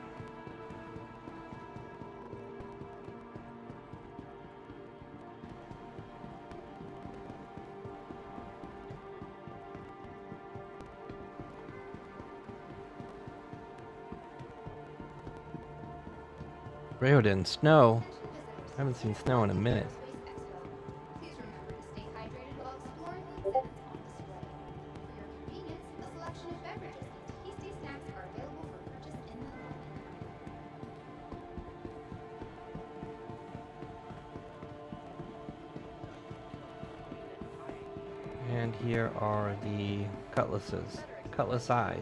[SPEAKER 1] Rayoden, snow. I haven't seen snow in a minute.
[SPEAKER 3] Please remember to stay hydrated while exploring the exhibits on display. For your convenience, a selection of beverages and tasty snacks are available for purchase in the lobby.
[SPEAKER 1] And here are the cutlasses. Cutlass Eye.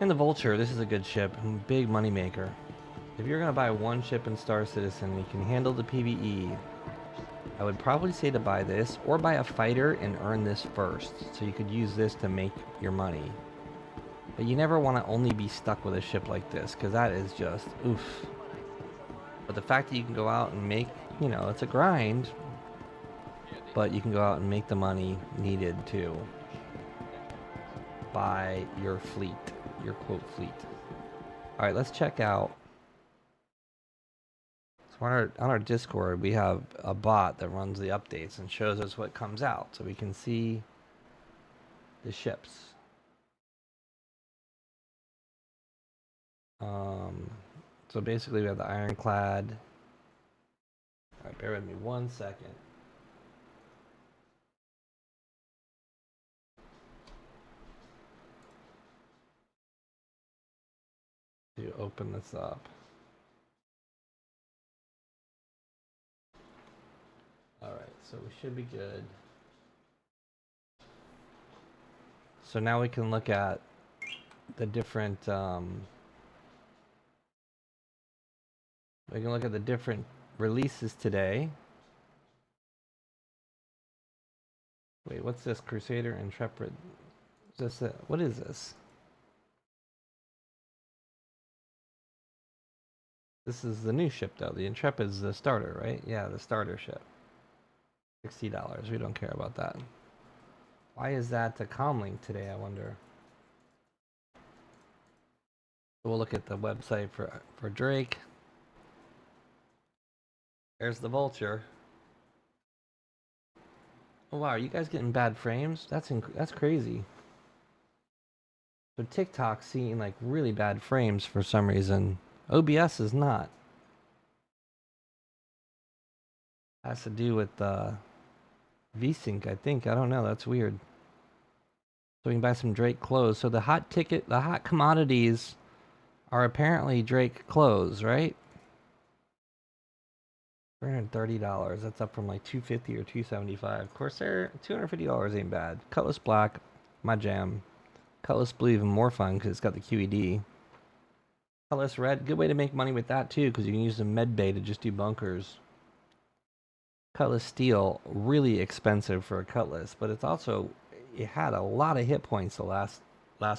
[SPEAKER 1] And the Vulture, this is a good ship, big money maker. If you're gonna buy one ship in Star Citizen and you can handle the PvE, I would probably say to buy this, or buy a fighter and earn this first, so you could use this to make your money. But you never want to only be stuck with a ship like this, because that is just oof. But the fact that you can go out and make you know, it's a grind, but you can go out and make the money needed to buy your fleet, your quote fleet. All right, let's check out. So on our Discord, we have a bot that runs the updates and shows us what comes out, so we can see the ships. So basically, we have the Ironclad. All right, bear with me 1 second. To open this up. All right, so we should be good. So now we can look at the different. We can look at the different releases today. Wait, what's this? Crusader, Intrepid. Is this it? What is this? This is the new ship, though. The Intrepid's the starter, right? Yeah, the starter ship. $60. We don't care about that. Why is that the comlink today, I wonder? We'll look at the website for Drake. There's the Vulture. Oh wow, are you guys getting bad frames? That's crazy. So TikTok's seeing like really bad frames for some reason. OBS is not. Has to do with VSync, I think. I don't know. That's weird. So we can buy some Drake clothes. So the hot commodities are apparently Drake clothes, right? $330. That's up from like $250 or $275. Corsair, $250 ain't bad. Cutlass Black, my jam. Cutlass Blue, even more fun because it's got the QED. Cutlass Red, good way to make money with that too because you can use the med bay to just do bunkers. Cutlass Steel, really expensive for a Cutlass, but it's also, it had a lot of hit points the last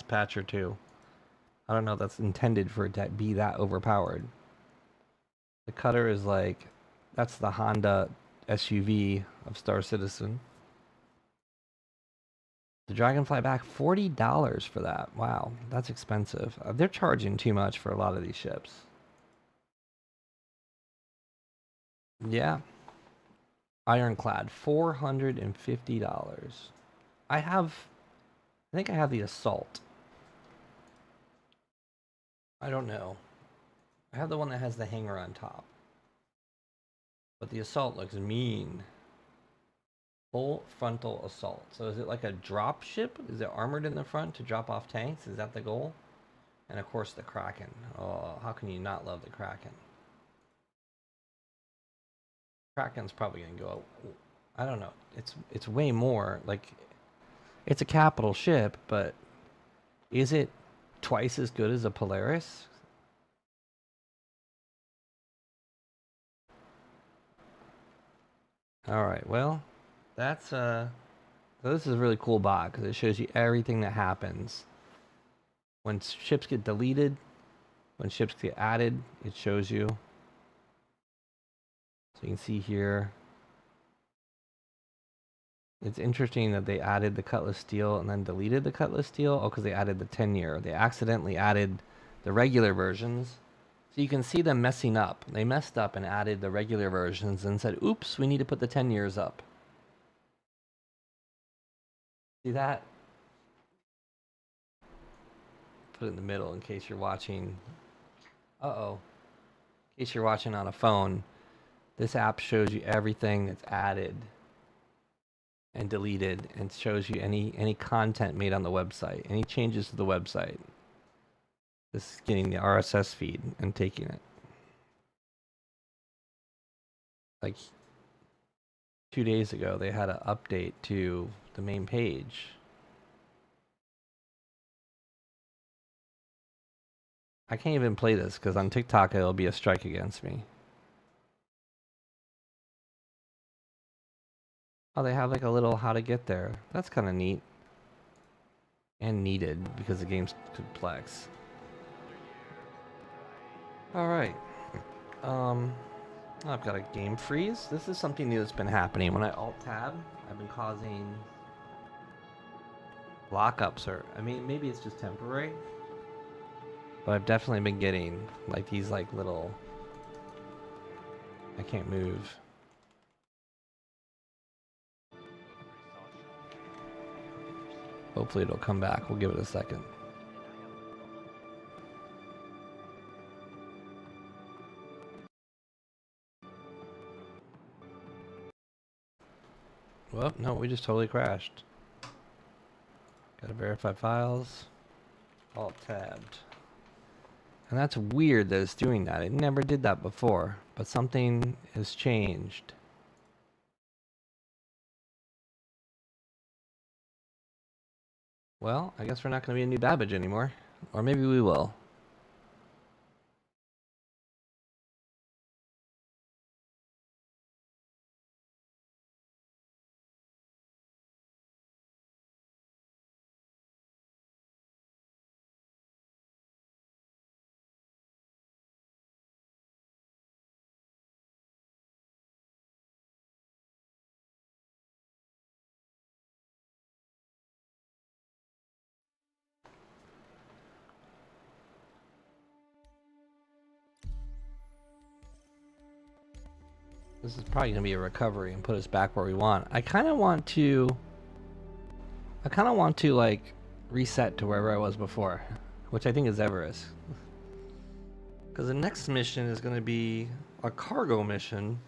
[SPEAKER 1] patch or two. I don't know if that's intended for it to be that overpowered. The Cutter is like, that's the Honda SUV of Star Citizen. The Dragonfly back, $40 for that. Wow, that's expensive. They're charging too much for a lot of these ships. Yeah. Ironclad, $450. I think I have the Assault. I don't know. I have the one that has the hanger on top. But the Assault looks mean. Full frontal assault. So is it like a drop ship? Is it armored in the front to drop off tanks? Is that the goal? And of course the Kraken. Oh, how can you not love the Kraken? Kraken's probably gonna go, I don't know. It's way more. Like, it's a capital ship, but is it twice as good as a Polaris? All right, well, that's so this is a really cool bot because it shows you everything that happens when ships get deleted, when ships get added. It shows you. So you can see here. It's interesting that they added the Cutlass Steel and then deleted the Cutlass Steel. Oh, because they added the 10-year. They accidentally added the regular versions. So you can see them messing up. They messed up and added the regular versions and said, oops, we need to put the 10 years up. See that? Put it in the middle in case you're watching. Uh-oh. In case you're watching on a phone, this app shows you everything that's added and deleted and shows you any content made on the website, any changes to the website. This is getting the RSS feed and taking it. Like 2 days ago, they had an update to the main page. I can't even play this because on TikTok it'll be a strike against me. Oh, they have like a little how to get there. That's kind of neat. And needed because the game's complex. Alright. Oh, I've got a game freeze. This is something new that's been happening. When I alt-tab, I've been causing lockups, or I mean, maybe it's just temporary. But I've definitely been getting like these like little. I can't move. Hopefully it'll come back. We'll give it a second. Well, no, we just totally crashed. Gotta verify files. Alt tabbed. And that's weird that it's doing that. It never did that before, but something has changed. Well, I guess we're not going to be a new Babbage anymore. Or maybe we will. This is probably going to be a recovery and put us back where we want. I kind of want to like reset to wherever I was before, which I think is Everest. Because the next mission is going to be a cargo mission.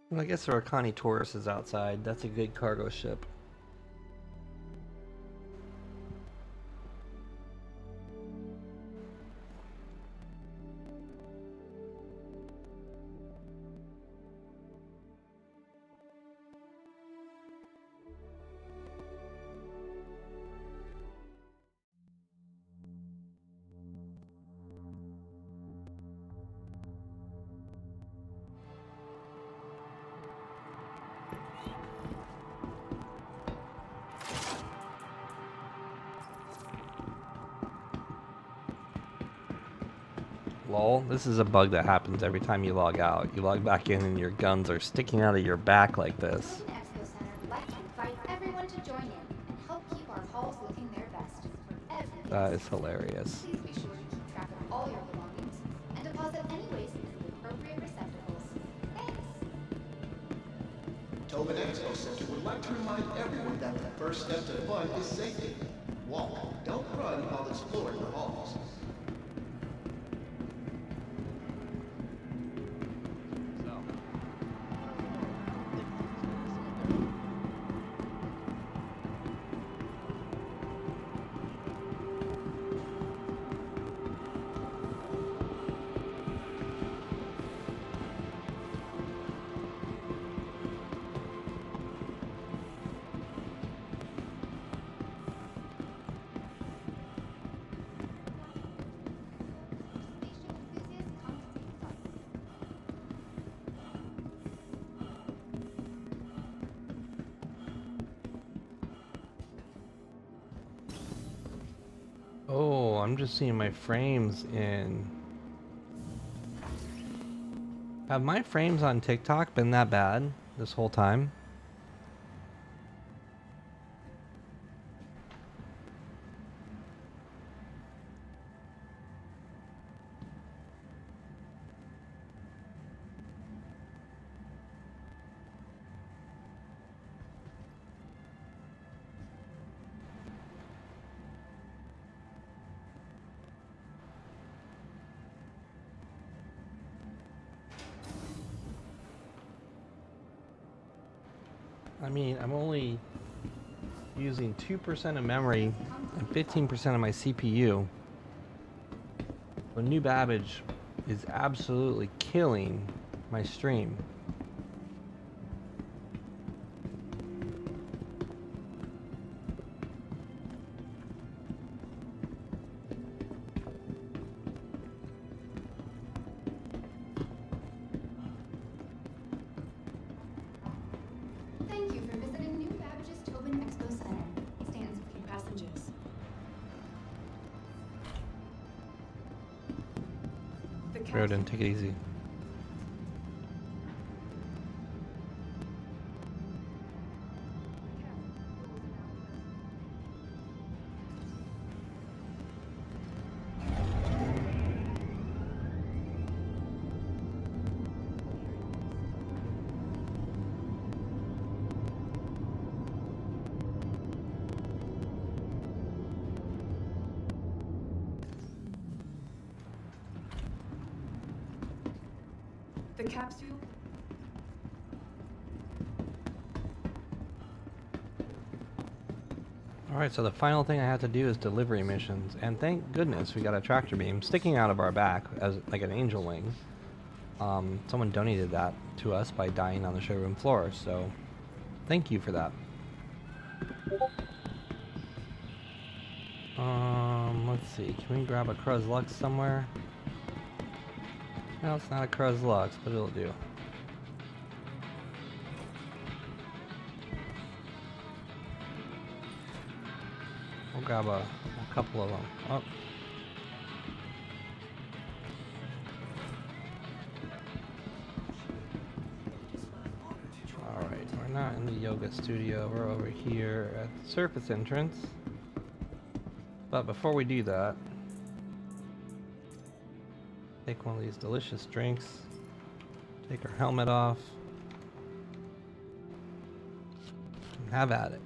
[SPEAKER 1] Well, I guess the Arcani Taurus is outside. That's a good cargo ship. Lol, this is a bug that happens every time you log out. You log back in and your guns are sticking out of your back like this.
[SPEAKER 3] Tobin Expo Center would like to invite everyone to join in and help keep our halls looking their best for every
[SPEAKER 1] That
[SPEAKER 3] guest.
[SPEAKER 1] is hilarious.
[SPEAKER 3] Please be sure to keep track of all your belongings and deposit any waste in the appropriate receptacles. Thanks.
[SPEAKER 7] Tobin Expo Center would like to remind everyone that the first step to fun is safety. Walk, don't run while exploring the halls.
[SPEAKER 3] Spaceship enthusiasts come to take flight.
[SPEAKER 1] Oh, I'm just seeing my frames in. Have my frames on TikTok been that bad this whole time? I mean, I'm only using 2% of memory and 15% of my CPU. The new Babbage is absolutely killing my stream.
[SPEAKER 3] Thank you for visiting New Babbage's Tobin Expo Center. Stands with you passengers.
[SPEAKER 6] The
[SPEAKER 1] Roden,
[SPEAKER 6] capsule.
[SPEAKER 1] take it easy.
[SPEAKER 6] capsule.
[SPEAKER 1] Alright, so the final thing I have to do is delivery missions, and thank goodness we got a tractor beam sticking out of our back as like an angel wing. Someone donated that to us by dying on the showroom floor, so thank you for that. Let's see, can we grab a Cruz Lux somewhere? No, it's not a Cruz Lux, but it'll do. We'll grab a couple of them. Oh. Alright, we're not in the yoga studio, we're over here at the surface entrance. But before we do that, take one of these delicious drinks, take our helmet off, and have at it.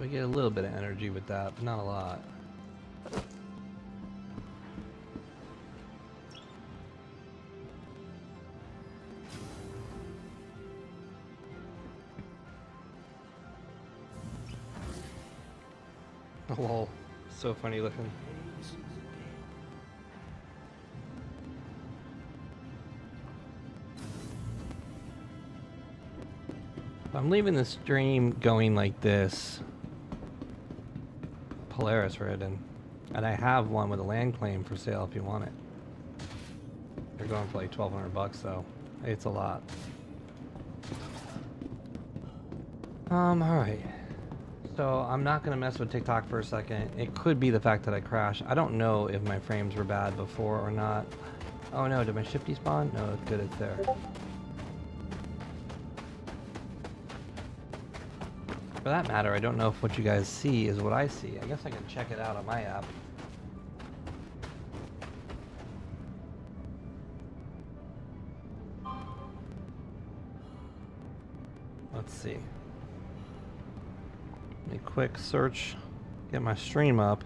[SPEAKER 1] We get a little bit of energy with that, but not a lot. Oh, lol. So funny looking. I'm leaving the stream going like this. Polaris ridden, and I have one with a land claim for sale if you want it. They're going for like 1,200 bucks though. It's a lot. Alright. So I'm not gonna mess with TikTok for a second. It could be the fact that I crashed. I don't know if my frames were bad before or not. Oh no, did my ship despawn? No, it's good, it's there. For that matter, I don't know if what you guys see is what I see. I guess I can check it out on my app. Let's see. Let me quick search, get my stream up,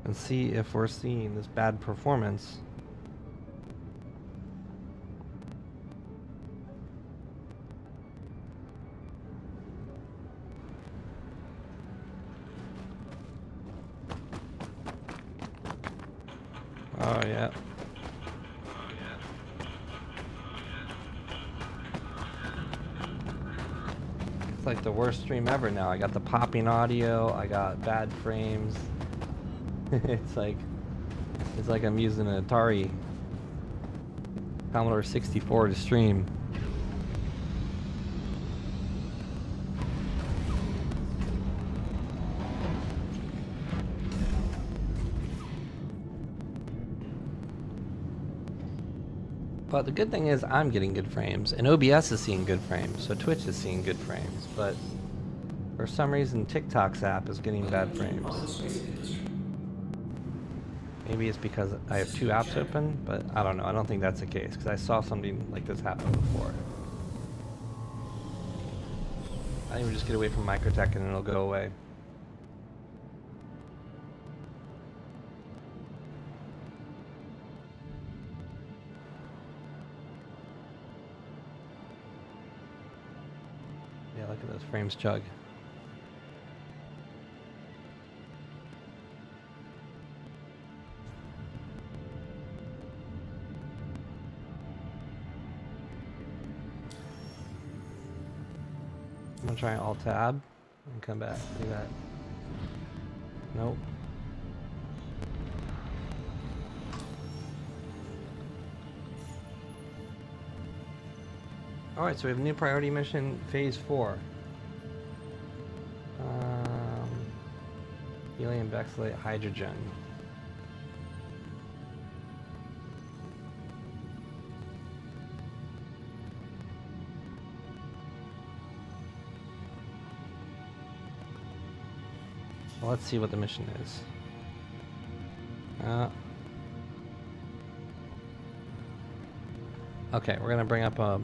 [SPEAKER 1] and see if we're seeing this bad performance. Oh yeah. It's like the worst stream ever now. I got the popping audio, I got bad frames. it's like I'm using an Atari Commodore 64 to stream. But the good thing is I'm getting good frames, and OBS is seeing good frames, so Twitch is seeing good frames, but for some reason TikTok's app is getting bad frames. Maybe it's because I have two apps open, but I don't know. I don't think that's the case, because I saw something like this happen before. I think we just get away from Microtech and it'll go away. Yeah, look at those frames chug. I'm gonna try Alt Tab and come back. Do that. Nope. Alright, so we have a new priority mission, Phase 4. Helium Bexylate Hydrogen. Well, let's see what the mission is. Okay, we're gonna bring up a.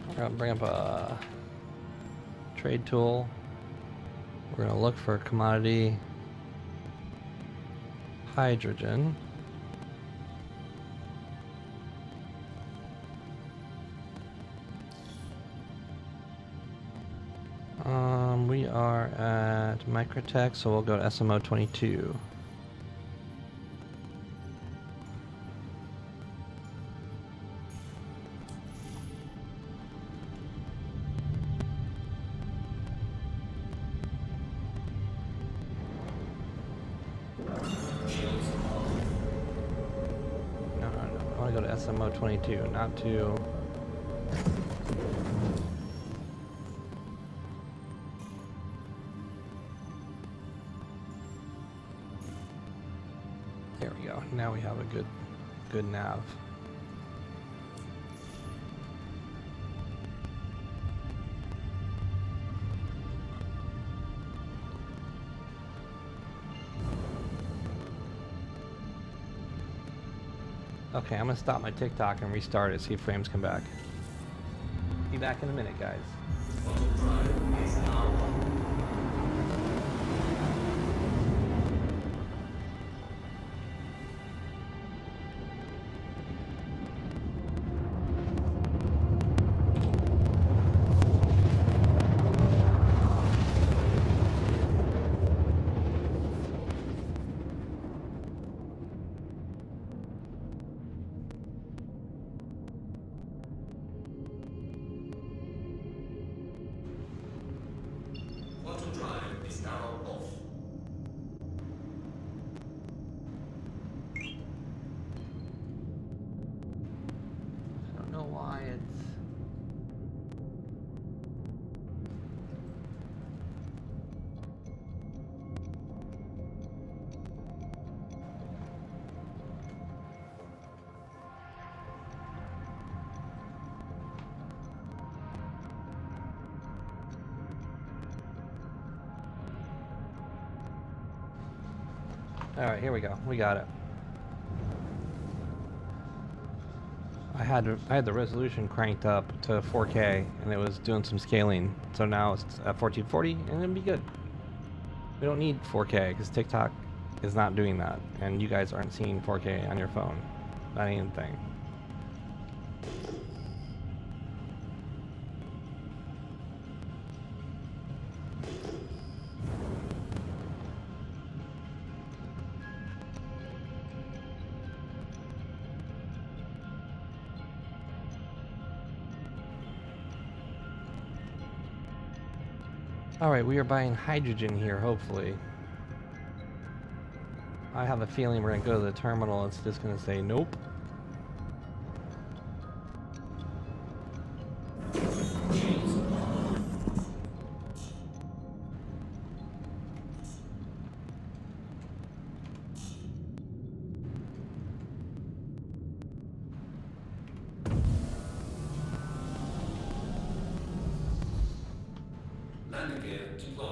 [SPEAKER 1] We're gonna bring up a trade tool. We're gonna look for commodity hydrogen. We are at Microtech, so we'll go to SMO 22. No, I want to go to SMO 22, not to. There we go. Now we have a good nav. Okay, I'm gonna stop my TikTok and restart it, see if frames come back. Be back in a minute, guys. Alright, here we go. We got it. I had the resolution cranked up to 4K and it was doing some scaling. So now it's at 1440 and it'll be good. We don't need 4K because TikTok is not doing that. And you guys aren't seeing 4K on your phone. That ain't a thing. Alright, we are buying hydrogen here, hopefully. I have a feeling we're going to go to the terminal, it's just going to say nope.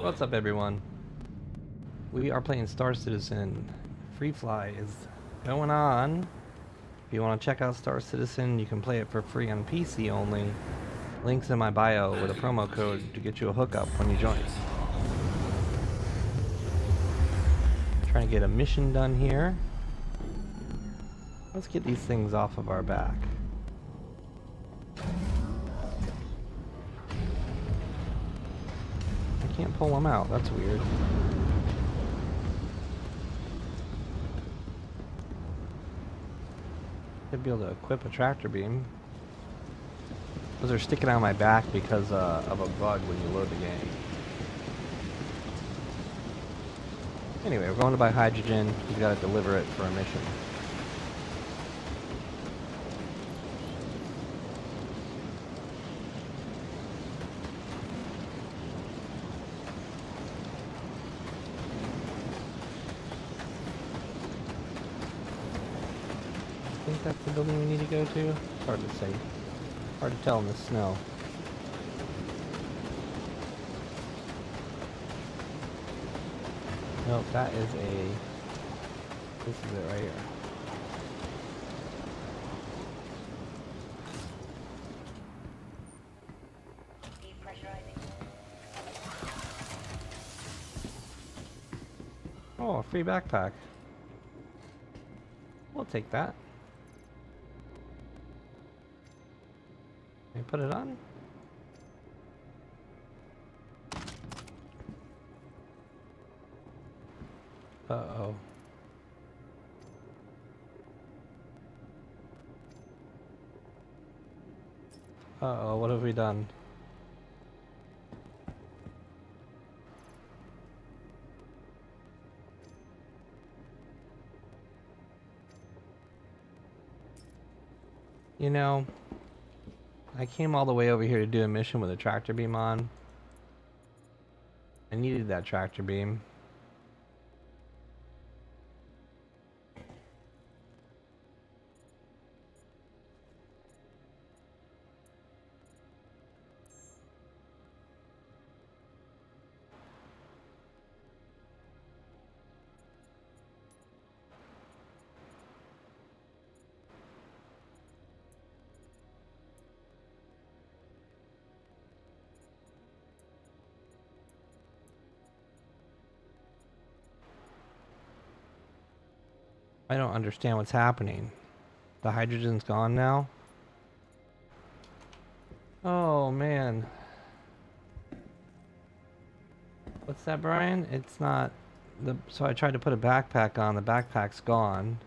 [SPEAKER 1] What's up, everyone? We are playing Star Citizen. Free Fly is going on. If you want to check out Star Citizen, you can play it for free on PC only. Links in my bio with a promo code to get you a hookup when you join. Trying to get a mission done here. Let's get these things off of our back. Can't pull them out, that's weird. Should be able to equip a tractor beam. Those are sticking out of my back because of a bug when you load the game. Anyway, we're going to buy hydrogen. We've got to deliver it for a mission. I think that's the building we need to go to. It's hard to say. Hard to tell in the snow. Nope, that is a... This is it right here. Oh, a free backpack. We'll take that. Can I put it on? Uh-oh. Uh-oh, what have we done? You know, I came all the way over here to do a mission with a tractor beam on. I needed that tractor beam. I don't understand what's happening. The hydrogen's gone now? Oh, man. What's that, Brian? It's not... So I tried to put a backpack on. The backpack's gone.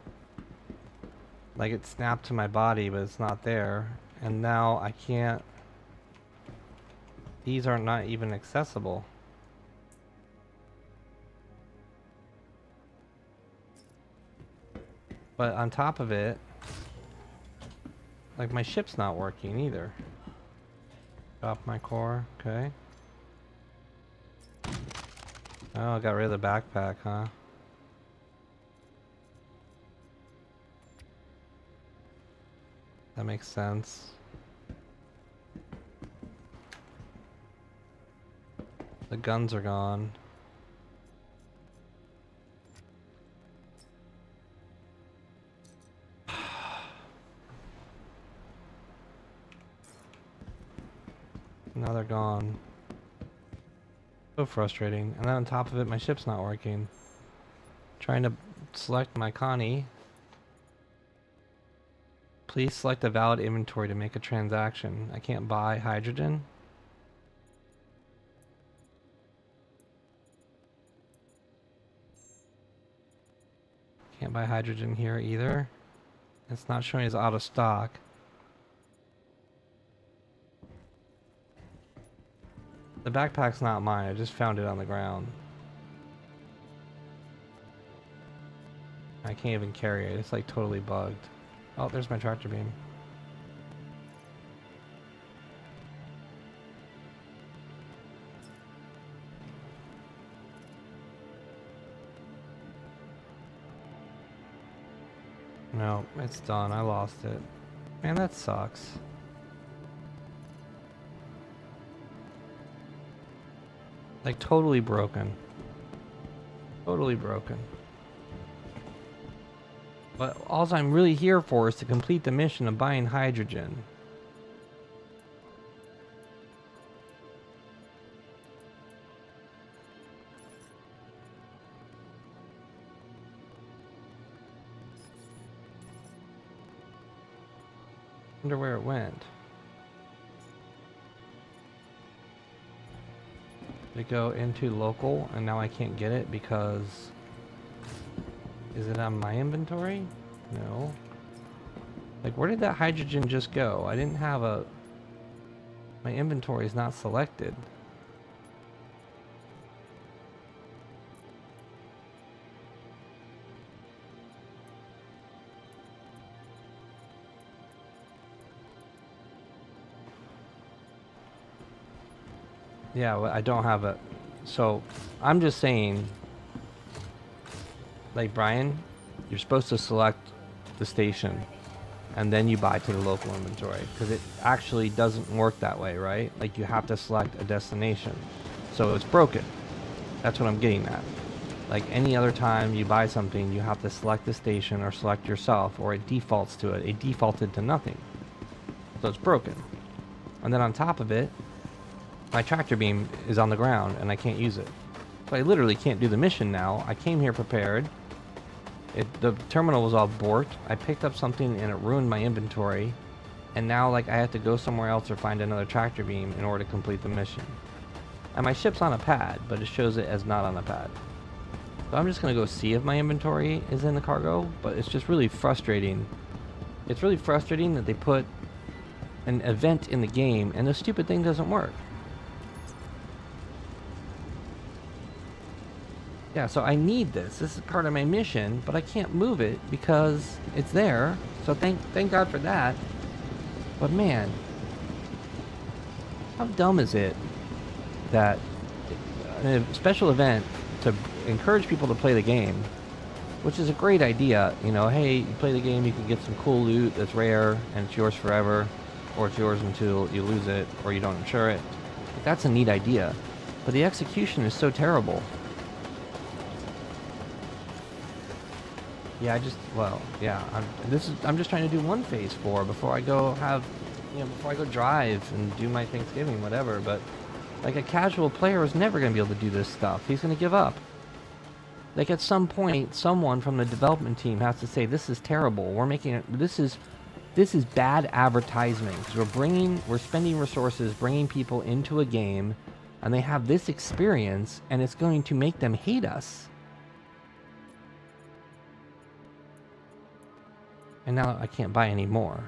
[SPEAKER 1] Like, it snapped to my body, but it's not there. And now I can't... These are not even accessible. But on top of it, like, my ship's not working either. Drop my core, okay. Oh, I got rid of the backpack, huh? That makes sense. The guns are gone. Now they're gone. So frustrating. And then on top of it, my ship's not working. Trying to select my Connie. Please select a valid inventory to make a transaction. I can't buy hydrogen. Can't buy hydrogen here either. It's not showing as out of stock. The backpack's not mine, I just found it on the ground. I can't even carry it, it's like totally bugged. Oh, there's my tractor beam. No, it's done, I lost it. Man, that sucks. Like, totally broken. Totally broken. But all I'm really here for is to complete the mission of buying hydrogen. Wonder where it went. To go into local, and now I can't get it because... Is it on my inventory? No. Like, where did that hydrogen just go? I didn't have a... My inventory is not selected. Yeah, well, I don't have a... So, I'm just saying... Like, Brian, you're supposed to select the station, and then you buy to the local inventory, because it actually doesn't work that way, right? Like, you have to select a destination. So it's broken. That's what I'm getting at. Like any other time you buy something, you have to select the station or select yourself, or it defaults to it. It defaulted to nothing. So it's broken. And then on top of it, my tractor beam is on the ground and I can't use it. So I literally can't do the mission now. I came here prepared. The terminal was all borked. I picked up something and it ruined my inventory. And now like I have to go somewhere else or find another tractor beam in order to complete the mission. And my ship's on a pad, but it shows it as not on a pad. So I'm just gonna go see if my inventory is in the cargo, but it's just really frustrating. It's really frustrating that they put an event in the game and the stupid thing doesn't work. Yeah, so I need this. This is part of my mission, but I can't move it because it's there. So thank God for that. But man, how dumb is it that a special event to encourage people to play the game, which is a great idea, you know, hey, you play the game, you can get some cool loot that's rare and it's yours forever, or it's yours until you lose it or you don't insure it. Like, that's a neat idea, but the execution is so terrible. Yeah, I'm just trying to do one phase 4 before I go before I go drive and do my Thanksgiving, whatever. But like a casual player is never going to be able to do this stuff. He's going to give up. Like at some point, someone from the development team has to say, this is terrible. We're making it, this is bad advertisement because we're spending resources bringing people into a game and they have this experience and it's going to make them hate us. And now I can't buy any more.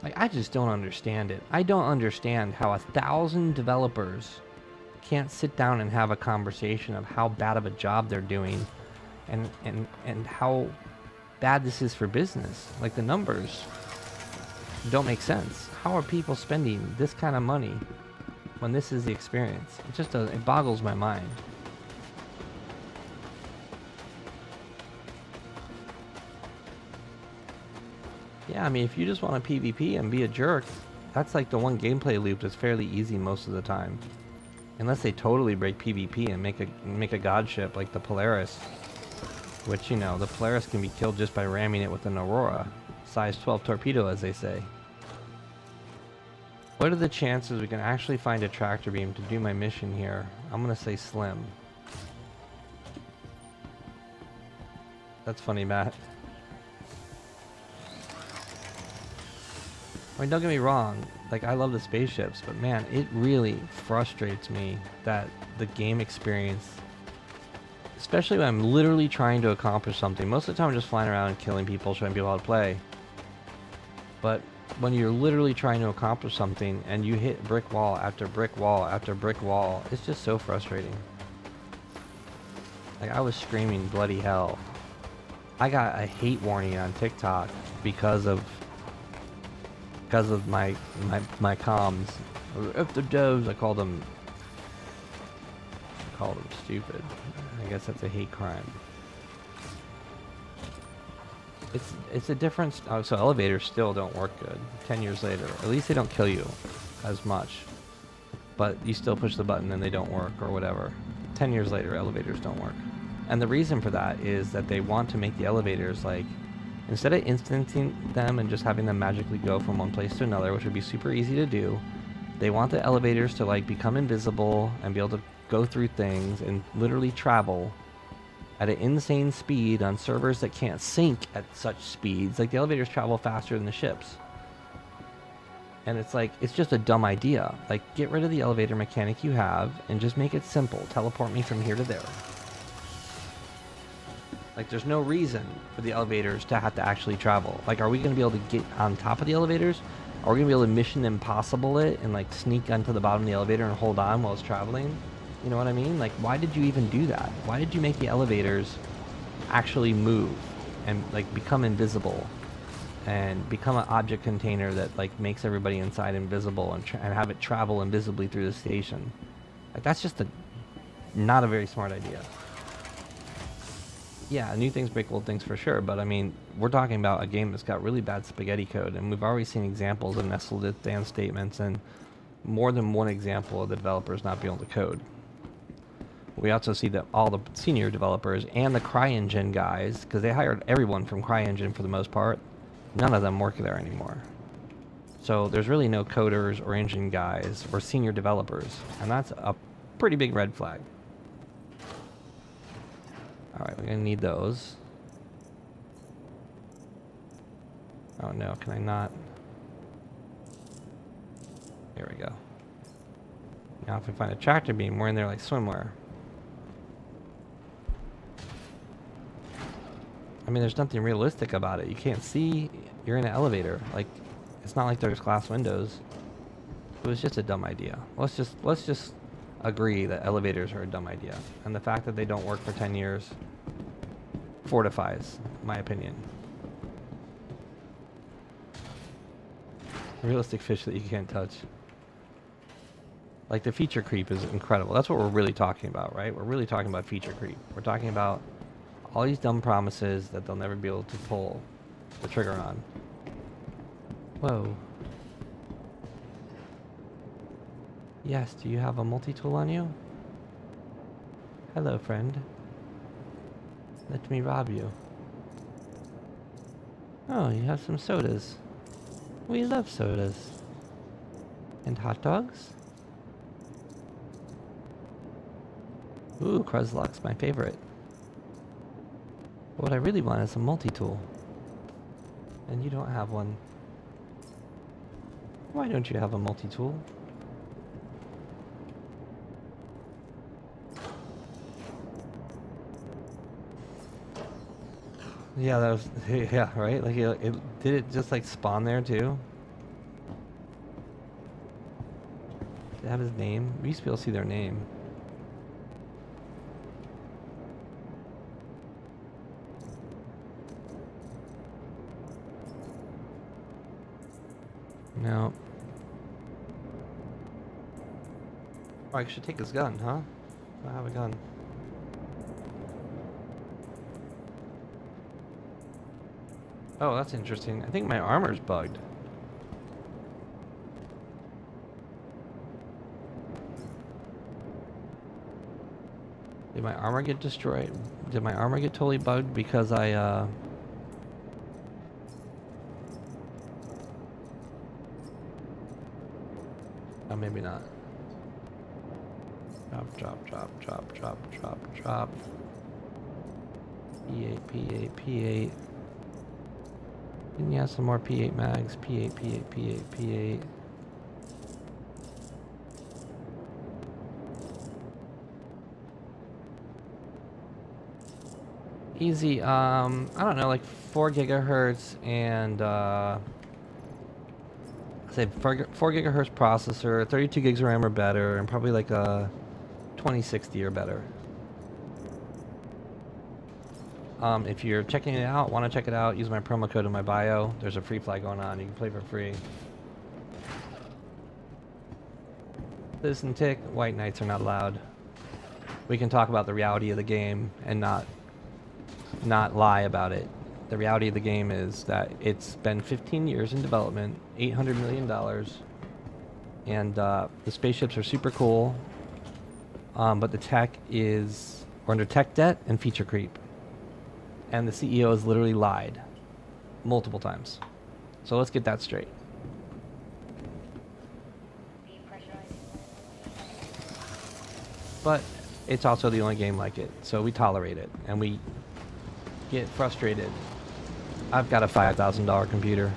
[SPEAKER 1] Like, I just don't understand it. I don't understand how 1,000 developers can't sit down and have a conversation of how bad of a job they're doing and how bad this is for business. Like, the numbers don't make sense. How are people spending this kind of money when this is the experience? It boggles my mind. Yeah, I mean, if you just want to PvP and be a jerk, that's like the one gameplay loop that's fairly easy most of the time. Unless they totally break PvP and make a god ship like the Polaris. Which, you know, the Polaris can be killed just by ramming it with an Aurora. Size 12 torpedo, as they say. What are the chances we can actually find a tractor beam to do my mission here? I'm gonna say slim. That's funny, Matt. I mean, don't get me wrong, like, I love the spaceships, but man, it really frustrates me that the game experience, especially when I'm literally trying to accomplish something. Most of the time I'm just flying around and killing people, showing people how to play. But when you're literally trying to accomplish something and you hit brick wall after brick wall after brick wall, it's just so frustrating. Like, I was screaming bloody hell. I got a hate warning on TikTok because of my comms. If the doves, I called them stupid. I guess that's a hate crime. It's a difference. Oh, so elevators still don't work good 10 years later. At least they don't kill you as much, but you still push the button and they don't work or whatever. 10 years later, elevators don't work. And the reason for that is that they want to make the elevators, like, instead of instancing them and just having them magically go from one place to another, which would be super easy to do, they want the elevators to, like, become invisible and be able to go through things and literally travel at an insane speed on servers that can't sync at such speeds. Like, the elevators travel faster than the ships. And it's like, it's just a dumb idea. Like, get rid of the elevator mechanic you have and just make it simple. Teleport me from here to there. Like, there's no reason for the elevators to have to actually travel. Like, are we going to be able to get on top of the elevators? Are we going to be able to Mission Impossible it and, like, sneak onto the bottom of the elevator and hold on while it's traveling? You know what I mean? Like, why did you even do that? Why did you make the elevators actually move and, like, become invisible and become an object container that, like, makes everybody inside invisible and have it travel invisibly through the station? Like, that's just not a very smart idea. Yeah, new things break old things for sure, but I mean, we're talking about a game that's got really bad spaghetti code, and we've already seen examples of nestled if then statements and more than one example of the developers not being able to code. We also see that all the senior developers and the CryEngine guys, because they hired everyone from CryEngine for the most part, none of them work there anymore. So there's really no coders or engine guys or senior developers, and that's a pretty big red flag. Alright, we're gonna need those. Oh no, can I not? There we go. Now if we find a tractor beam, we're in there like swimwear. I mean, there's nothing realistic about it. You can't see, you're in an elevator. Like, it's not like there's glass windows. It was just a dumb idea. Let's just agree that elevators are a dumb idea. And the fact that they don't work for 10 years fortifies my opinion. Realistic fish that you can't touch. Like, the feature creep is incredible. That's what we're really talking about, right? We're really talking about feature creep. We're talking about all these dumb promises that they'll never be able to pull the trigger on. Whoa. Yes, do you have a multi-tool on you? Hello, friend. Let me rob you. Oh, you have some sodas. We love sodas. And hot dogs? Ooh, Kruzlok's my favorite. What I really want is a multi-tool. And you don't have one. Why don't you have a multi-tool? Yeah, that was... Yeah, right? Like, did it just, like, spawn there, too? Did it have his name? We used to be able to see their name. No. Oh, I should take his gun, huh? I have a gun. Oh, that's interesting. I think my armor's bugged. Did my armor get destroyed? Did my armor get totally bugged because I, Oh, maybe not. Drop. P8, P8, P8. Didn't you have some more P8 mags? P8, P8, P8, P8. Easy, I don't know, like 4 gigahertz and, say 4 gigahertz processor, 32 gigs of RAM or better, and probably like a 2060 or better. If you're checking it out, want to check it out, use my promo code in my bio. There's a free flag going on. You can play for free. Citizen Tick, White Knights are not allowed. We can talk about the reality of the game and not lie about it. The reality of the game is that it's been 15 years in development, $800 million, and the spaceships are super cool, but the tech is, we're under tech debt and feature creep. And the CEO has literally lied multiple times. So let's get that straight. But it's also the only game like it, so we tolerate it, and we get frustrated. I've got a $5,000 computer,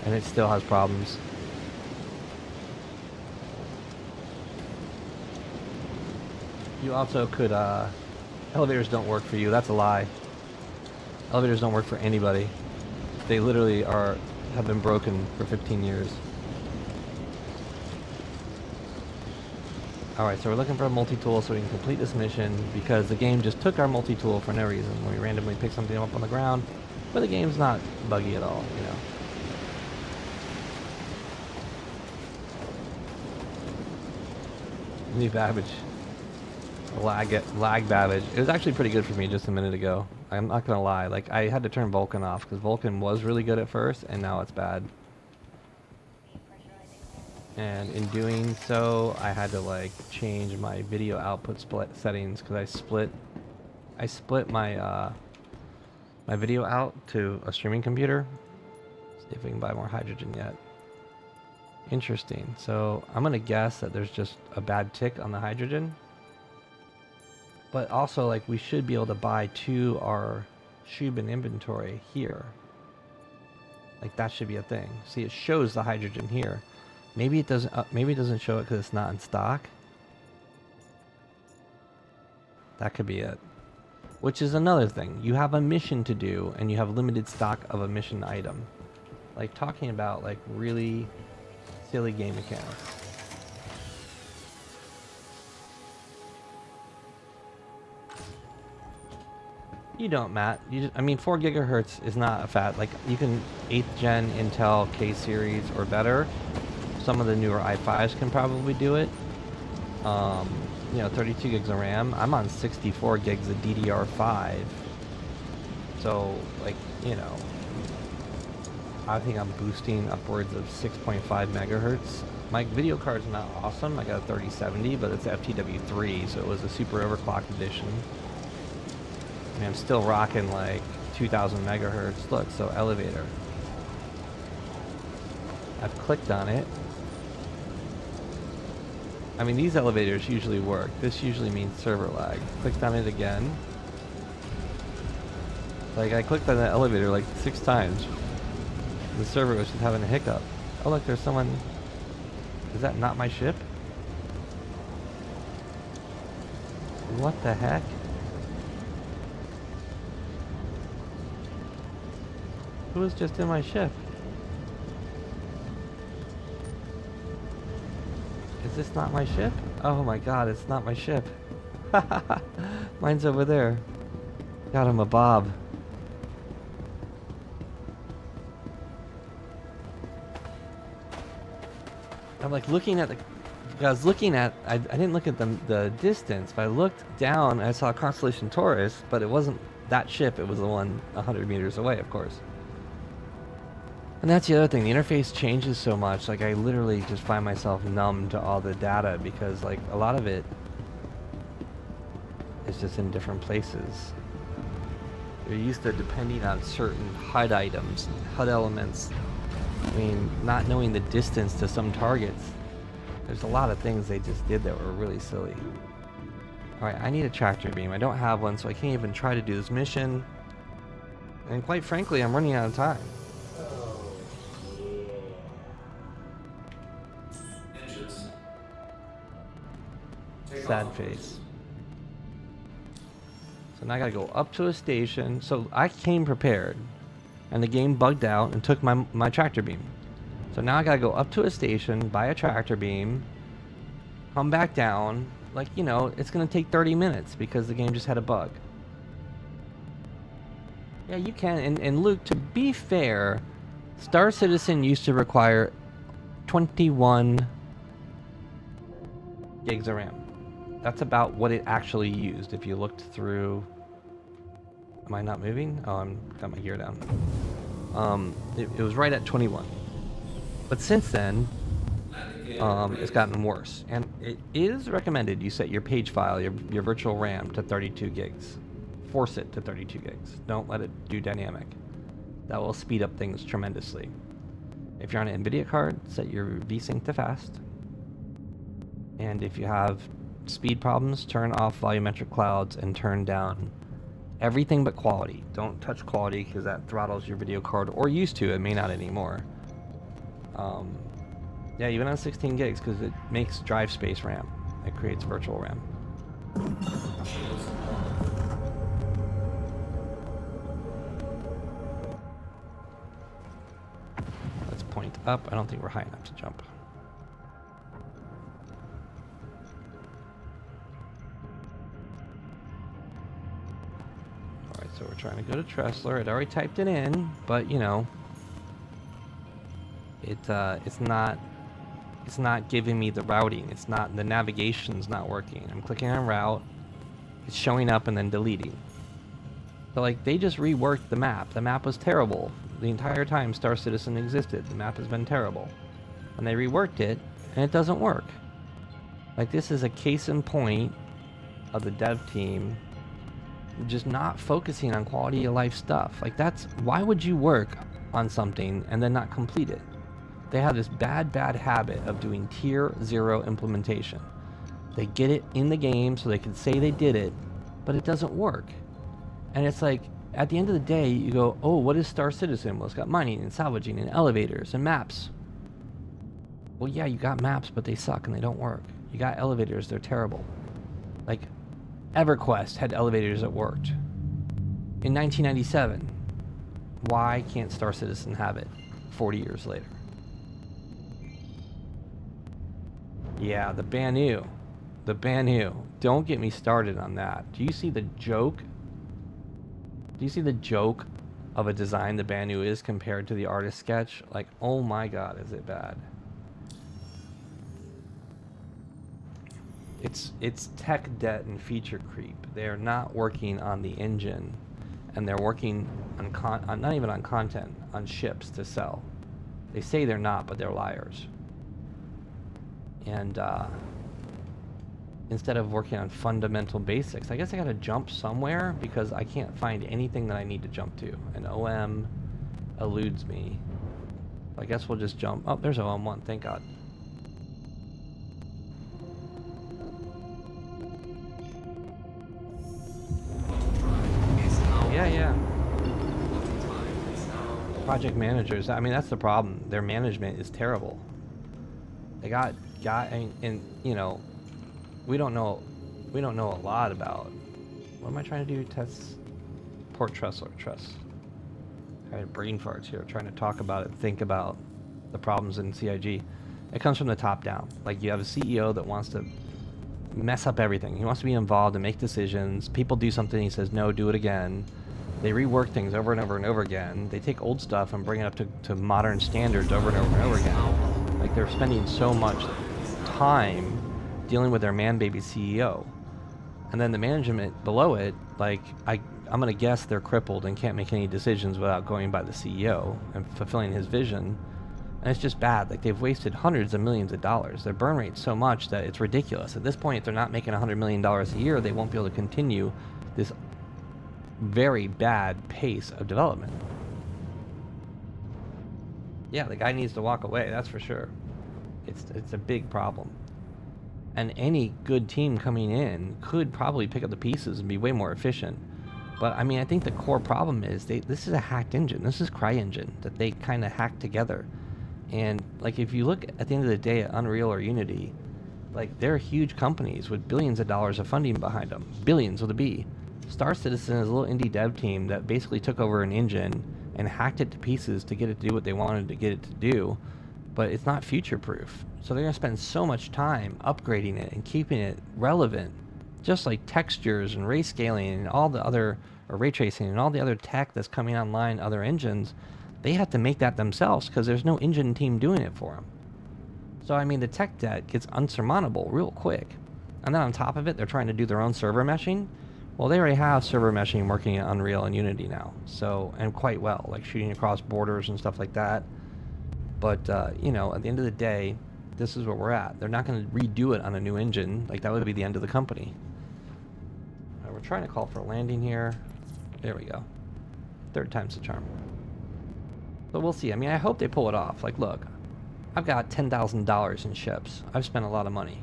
[SPEAKER 1] and it still has problems. You also could, elevators don't work for you. That's a lie. Elevators don't work for anybody. They literally have been broken for 15 years. Alright, so we're looking for a multi-tool so we can complete this mission, because the game just took our multi-tool for no reason when we randomly picked something up on the ground. But the game's not buggy at all, you know. New Babbage. Lag Babbage. It was actually pretty good for me just a minute ago. I'm not gonna lie. Like, I had to turn Vulkan off because Vulkan was really good at first, and now it's bad. And in doing so, I had to like change my video output split settings because I split my my video out to a streaming computer. See if we can buy more hydrogen yet. Interesting. So I'm gonna guess that there's just a bad tick on the hydrogen. But also, like, we should be able to buy to our Shubin inventory here. Like, that should be a thing. See, it shows the hydrogen here. Maybe it doesn't. Maybe it doesn't show it because it's not in stock. That could be it. Which is another thing. You have a mission to do, and you have limited stock of a mission item. Like, talking about like really silly game mechanics. You don't, Matt. You just, I mean, 4 gigahertz is not a fat. Like, you can 8th gen Intel K series or better. Some of the newer i5s can probably do it. You know, 32 gigs of RAM. I'm on 64 gigs of DDR5. So, like, you know, I think I'm boosting upwards of 6.5 megahertz. My video card's not awesome. I got a 3070, but it's FTW3, so it was a super overclocked edition. I mean, I'm still rocking like 2000 megahertz. Look, so elevator. I've clicked on it. I mean, these elevators usually work. This usually means server lag. Clicked on it again. Like, I clicked on that elevator like 6 times. The server was just having a hiccup. Oh, look, there's someone. Is that not my ship? What the heck? Who was just in my ship? Is this not my ship? Oh my god, it's not my ship. Mine's over there. God, I'm a Bob. I'm like looking at the... I was looking at... I didn't look at the distance, but I looked down and I saw Constellation Taurus, but it wasn't that ship. It was the one 100 meters away, of course. And that's the other thing, the interface changes so much, like I literally just find myself numb to all the data because like a lot of it is just in different places. You're used to depending on certain HUD items, HUD elements. I mean, not knowing the distance to some targets. There's a lot of things they just did that were really silly. Alright, I need a tractor beam. I don't have one, so I can't even try to do this mission. And quite frankly, I'm running out of time. Sad face. So now I gotta go up to a station. So I came prepared, and the game bugged out and took my tractor beam. So now I gotta go up to a station, buy a tractor beam, come back down. Like, you know, it's gonna take 30 minutes because the game just had a bug. Yeah, you can. And Luke, to be fair, Star Citizen used to require 21 gigs of RAM. That's about what it actually used. If you looked through... Am I not moving? Oh, I'm got my gear down. It was right at 21. But since then, it's gotten worse. And it is recommended you set your page file, your virtual RAM, to 32 gigs. Force it to 32 gigs. Don't let it do dynamic. That will speed up things tremendously. If you're on an NVIDIA card, set your VSync to fast. And if you have speed problems, turn off volumetric clouds and turn down everything but quality. Don't touch quality because that throttles your video card, or used to. It may not anymore. Yeah, even on 16 gigs because it makes drive space RAM. It creates virtual RAM. Let's point up. I don't think we're high enough to jump. So we're trying to go to Tressler. I'd already typed it in, but you know, it's not giving me the routing. It's not, the navigation's not working. I'm clicking on route, it's showing up and then deleting. So like they just reworked the map. The map was terrible. The entire time Star Citizen existed, the map has been terrible. And they reworked it, and it doesn't work. Like this is a case in point of the dev team just not focusing on quality of life stuff. Like that's, why would you work on something and then not complete it? They have this bad habit of doing tier 0 implementation. They get it in the game so they can say they did it, but it doesn't work. And it's like, at the end of the day, you go, oh, what is Star Citizen? Well, it's got mining and salvaging and elevators and maps. Well, yeah, you got maps, but they suck and they don't work. You got elevators, they're terrible. Like, EverQuest had elevators that worked. In 1997, why can't Star Citizen have it 40 years later? Yeah, the Banu. The Banu. Don't get me started on that. Do you see the joke? Do you see the joke of a design the Banu is compared to the artist sketch? Like, oh my god, is it bad? It's tech debt and feature creep. They're not working on the engine, and they're working on not even on content, on ships to sell. They say they're not, but they're liars. And instead of working on fundamental basics, I guess I gotta jump somewhere because I can't find anything that I need to jump to. And OM eludes me. I guess we'll just jump. Oh, there's OM1, thank God. Yeah. Project managers, I mean, that's the problem. Their management is terrible. They got and you know, we don't know a lot about. What am I trying to do? Test port truss or truss. I had brain farts here trying to talk about it, think about the problems in CIG. It comes from the top down. Like you have a CEO that wants to mess up everything. He wants to be involved and make decisions. People do something, he says no, do it again. They rework things over and over and over again. They take old stuff and bring it up to modern standards over and over and over again. Like they're spending so much time dealing with their man-baby CEO. And then the management below it, like I'm gonna guess they're crippled and can't make any decisions without going by the CEO and fulfilling his vision. And it's just bad. Like they've wasted hundreds of millions of dollars. Their burn rate's so much that it's ridiculous. At this point, if they're not making $100 million a year, they won't be able to continue this very bad pace of development. Yeah, the guy needs to walk away, that's for sure. It's a big problem. And any good team coming in could probably pick up the pieces and be way more efficient. But I mean, I think the core problem is this is a hacked engine. This is CryEngine that they kind of hacked together. And like if you look at the end of the day at Unreal or Unity, like they're huge companies with billions of dollars of funding behind them. Billions with a B. Star Citizen is a little indie dev team that basically took over an engine and hacked it to pieces to get it to do what they wanted to get it to do, but it's not future-proof. So they're going to spend so much time upgrading it and keeping it relevant, just like textures and ray scaling and all the other, or ray tracing and all the other tech that's coming online, other engines. They have to make that themselves because there's no engine team doing it for them. So I mean, the tech debt gets unsurmountable real quick. And then on top of it, they're trying to do their own server meshing. Well, they already have server meshing working in Unreal and Unity now, so, and quite well, like shooting across borders and stuff like that. But, you know, at the end of the day, this is where we're at. They're not going to redo it on a new engine. Like, that would be the end of the company. We're trying to call for a landing here. There we go. Third time's the charm. So we'll see. I mean, I hope they pull it off. Like, look, I've got $10,000 in ships. I've spent a lot of money.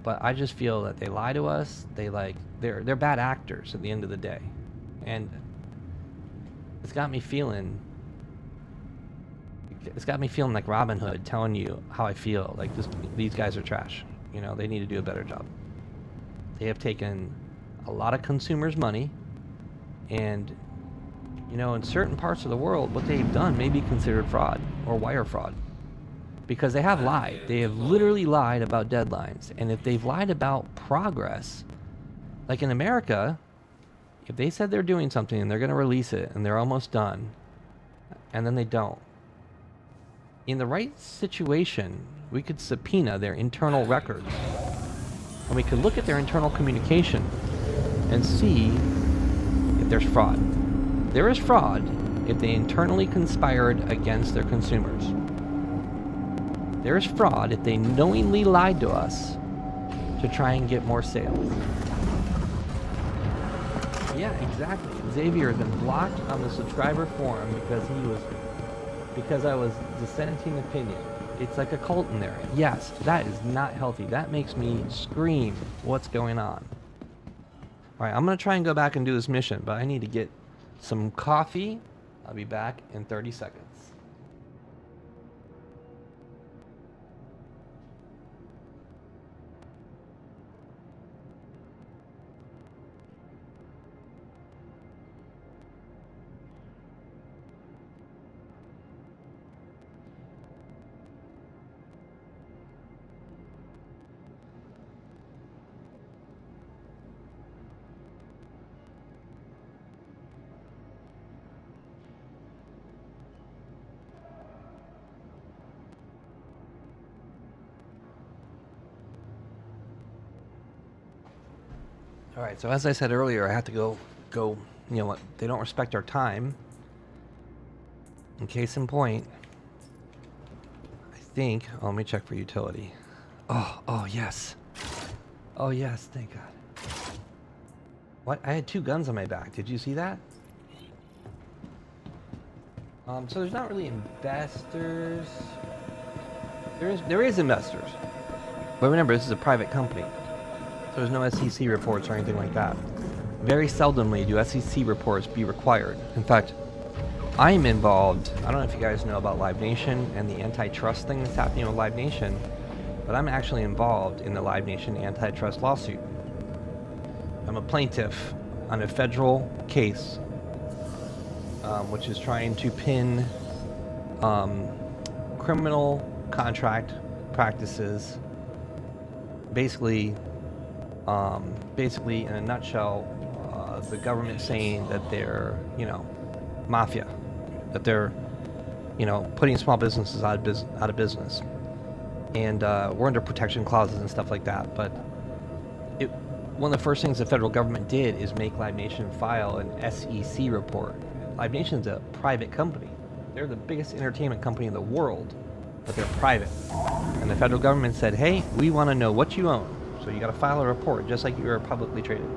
[SPEAKER 1] But I just feel that they lie to us. They're bad actors at the end of the day. And it's got me feeling like Robin Hood telling you how I feel. Like these guys are trash. You know, they need to do a better job. They have taken a lot of consumers' money, and you know, in certain parts of the world, what they've done may be considered fraud or wire fraud. Because they have lied. They have literally lied about deadlines. And if they've lied about progress, like in America, if they said they're doing something and they're going to release it and they're almost done, and then they don't, in the right situation, we could subpoena their internal records. And we could look at their internal communication and see if there's fraud. There is fraud if they internally conspired against their consumers. There is fraud if they knowingly lied to us to try and get more sales. Yeah, exactly. Xavier has been blocked on the subscriber forum because I was dissenting opinion. It's like a cult in there. Yes, that is not healthy. That makes me scream, what's going on? Alright, I'm going to try and go back and do this mission, but I need to get some coffee. I'll be back in 30 seconds. All right, so as I said earlier, I have to go, you know what, they don't respect our time. In case in point, I think, oh, let me check for utility. Oh, yes. Oh, yes, thank God. What? I had 2 guns on my back. Did you see that? So there's not really investors. There is investors. But remember, this is a private company. So there's no SEC reports or anything like that. Very seldomly do SEC reports be required. In fact, I'm involved. I don't know if you guys know about Live Nation and the antitrust thing that's happening with Live Nation, but I'm actually involved in the Live Nation antitrust lawsuit. I'm a plaintiff on a federal case, which is trying to pin criminal contract practices. Basically, in a nutshell, the government saying that they're, mafia, that they're, putting small businesses out of business, and we're under protection clauses and stuff like that. But one of the first things the federal government did is make Live Nation file an SEC report. Live Nation's a private company. They're the biggest entertainment company in the world, but they're private. And the federal government said, hey, we want to know what you own. So you got to file a report, just like you are publicly traded.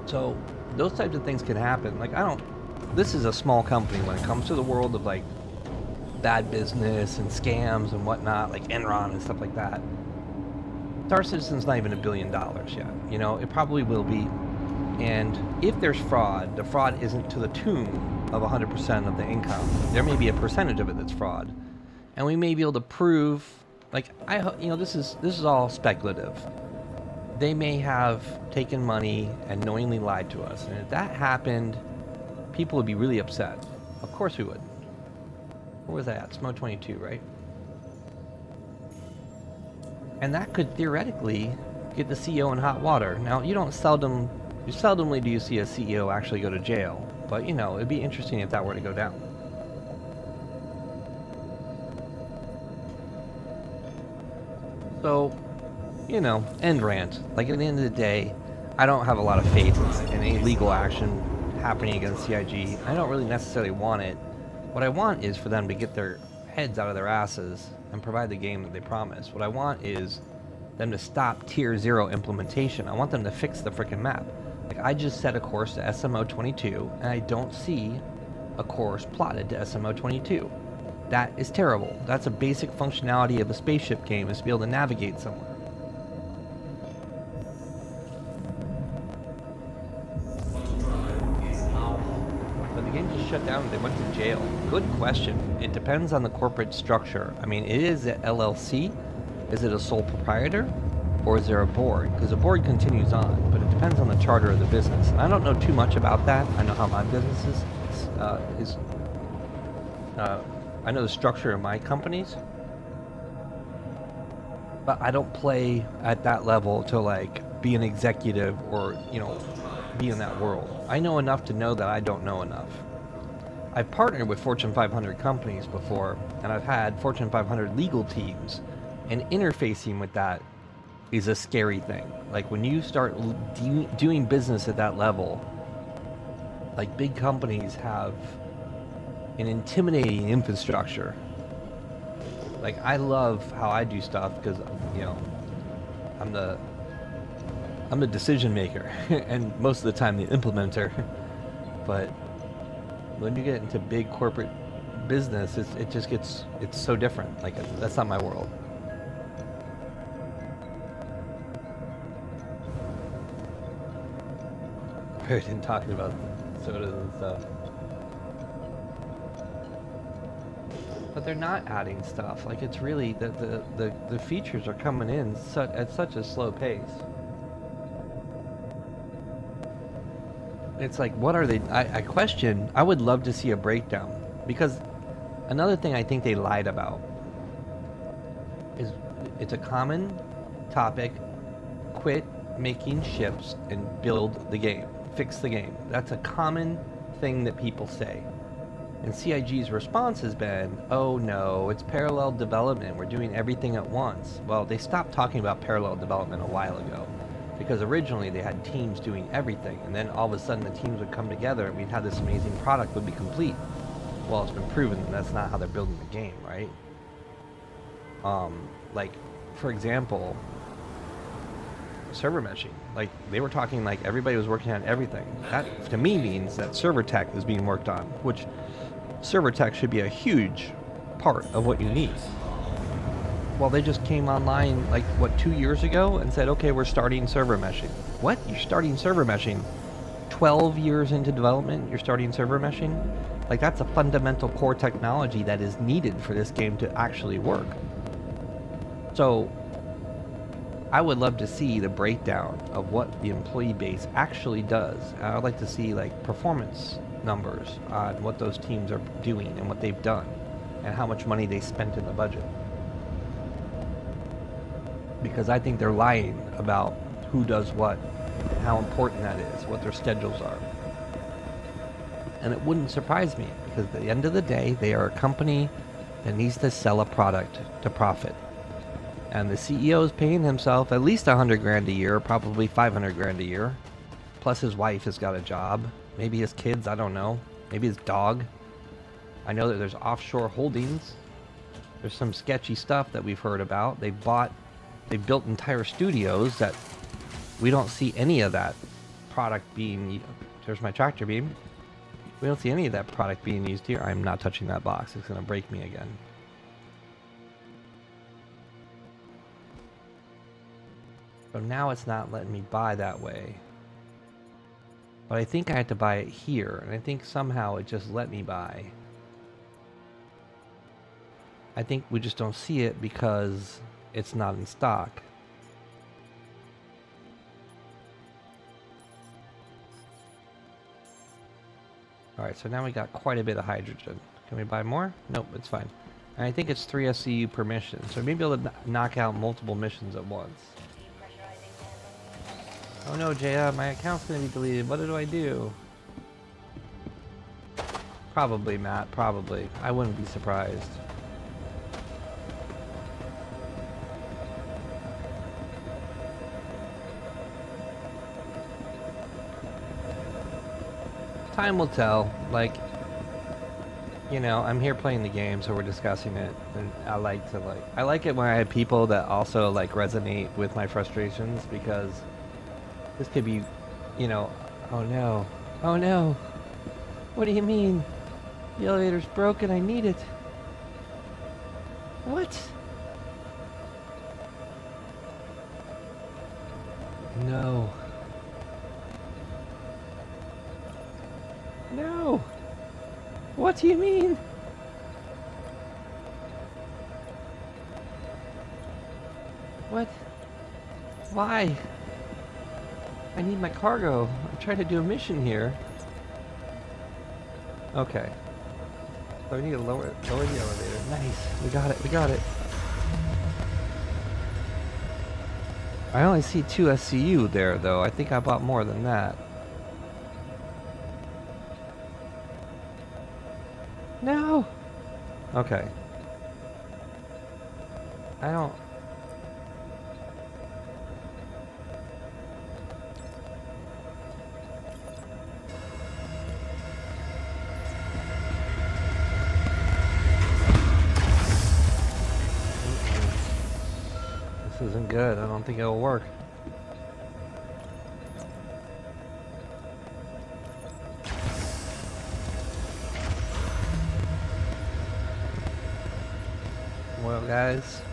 [SPEAKER 1] So those types of things can happen. This is a small company when it comes to the world of bad business and scams and whatnot, like Enron and stuff like that. Star Citizen's not even $1 billion yet. It probably will be. And if there's fraud, the fraud isn't to the tune of 100% of the income. There may be a percentage of it that's fraud. And we may be able to prove, this is all speculative. They may have taken money and knowingly lied to us. And if that happened, people would be really upset. Of course we would. Where was that at? Smo 22, right? And that could theoretically get the CEO in hot water. Now, seldomly do you see a CEO actually go to jail. But, it'd be interesting if that were to go down. So, end rant. At the end of the day, I don't have a lot of faith in any legal action happening against CIG. I don't really necessarily want it. What I want is for them to get their heads out of their asses and provide the game that they promised. What I want is them to stop Tier 0 implementation. I want them to fix the freaking map. I just set a course to SMO 22, and I don't see a course plotted to SMO 22. That is terrible. That's a basic functionality of a spaceship game, is to be able to navigate somewhere. But the game just shut down and they went to jail. Good question. It depends on the corporate structure. I mean, it is an LLC. Is it a sole proprietor? Or is there a board? Because the board continues on, but it depends on the charter of the business. And I don't know too much about that. I know how my business is. I know the structure of my companies, but I don't play at that level to be an executive or be in that world. I know enough to know that I don't know enough. I've partnered with Fortune 500 companies before, and I've had Fortune 500 legal teams, and interfacing with that is a scary thing. Like when you start doing business at that level, like big companies have an intimidating infrastructure. Like I love how I do stuff because you know I'm the decision maker and most of the time the implementer. But when you get into big corporate business, it's so different. Like that's not my world. Very didn't talking about sodas and stuff. But they're not adding stuff. Like it's really the features are coming in at such a slow pace. It's like, what are they? I question. I would love to see a breakdown, because another thing I think they lied about is it's a common topic. Quit making ships and build the game. Fix the game. That's a common thing that people say. And CIG's response has been, oh no, it's parallel development. We're doing everything at once. Well, they stopped talking about parallel development a while ago, because originally they had teams doing everything, and then all of a sudden the teams would come together and we'd have this amazing product would be complete. Well, it's been proven that that's not how they're building the game, right? Like, for example, server meshing. Like, they were talking like everybody was working on everything. That, to me, means that server tech is being worked on, which server tech should be a huge part of what you need. Well, they just came online, like, what, 2 years ago and said, okay, we're starting server meshing. What? You're starting server meshing? 12 years into development, you're starting server meshing? Like, that's a fundamental core technology that is needed for this game to actually work. So, I would love to see the breakdown of what the employee base actually does. I would like to see, like, performance numbers on what those teams are doing and what they've done and how much money they spent in the budget. Because I think they're lying about who does what, how important that is, what their schedules are. And it wouldn't surprise me, because at the end of the day, they are a company that needs to sell a product to profit. And the CEO is paying himself at least 100 grand a year, probably 500 grand a year. Plus his wife has got a job. Maybe his kids, I don't know. Maybe his dog. I know that there's offshore holdings. There's some sketchy stuff that we've heard about. They've built entire studios that we don't see any of that product being. There's my tractor beam. We don't see any of that product being used here. I'm not touching that box. It's going to break me again. So now it's not letting me buy that way. But I think I had to buy it here, and I think somehow it just let me buy. I think we just don't see it because it's not in stock. Alright, so now we got quite a bit of hydrogen. Can we buy more? Nope, it's fine. And I think it's 3 SCU per mission, so maybe able to knock out multiple missions at once. Oh no, Jaya, my account's gonna be deleted. What do I do? Probably, Matt, probably. I wouldn't be surprised. Time will tell. Like, you know, I'm here playing the game, so we're discussing it, and I like it when I have people that also like resonate with my frustrations, because this could be, you know, oh no, oh no, what do you mean? The elevator's broken, I need it. What? No. No! What do you mean? What? Why? I need my cargo. I'm trying to do a mission here. Okay. So we need to lower the elevator. Nice. We got it. We got it. I only see 2 SCU there, though. I think I bought more than that. No! Okay. isn't good. I don't think it'll work. Well, guys.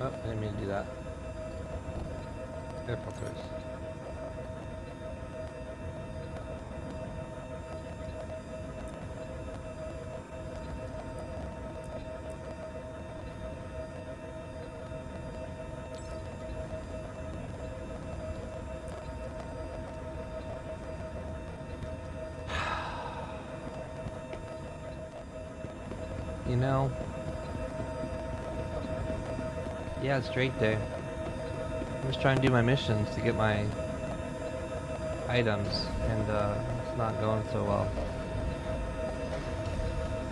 [SPEAKER 1] Oh, I didn't mean to do that. Air filters. You know, yeah, it's Drake Day. I'm just trying to do my missions to get my items, and it's not going so well.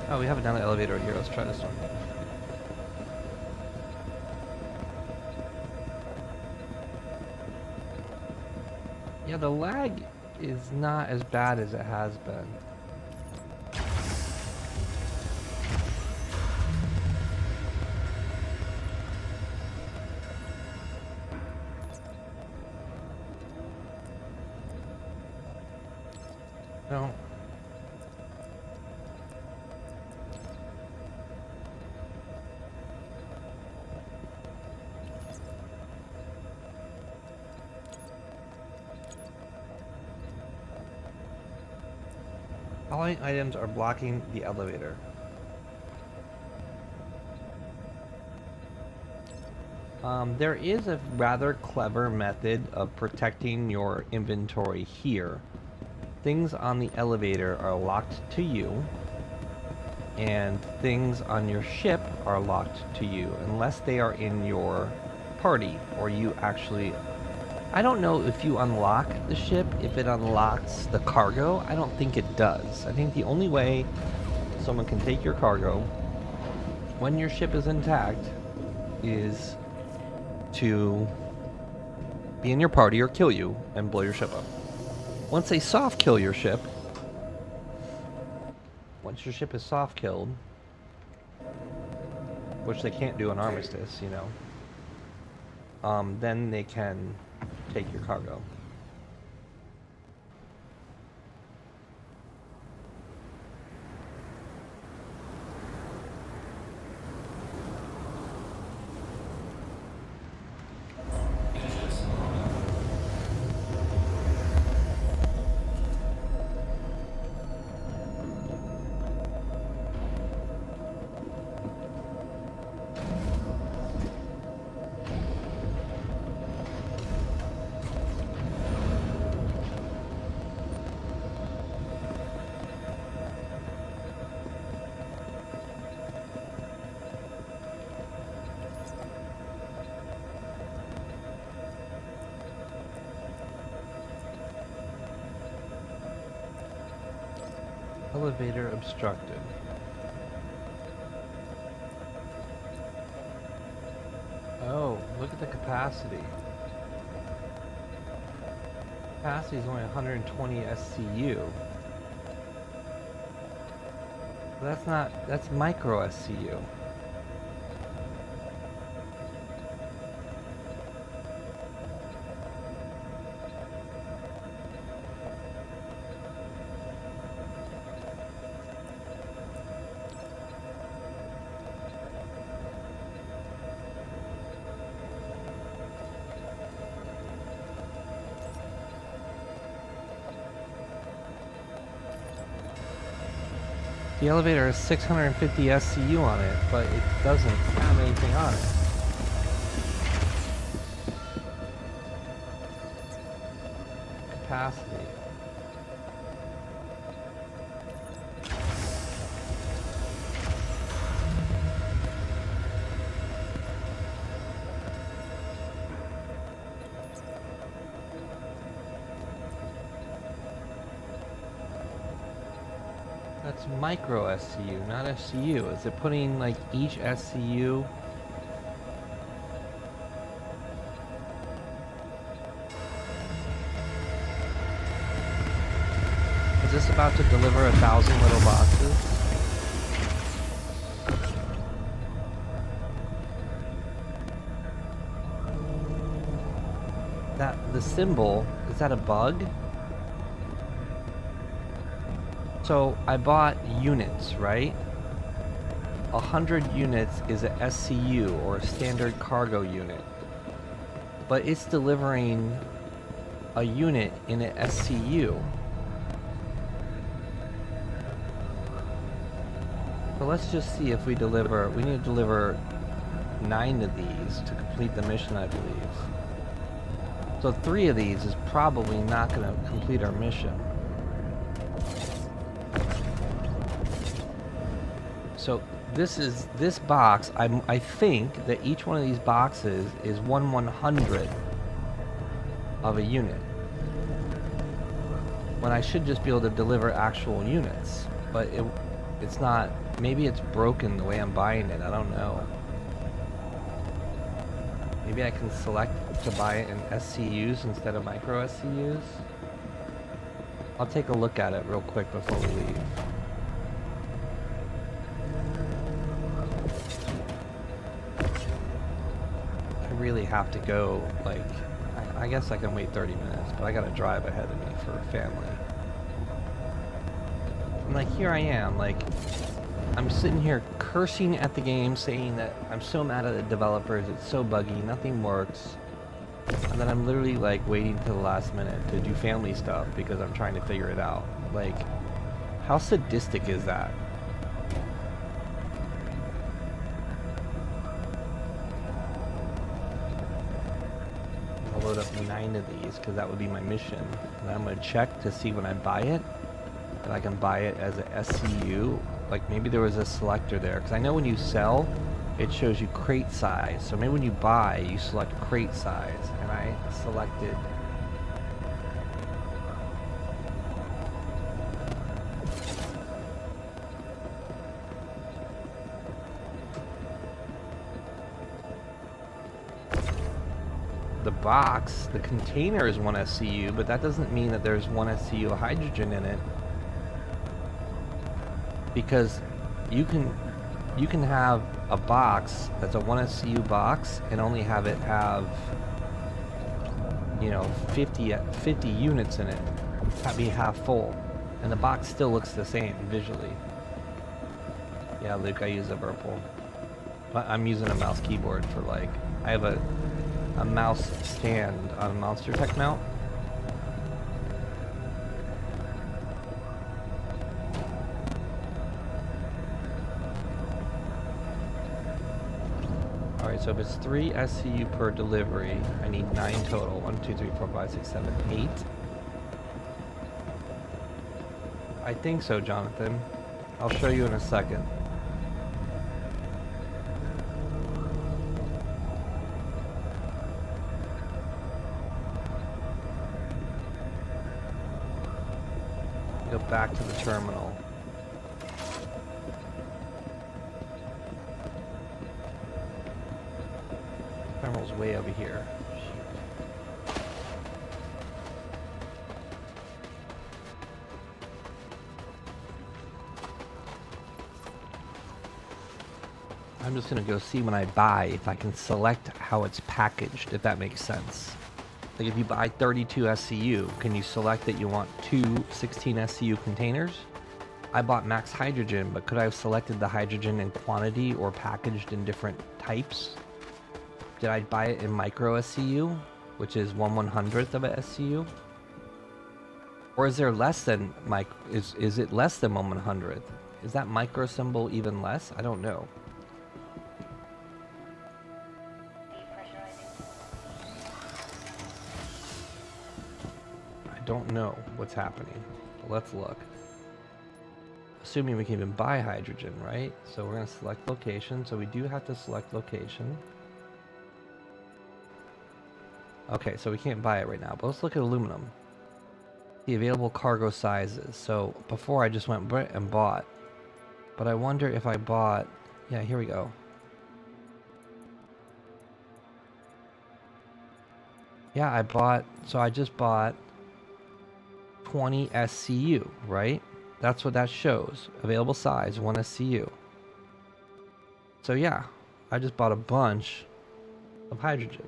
[SPEAKER 1] Oh, we have another elevator here. Let's try this one. Yeah, the lag is not as bad as it has been. No. Following items are blocking the elevator. There is a rather clever method of protecting your inventory here. Things on the elevator are locked to you, and things on your ship are locked to you unless they are in your party or you actually... I don't know if you unlock the ship, if it unlocks the cargo. I don't think it does. I think the only way someone can take your cargo when your ship is intact is to be in your party or kill you and blow your ship up. Once they soft kill your ship, once your ship is soft killed, which they can't do on Armistice, you know, then they can take your cargo. Elevator obstructed. Oh, look at the capacity. Capacity is only 120 SCU. But that's micro SCU. The elevator has 650 SCU on it, but it doesn't have anything on it. Capacity. That's micro SCU, not SCU. Is it putting like each SCU? this about to deliver 1,000 little boxes? The symbol, is that a bug? So I bought units, right? 100 units is a SCU, or a standard cargo unit. But it's delivering a unit in an SCU. So let's just see if we deliver, we need to deliver 9 of these to complete the mission, I believe. So 3 of these is probably not going to complete our mission. So this box, I think that each one of these boxes is 1/100 of a unit. When I should just be able to deliver actual units. But it's not, maybe it's broken the way I'm buying it, I don't know. Maybe I can select to buy it in SCUs instead of micro SCUs. I'll take a look at it real quick before we leave. I really have to go, like, I guess I can wait 30 minutes, but I gotta drive ahead of me for family. And like, here I am, like, I'm sitting here cursing at the game, saying that I'm so mad at the developers, it's so buggy, nothing works. And then I'm literally like waiting to the last minute to do family stuff because I'm trying to figure it out. Like, how sadistic is that? I'll load up 9 of these because that would be my mission. And I'm going to check to see when I buy it that I can buy it as a SCU. Like maybe there was a selector there, because I know when you sell it shows you crate size, so maybe when you buy you select crate size, and I selected the box. The container is 1 SCU, but that doesn't mean that there's 1 SCU of hydrogen in it, because you can have a box that's a 1 SCU box and only have it have, you know, 50 units in it, have be half full, and the box still looks the same visually. Yeah, Luke, I use a Virpil, but I'm using a mouse keyboard for, like, I have a mouse stand on a Monster Tech mount. Alright, so if it's 3 SCU per delivery, I need 9 total. 1, 2, 3, 4, 5, 6, 7, 8. I think so, Jonathan. I'll show you in a second. Go back to the terminal. Terminal's way over here. I'm just gonna go see when I buy if I can select how it's packaged, if that makes sense. Like if you buy 32 SCU, can you select that you want 2 16 SCU containers? I bought max hydrogen, but could I have selected the hydrogen in quantity or packaged in different types? Did I buy it in micro SCU, which is 1/100th of a SCU? Or is there less than is it less than 1/100th? Is that micro symbol even less? I don't know. I don't know what's happening. Let's look. Assuming we can even buy hydrogen, right? So we're going to select location. So we do have to select location. Okay, so we can't buy it right now, but let's look at aluminum. The available cargo sizes. So before I just went and bought, but I wonder if I bought, yeah, here we go. Yeah, I bought, so I just bought 20 SCU, right? That's what that shows. Available size, 1 SCU. So yeah, I just bought a bunch of hydrogen.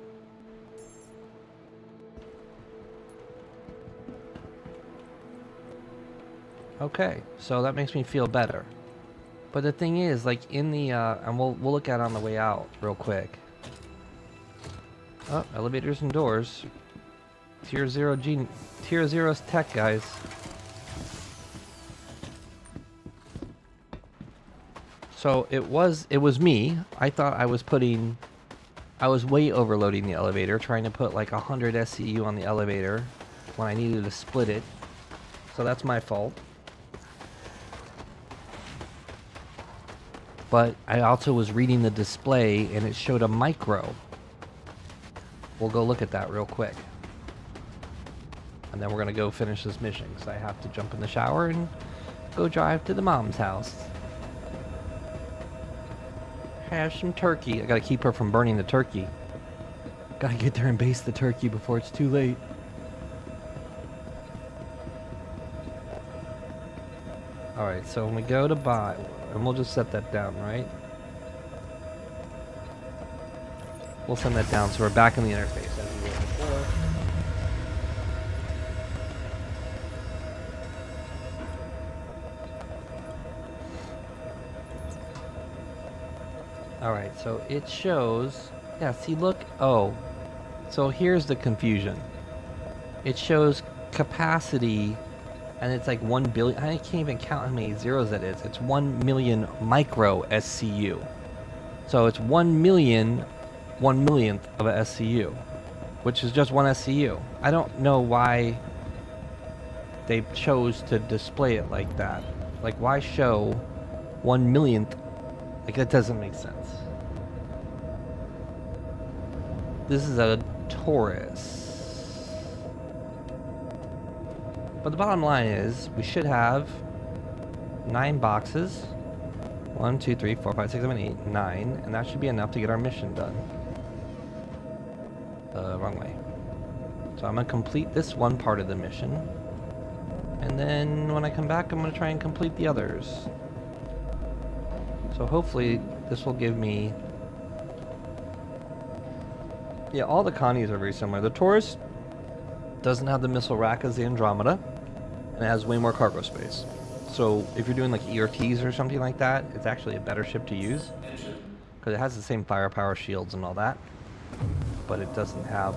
[SPEAKER 1] Okay, so that makes me feel better. But the thing is, like in the, and we'll look at it on the way out real quick. Oh, elevators and doors. Tier 0's tech, guys. So it was me. I thought I was way overloading the elevator, trying to put like 100 SCU on the elevator when I needed to split it. So that's my fault. But I also was reading the display and it showed a micro. We'll go look at that real quick. And then we're gonna go finish this mission because I have to jump in the shower and go drive to the mom's house. Have some turkey. I gotta keep her from burning the turkey. Gotta get there and baste the turkey before it's too late. Alright, so when we go to buy, and we'll just set that down, right? We'll send that down so we're back in the interface as we were before. Alright, so it shows, yeah, see, look, oh, so here's the confusion. It shows capacity, and it's like 1 billion, I can't even count how many zeros that is. It's 1 million micro SCU. So it's 1 millionth of a SCU, which is just 1 SCU. I don't know why they chose to display it like that. Like, why show 1 millionth? Like, that doesn't make sense. This is a Taurus. But the bottom line is, we should have 9 boxes. 1, 2, 3, 4, 5, 6, 7, 8, 9. And that should be enough to get our mission done. Wrong way. So I'm going to complete this one part of the mission. And then when I come back, I'm going to try and complete the others. So hopefully this will give me... Yeah, all the Connies are very similar. The Taurus doesn't have the missile rack as the Andromeda, and it has way more cargo space. So if you're doing like ERTs or something like that, it's actually a better ship to use, because it has the same firepower, shields, and all that, but it doesn't have,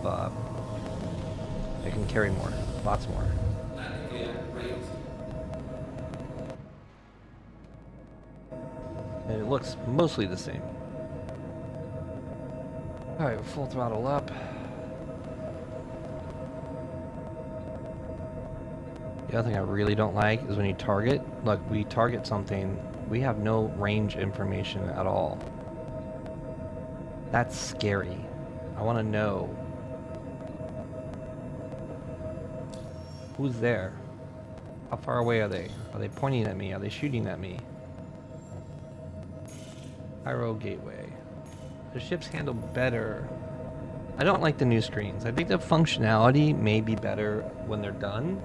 [SPEAKER 1] it can carry more, lots more. And it looks mostly the same. Alright, full throttle up. The other thing I really don't like is when you target, like we target something, we have no range information at all. That's scary. I want to know who's there. How far away are they? Are they pointing at me? Are they shooting at me? Pyro gateway. The ships handle better. I don't like the new screens. I think the functionality may be better when they're done.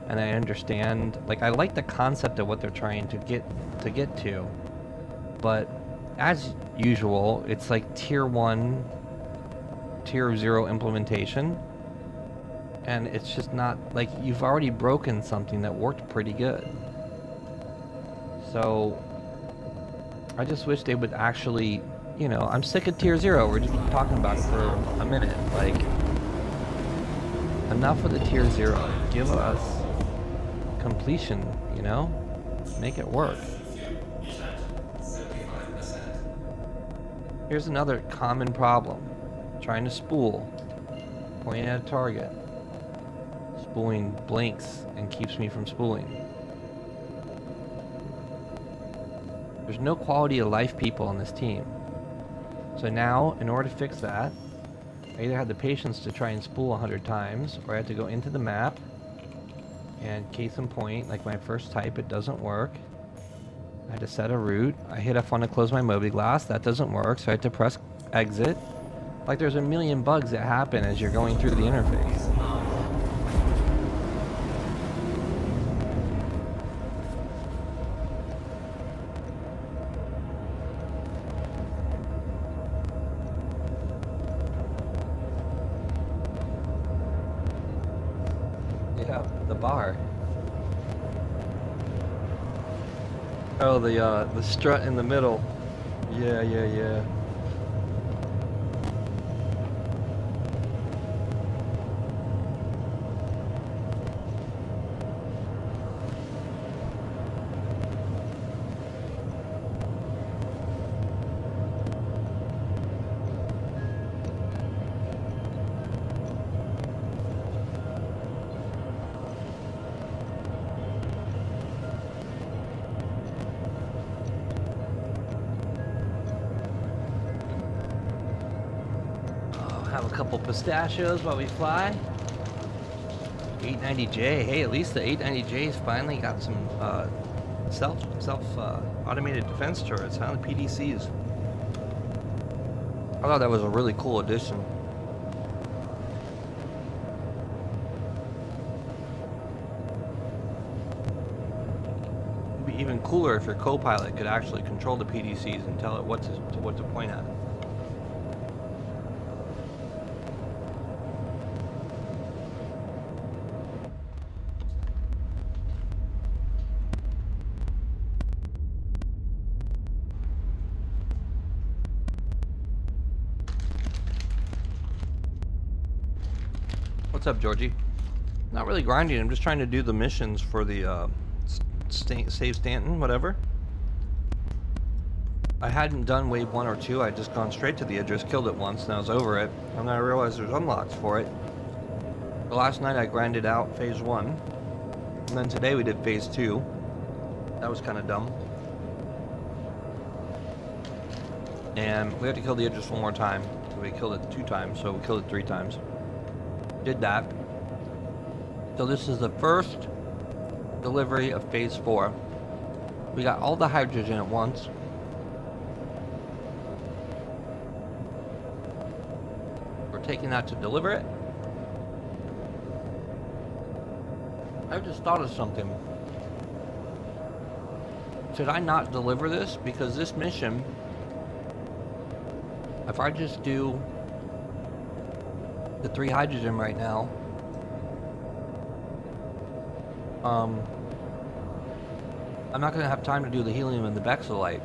[SPEAKER 1] And I understand, like, I like the concept of what they're trying to get to, but as usual, it's like tier 1, tier 0 implementation, and it's just not, like, you've already broken something that worked pretty good. So I just wish they would actually, you know, I'm sick of tier 0. We're just talking about it for a minute. Like, enough of the tier 0. Give us completion, you know? Make it work. Here's another common problem. Trying to spool. Pointing at a target. Spooling blinks and keeps me from spooling. There's no quality of life people on this team. So now, in order to fix that, I either had the patience to try and spool 100 times, or I had to go into the map, and case in point, like my first type, it doesn't work. I had to set a route. I hit F1 to close my Mobi-Glass. That doesn't work, so I had to press exit. Like, there's a million bugs that happen as you're going through the interface. check out the bar. Oh, the strut in the middle. Yeah, yeah, yeah. Have a couple pistachios while we fly. 890J. Hey, at least the 890J's finally got some automated defense turrets, huh? The PDCs. I thought that was a really cool addition. It'd be even cooler if your co-pilot could actually control the PDCs and tell it what to point at. What's up, Georgie? Not really grinding. I'm just trying to do the missions for the save Stanton, whatever. I hadn't done wave 1 or 2. I'd just gone straight to the Idris, killed it once, and I was over it. And then I realized there's unlocks for it. The last night I grinded out phase 1, and then today we did phase 2. That was kind of dumb. And we had to kill the Idris one more time. So we killed it 2 times, so we killed it 3 times. Did that. So this is the first delivery of phase 4. We got all the hydrogen at once. We're taking that to deliver it. I just thought of something. Should I not deliver this? Because this mission, if I just do the 3 hydrogen right now, I'm not going to have time to do the helium and the Bexolite.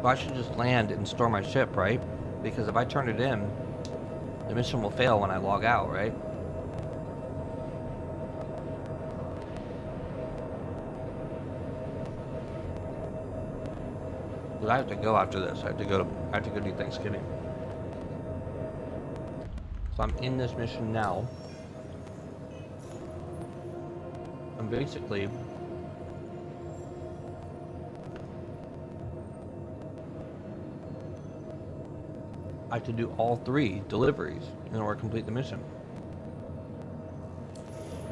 [SPEAKER 1] So I should just land and store my ship, right? Because if I turn it in, the mission will fail when I log out, right? But I have to go after this. I have to go do Thanksgiving. So I'm in this mission now. And basically, I have to do all 3 deliveries in order to complete the mission.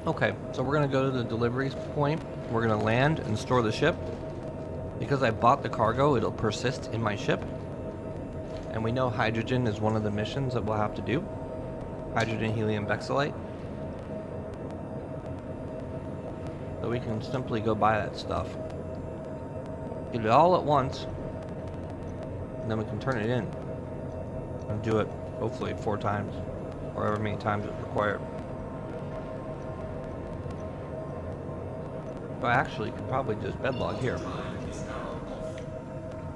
[SPEAKER 1] Okay, so we're gonna go to the deliveries point. We're gonna land and store the ship. Because I bought the cargo, it'll persist in my ship. And we know hydrogen is one of the missions that we'll have to do. Hydrogen, helium, Bexolite. So we can simply go buy that stuff. Get it all at once. And then we can turn it in. And do it, hopefully, 4 times. Or however many times it's required. But I actually could probably just bedlog here.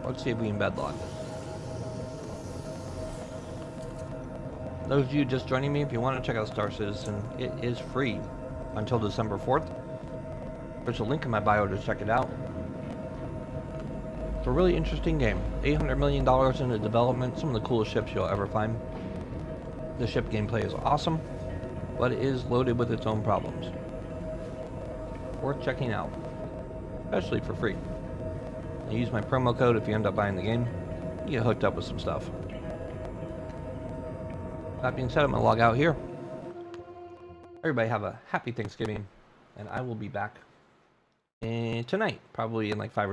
[SPEAKER 1] Let's see if we can bedlog this. Those of you just joining me, if you want to check out Star Citizen, it is free until December 4th. There's a link in my bio to check it out. It's a really interesting game. $800 million into development, some of the coolest ships you'll ever find. The ship gameplay is awesome, but it is loaded with its own problems. Worth checking out, especially for free. And use my promo code if you end up buying the game. You get hooked up with some stuff. That being said, I'm going to log out here. Everybody have a happy Thanksgiving, and I will be back tonight, probably in like 5 or 6